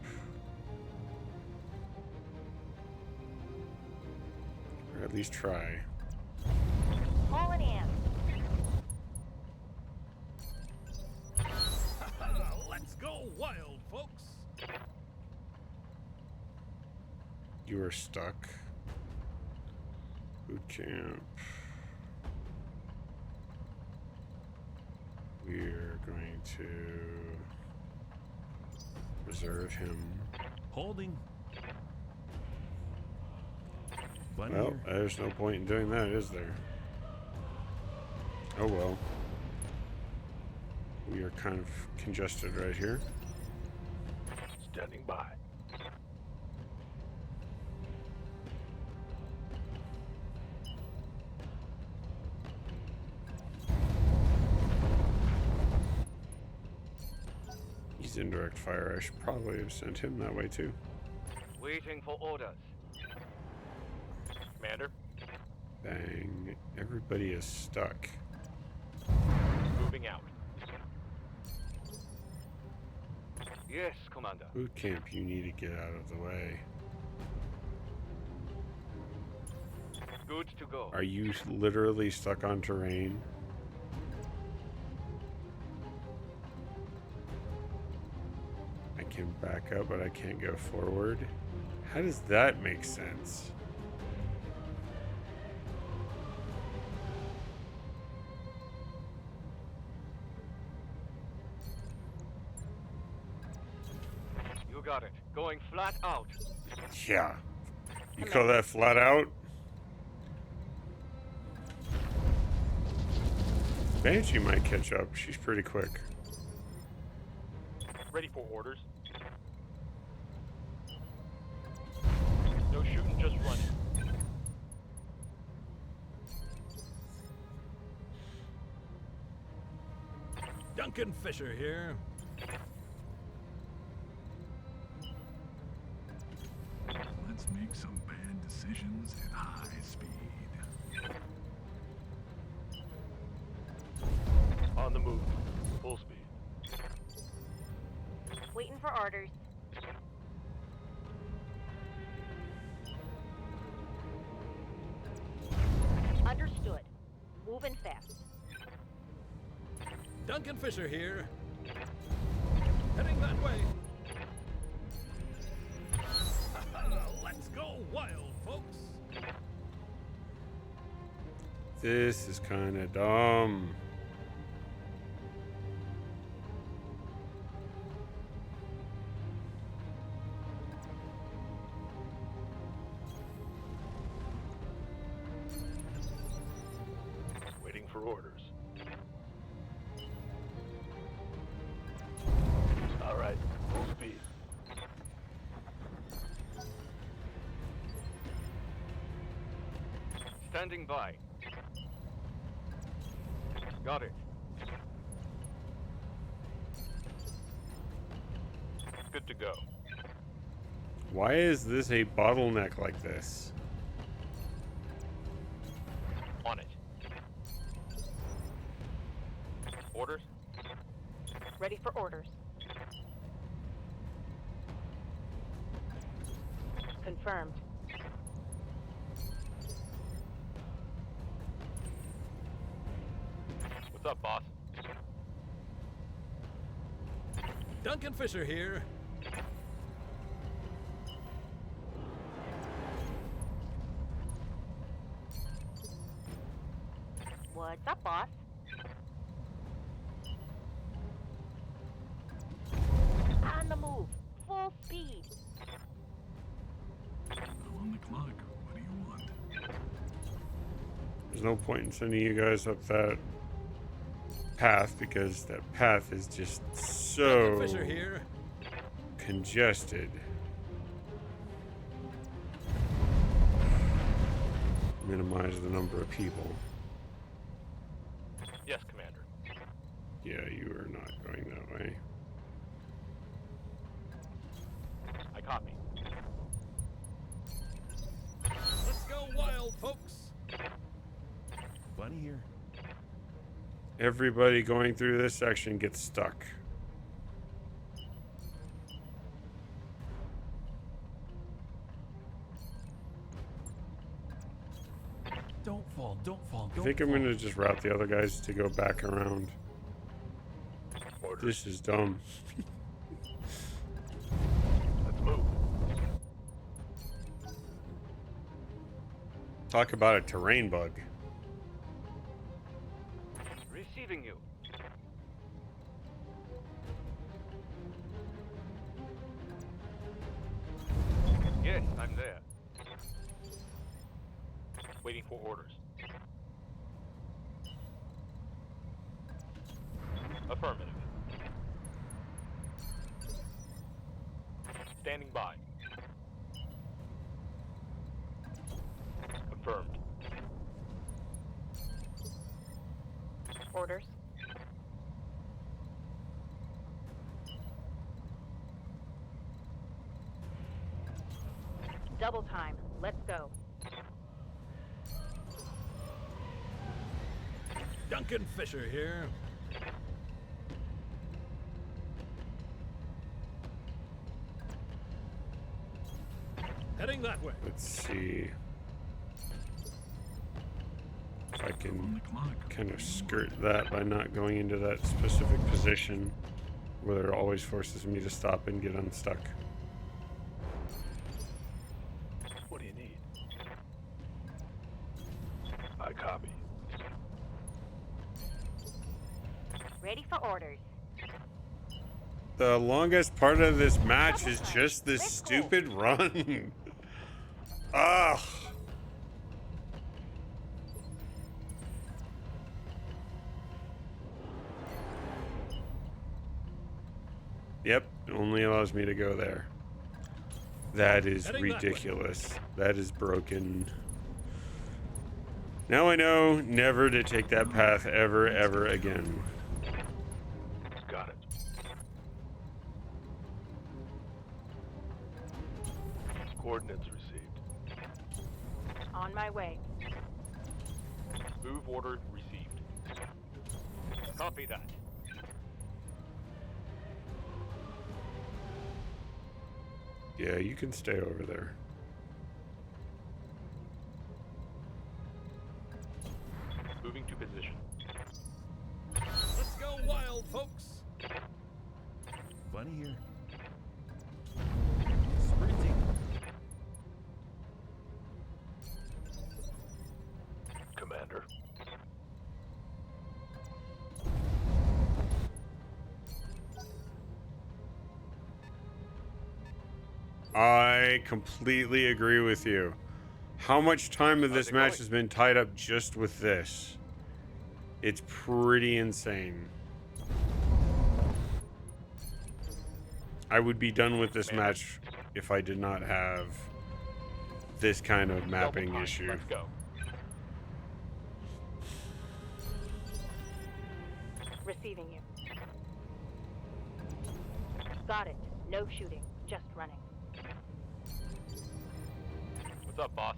Or at least try. Hauling in. Let's go wild, folks. You are stuck. Boot camp. We're going to reserve him. Holding. Bunny Well, here. there's no point in doing that, is there? Oh well. We are kind of congested right here. Standing by. He's indirect fire. I should probably have sent him that way too. Waiting for orders. Commander, Bang. Everybody is stuck. moving out. Yes, Commander. Boot camp, you need to get out of the way. Good to go. Are you literally stuck on terrain? I can back up, but I can't go forward. How does that make sense? You got it. Going flat out. Yeah. You call that flat out? Banshee might catch up. She's pretty quick. Ready for orders. No shooting, just running. Duncan Fisher here. Let's make some bad decisions at high speed. On the move. Full speed. Waiting for orders. Understood. Moving fast. Duncan Fisher here. Heading that way. Let's go wild, folks. This is kind of dumb. Waiting for orders. All right, full speed. Standing by. Got it. Good to go. Why is this a bottleneck like this? On it. Orders. Ready for orders. Confirmed. What's up, boss? Duncan Fisher here. What's up, boss? On the move. Full speed. I'm on the clock. What do you want? There's no point in sending you guys up that path because that path is just so Duncan Fisher here. congested. Minimize the number of people. Yes, Commander. Yeah, you are not going that way. I copy. Let's go wild, folks. Bunny here. Everybody going through this section gets stuck. Don't fall, don't fall, I don't think I'm fall. gonna just route the other guys to go back around. Orders. This is dumb. Let's move. Talk about a terrain bug. Receiving you. Yes, I'm there. Waiting for orders. Affirmative. Standing by. Confirmed. Orders. Double time. Let's go. Duncan Fisher here. Heading that way. Let's see if I can kind of skirt that by not going into that specific position where it always forces me to stop and get unstuck. What do you need? I copy. Ready for orders. The longest part of this match is just this stupid run. Ugh. Yep, it only allows me to go there. That is ridiculous. That is broken. Now I know never to take that path ever, ever again. Got it. Coordinates received. On my way. Move order received. Copy that. Yeah, you can stay over there. Moving to position. Let's go wild, folks. Bunny here. Sprinting. Commander. I completely agree with you. How much time of this match has been tied up just with this? It's pretty insane. I would be done with this match if I did not have this kind of mapping issue. Let's go. Receiving you. Got it. No shooting. Just running. What's up, boss?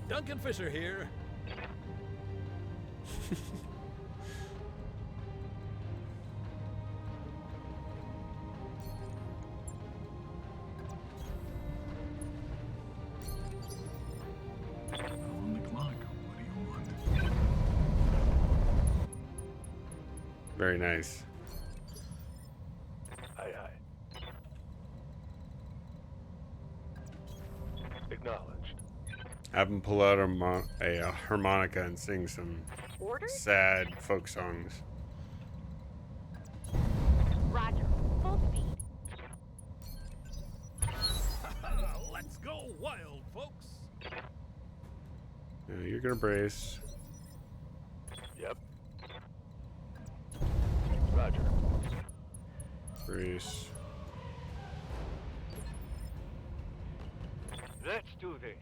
Duncan Fisher here. On the clock. What do you want? Very nice. Aye, aye. Acknowledged. Have him pull out a harmonica and sing some Orders? sad folk songs. Roger. Full speed. Let's go wild, folks. Yeah, you're gonna brace. Yep. Roger. Brace. Let's do this.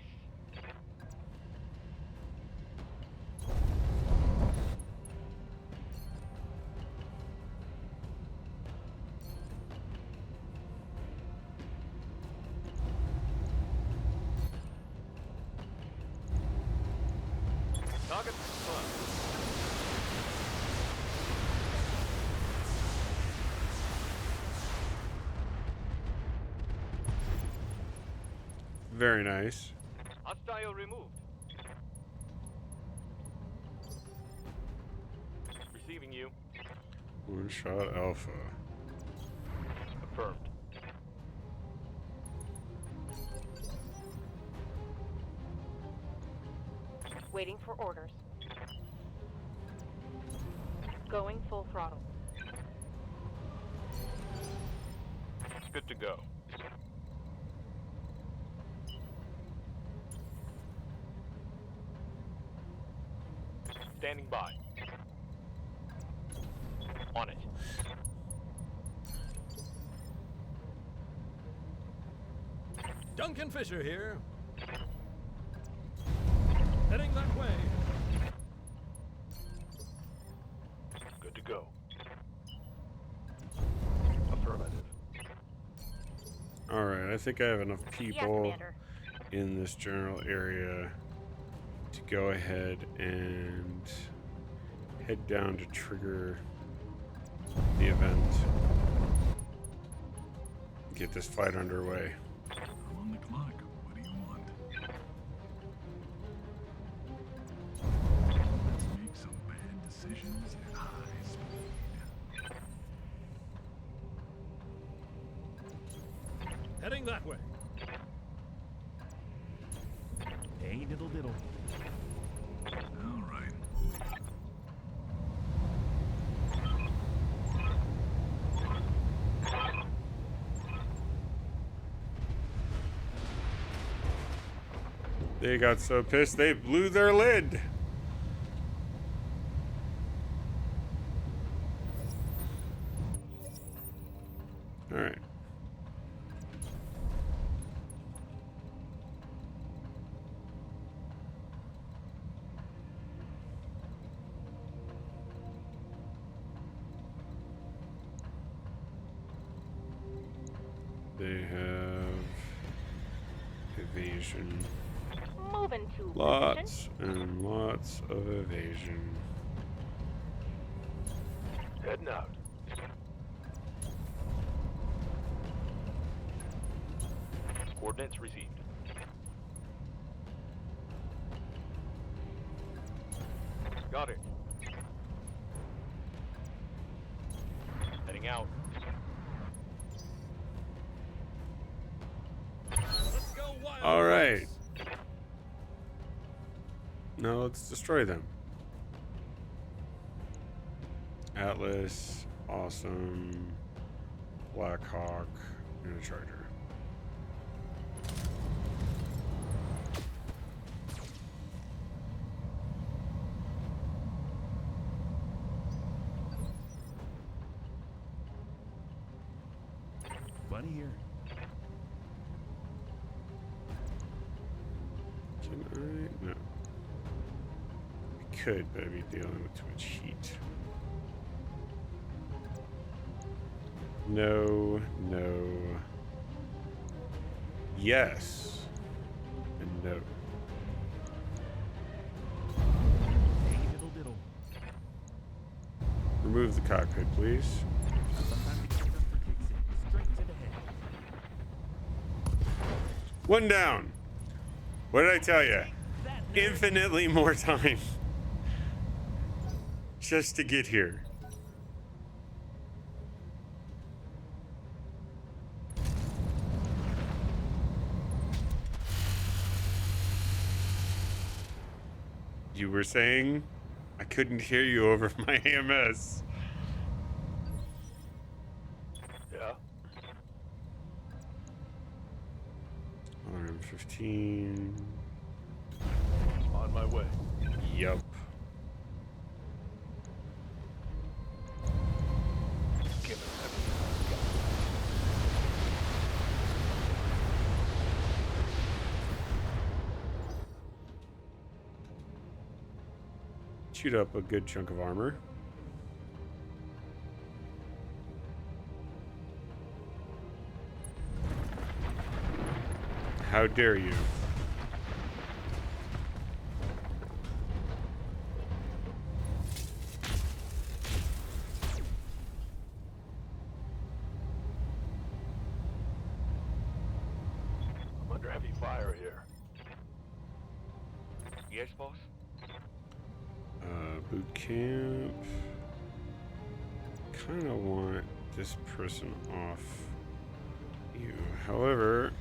Target confirmed. Very nice. Hostile removed. Receiving you. One shot alpha. Affirmed. Waiting for orders. Going full throttle. Good to go. Standing by. On it. Duncan Fisher here. Heading that way. All right, I think I have enough Yes, people Commander. in this general area to go ahead and head down to trigger the event. Get this fight underway. I'm on the clock. What do you want? Let's make some bad decisions at high speed. Heading that way. Hey, diddle diddle. All right. They got so pissed they blew their lid. All right. They have evasion. Moving to position. Lots and lots of evasion. Heading out. Coordinates received. Got it. Heading out. Let's go wild. All right. Now let's destroy them. Atlas, awesome, Black Hawk, and a Charger. Buddy here. Can I? No. We could, but I'd be dealing with too much heat. No, no. Yes. And no. Hey, diddle diddle. Remove the cockpit, please. Sometimes you gotta just for kicks it. Straight to the head. One down. What did I tell you? Infinitely more time just to get here. You were saying I couldn't hear you over my AMS. Yeah. Alarm 15. On my way. Yup. Give us everything. Shoot up a good chunk of armor. How dare you? I'm under heavy fire here. Yes, boss? Boot camp. Kind of want this person off you. However,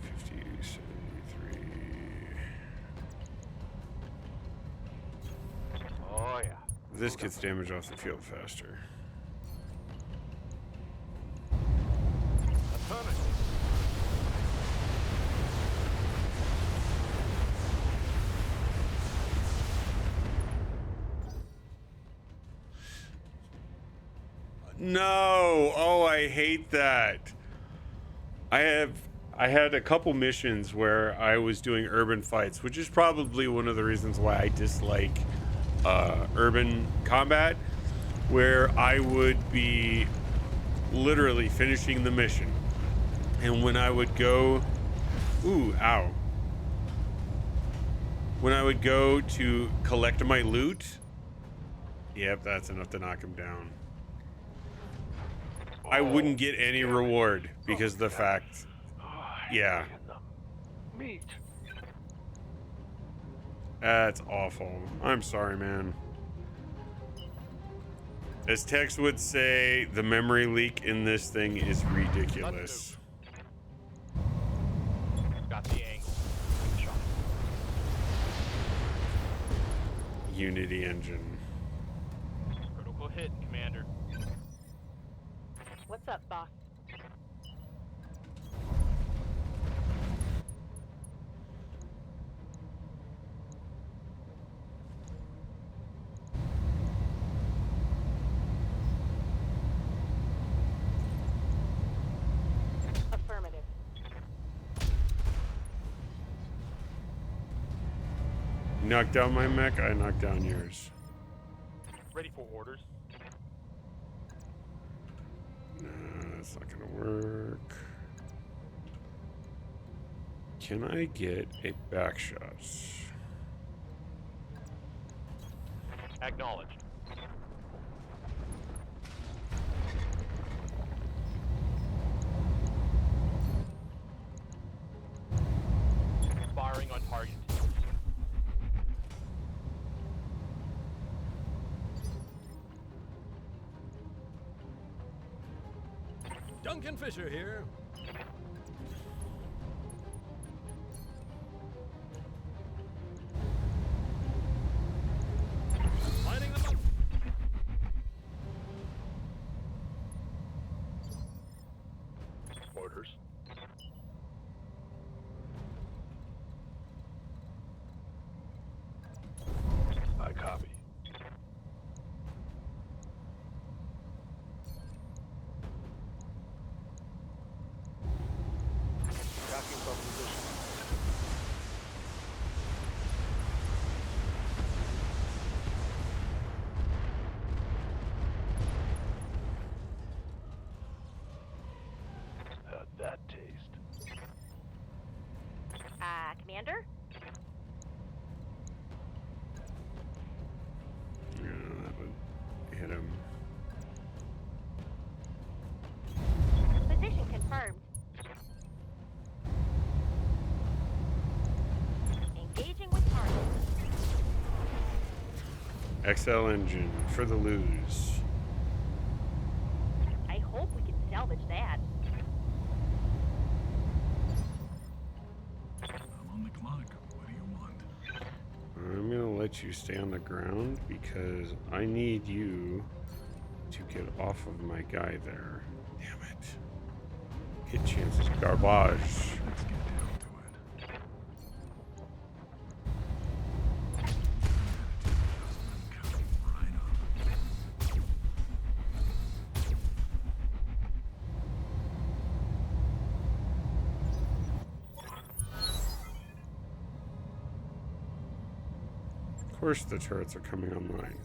50, 73. Oh, yeah. This gets damage off the field faster. Affirmative. No! Oh, I hate that. I had a couple missions where I was doing urban fights, which is probably one of the reasons why I dislike urban combat, where I would be literally finishing the mission. And when I would go, ooh, ow. When I would go to collect my loot, yep, that's enough to knock him down. I wouldn't get any reward because of the fact, yeah. Meat. That's awful. I'm sorry, man. As Tex would say, the memory leak in this thing is ridiculous. Got the angle. Good shot. Unity engine. Critical hit, Commander. What's up, boss? Affirmative. Knocked down my mech, I knocked down yours. Ready for orders. No, that's not gonna work. Can I get a back shot? Acknowledged. Firing on target. Duncan Fisher here. Lighting them up. Orders. I copy. Tracking from position. How'd that taste? Commander? Yeah, that would hit him. Position confirmed. Engaging with target. XL engine for the lose. I hope we can salvage that. I'm on the clock. What do you want? I'm gonna let you stay on the ground because I need you to get off of my guy there. Damn it. Hit chances garbage. Let's get down to it. Coming right up. Of course the turrets are coming online.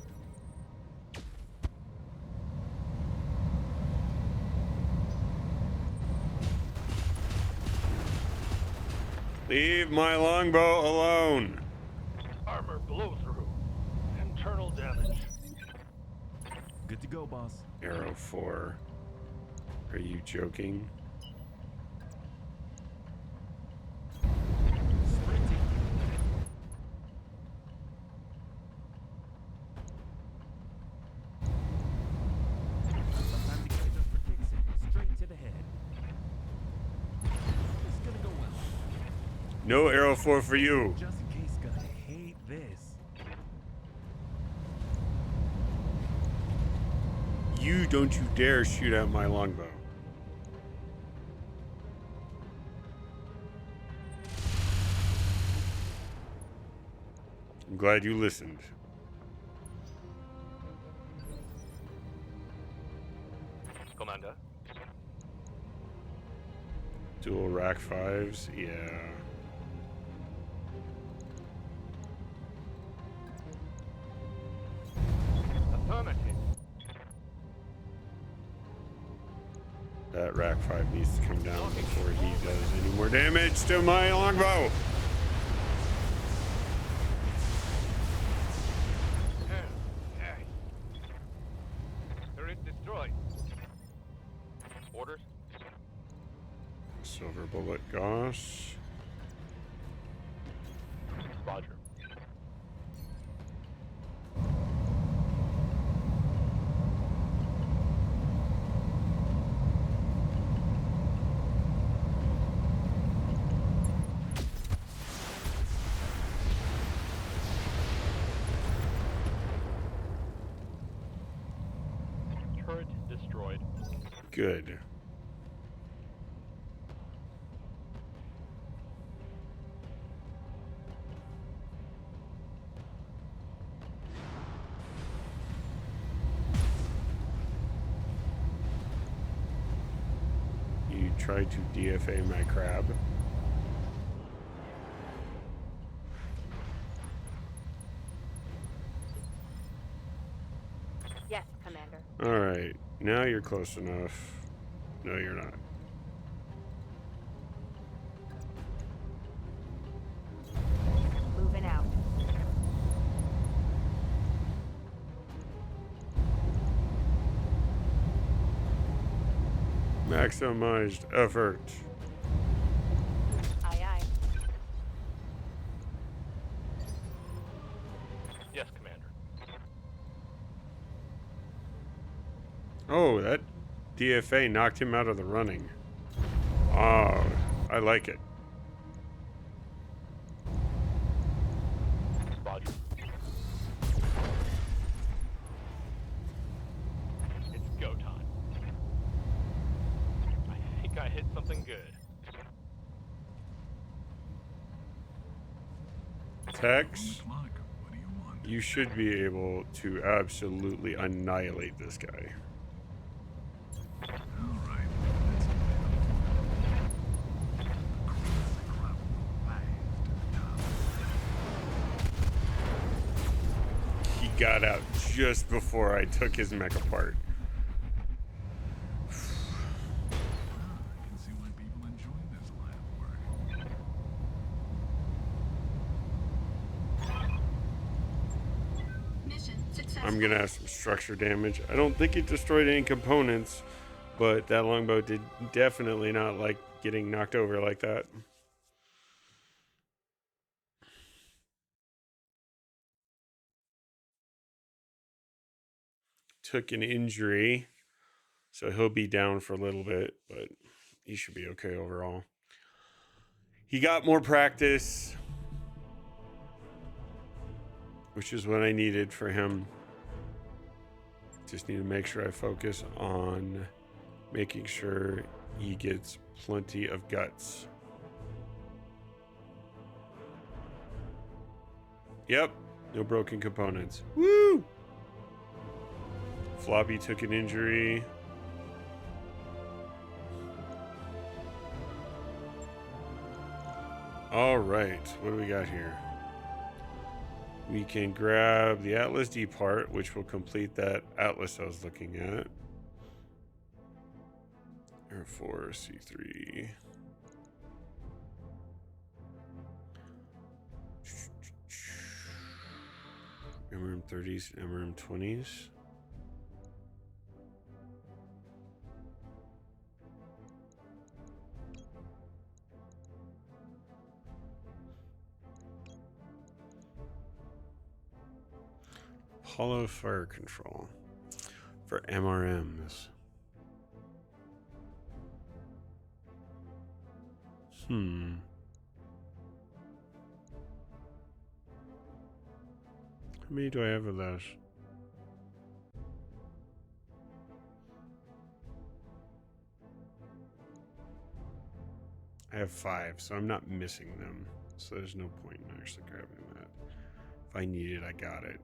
Leave my longbow alone. Armor blow through. Internal damage. Good to go, boss. Arrow 4. Are you joking? Sprinting. Sometimes you gotta just for kicks it. Straight to the head. It's gonna go well. No arrow 4 for you. Just in case, gonna hate this. You don't you dare shoot at my longbow. I'm glad you listened. Commander. Dual rack 5s, yeah. Affirmative. That rack 5 needs to come down before he does any more damage to my longbow. Hey. Turret destroyed. Orders? Silver bullet Goss. Roger. Turret destroyed. Good. You tried to DFA my crab. Yes, Commander. All right, now you're close enough. No, you're not. Moving out. Maximized effort. Aye, aye. Yes, Commander. Oh, that DFA knocked him out of the running. Oh, I like it. Roger. It's go time. I think I hit something good. Tex, Clock. What do you want? you should be able to absolutely annihilate this guy. All right, let's get down. The cream of the crop will rise to the top. He got out just before I took his mech apart. I can see why people enjoy this line of work. Mission successful. I'm gonna have some structure damage. I don't think it destroyed any components, but that longbow did definitely not like getting knocked over like that. Took an injury, so he'll be down for a little bit, but he should be okay overall. He got more practice, which is what I needed for him. Just need to make sure I focus on making sure he gets plenty of guts. Yep, no broken components. Woo! Floppy took an injury. All right, what do we got here? We can grab the Atlas D part, which will complete that Atlas I was looking at. Air 4, C3. MRM 30s, MRM 20s. Hollow fire control for MRMs. How many do I have of those? I have 5, so I'm not missing them. So there's no point in actually grabbing that. If I need it, I got it.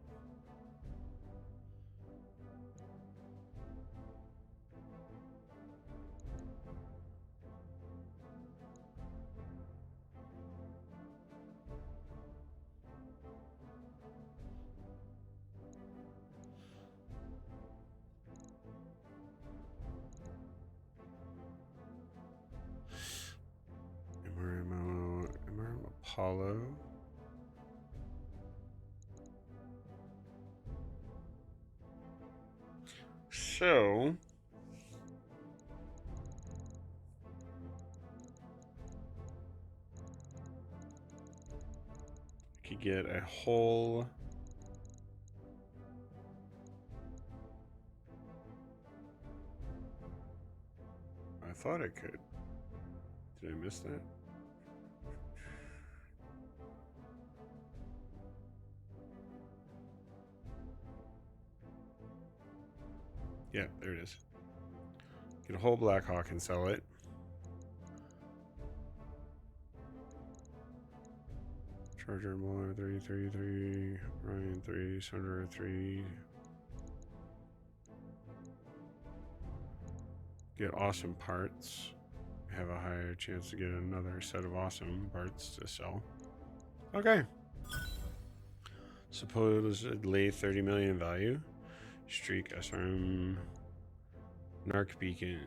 Apollo. So I could get a whole I thought I could. Did I miss that? Yeah, there it is. Get a whole Blackhawk and sell it. Charger 333, Ryan 3, Sunderer 3. Get awesome parts. Have a higher chance to get another set of awesome parts to sell. Okay. Supposedly 30 million value. Streak SRM. Narc Beacon.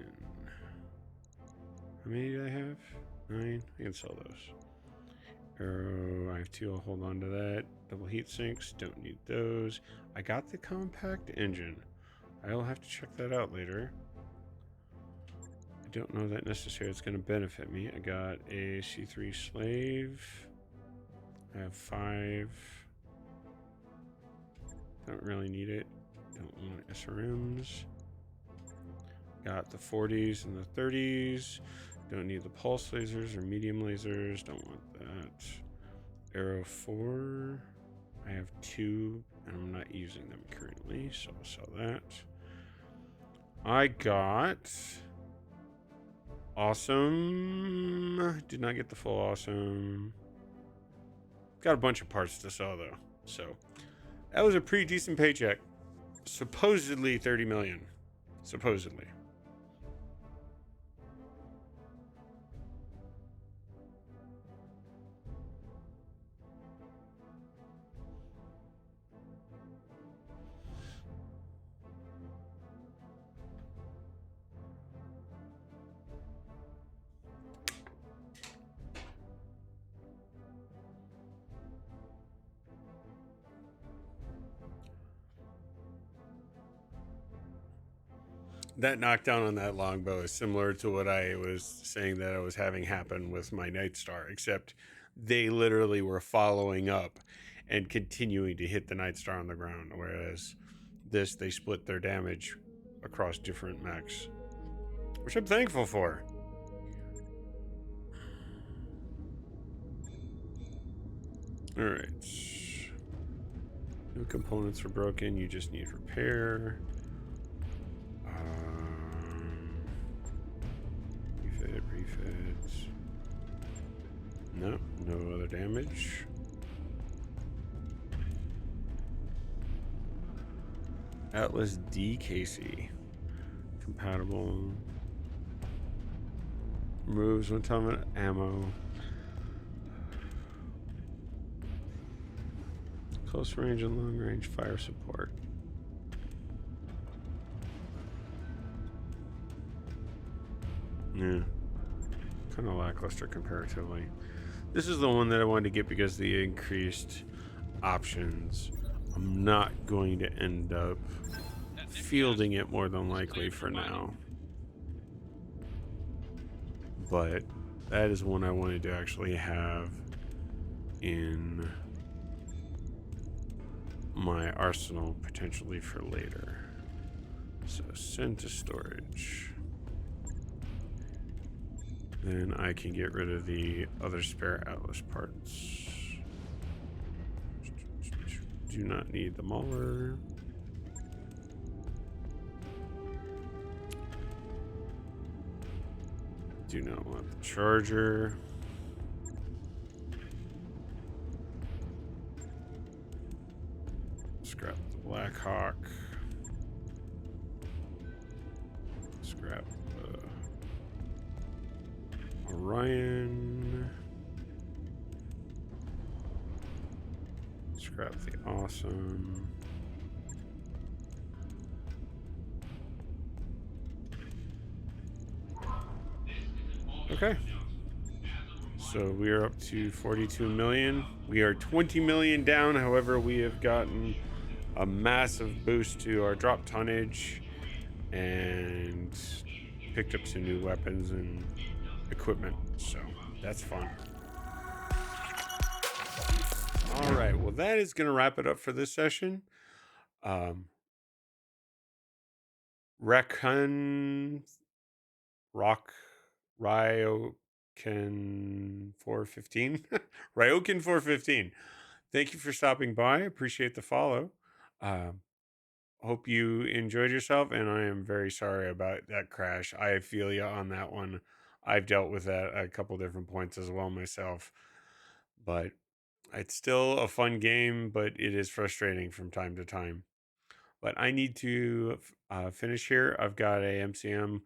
How many do I have? 9. I can sell those. Arrow, I have 2. I'll hold on to that. Double heat sinks. Don't need those. I got the compact engine. I'll have to check that out later. I don't know that necessarily it's going to benefit me. I got a C3 slave. I have 5. Don't really need it. Don't want SRMs. Got the 40s and the 30s. Don't need the pulse lasers or medium lasers. Don't want that. Arrow 4. I have 2 and I'm not using them currently, so I'll sell that. I got awesome. Did not get the full awesome. Got a bunch of parts to sell though. So that was a pretty decent paycheck. Supposedly 30 million. Supposedly. That knockdown on that longbow is similar to what I was saying that I was having happen with my Night Star, except they literally were following up and continuing to hit the Night Star on the ground, whereas this, they split their damage across different mechs, which I'm thankful for. All right. No components are broken. You just need repair. Refit. No, no other damage. Atlas D Casey. Compatible. Removes 1 time of ammo. Close range and long range fire support. Yeah. Kind of lackluster comparatively. This is the one that I wanted to get because of the increased options. I'm not going to end up fielding it more than likely for now. But that is one I wanted to actually have in my arsenal potentially for later. So send to storage. Then I can get rid of the other spare Atlas parts. Do not need the Mauler. Do not want the Charger. Scrap the Blackhawk. Scrap the Orion. Scrap the Awesome. Okay. So we are up to 42 million. We are 20 million down. However, we have gotten a massive boost to our drop tonnage and picked up some new weapons and equipment. So that's fun. All right. Well, that is going to wrap it up for this session. Recon Rock Ryokan 415. Ryokan 415. Thank you for stopping by. Appreciate the follow. Hope you enjoyed yourself, and I am very sorry about that crash. I feel you on that one. I've dealt with that at a couple different points as well myself, but it's still a fun game, but it is frustrating from time to time. But I need to finish here. I've got a MCM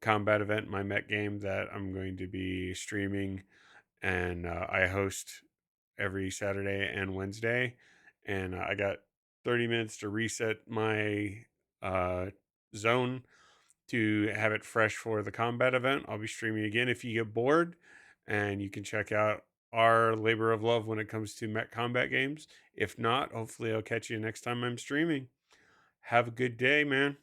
combat event, my Met game that I'm going to be streaming, and I host every Saturday and Wednesday, and I got 30 minutes to reset my uh, zone to have it fresh for the combat event. I'll be streaming again if you get bored, and you can check out our labor of love when it comes to Met combat games. If not, hopefully I'll catch you next time I'm streaming. Have a good day, man.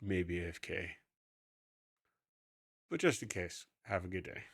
Maybe AFK. But just in case, have a good day.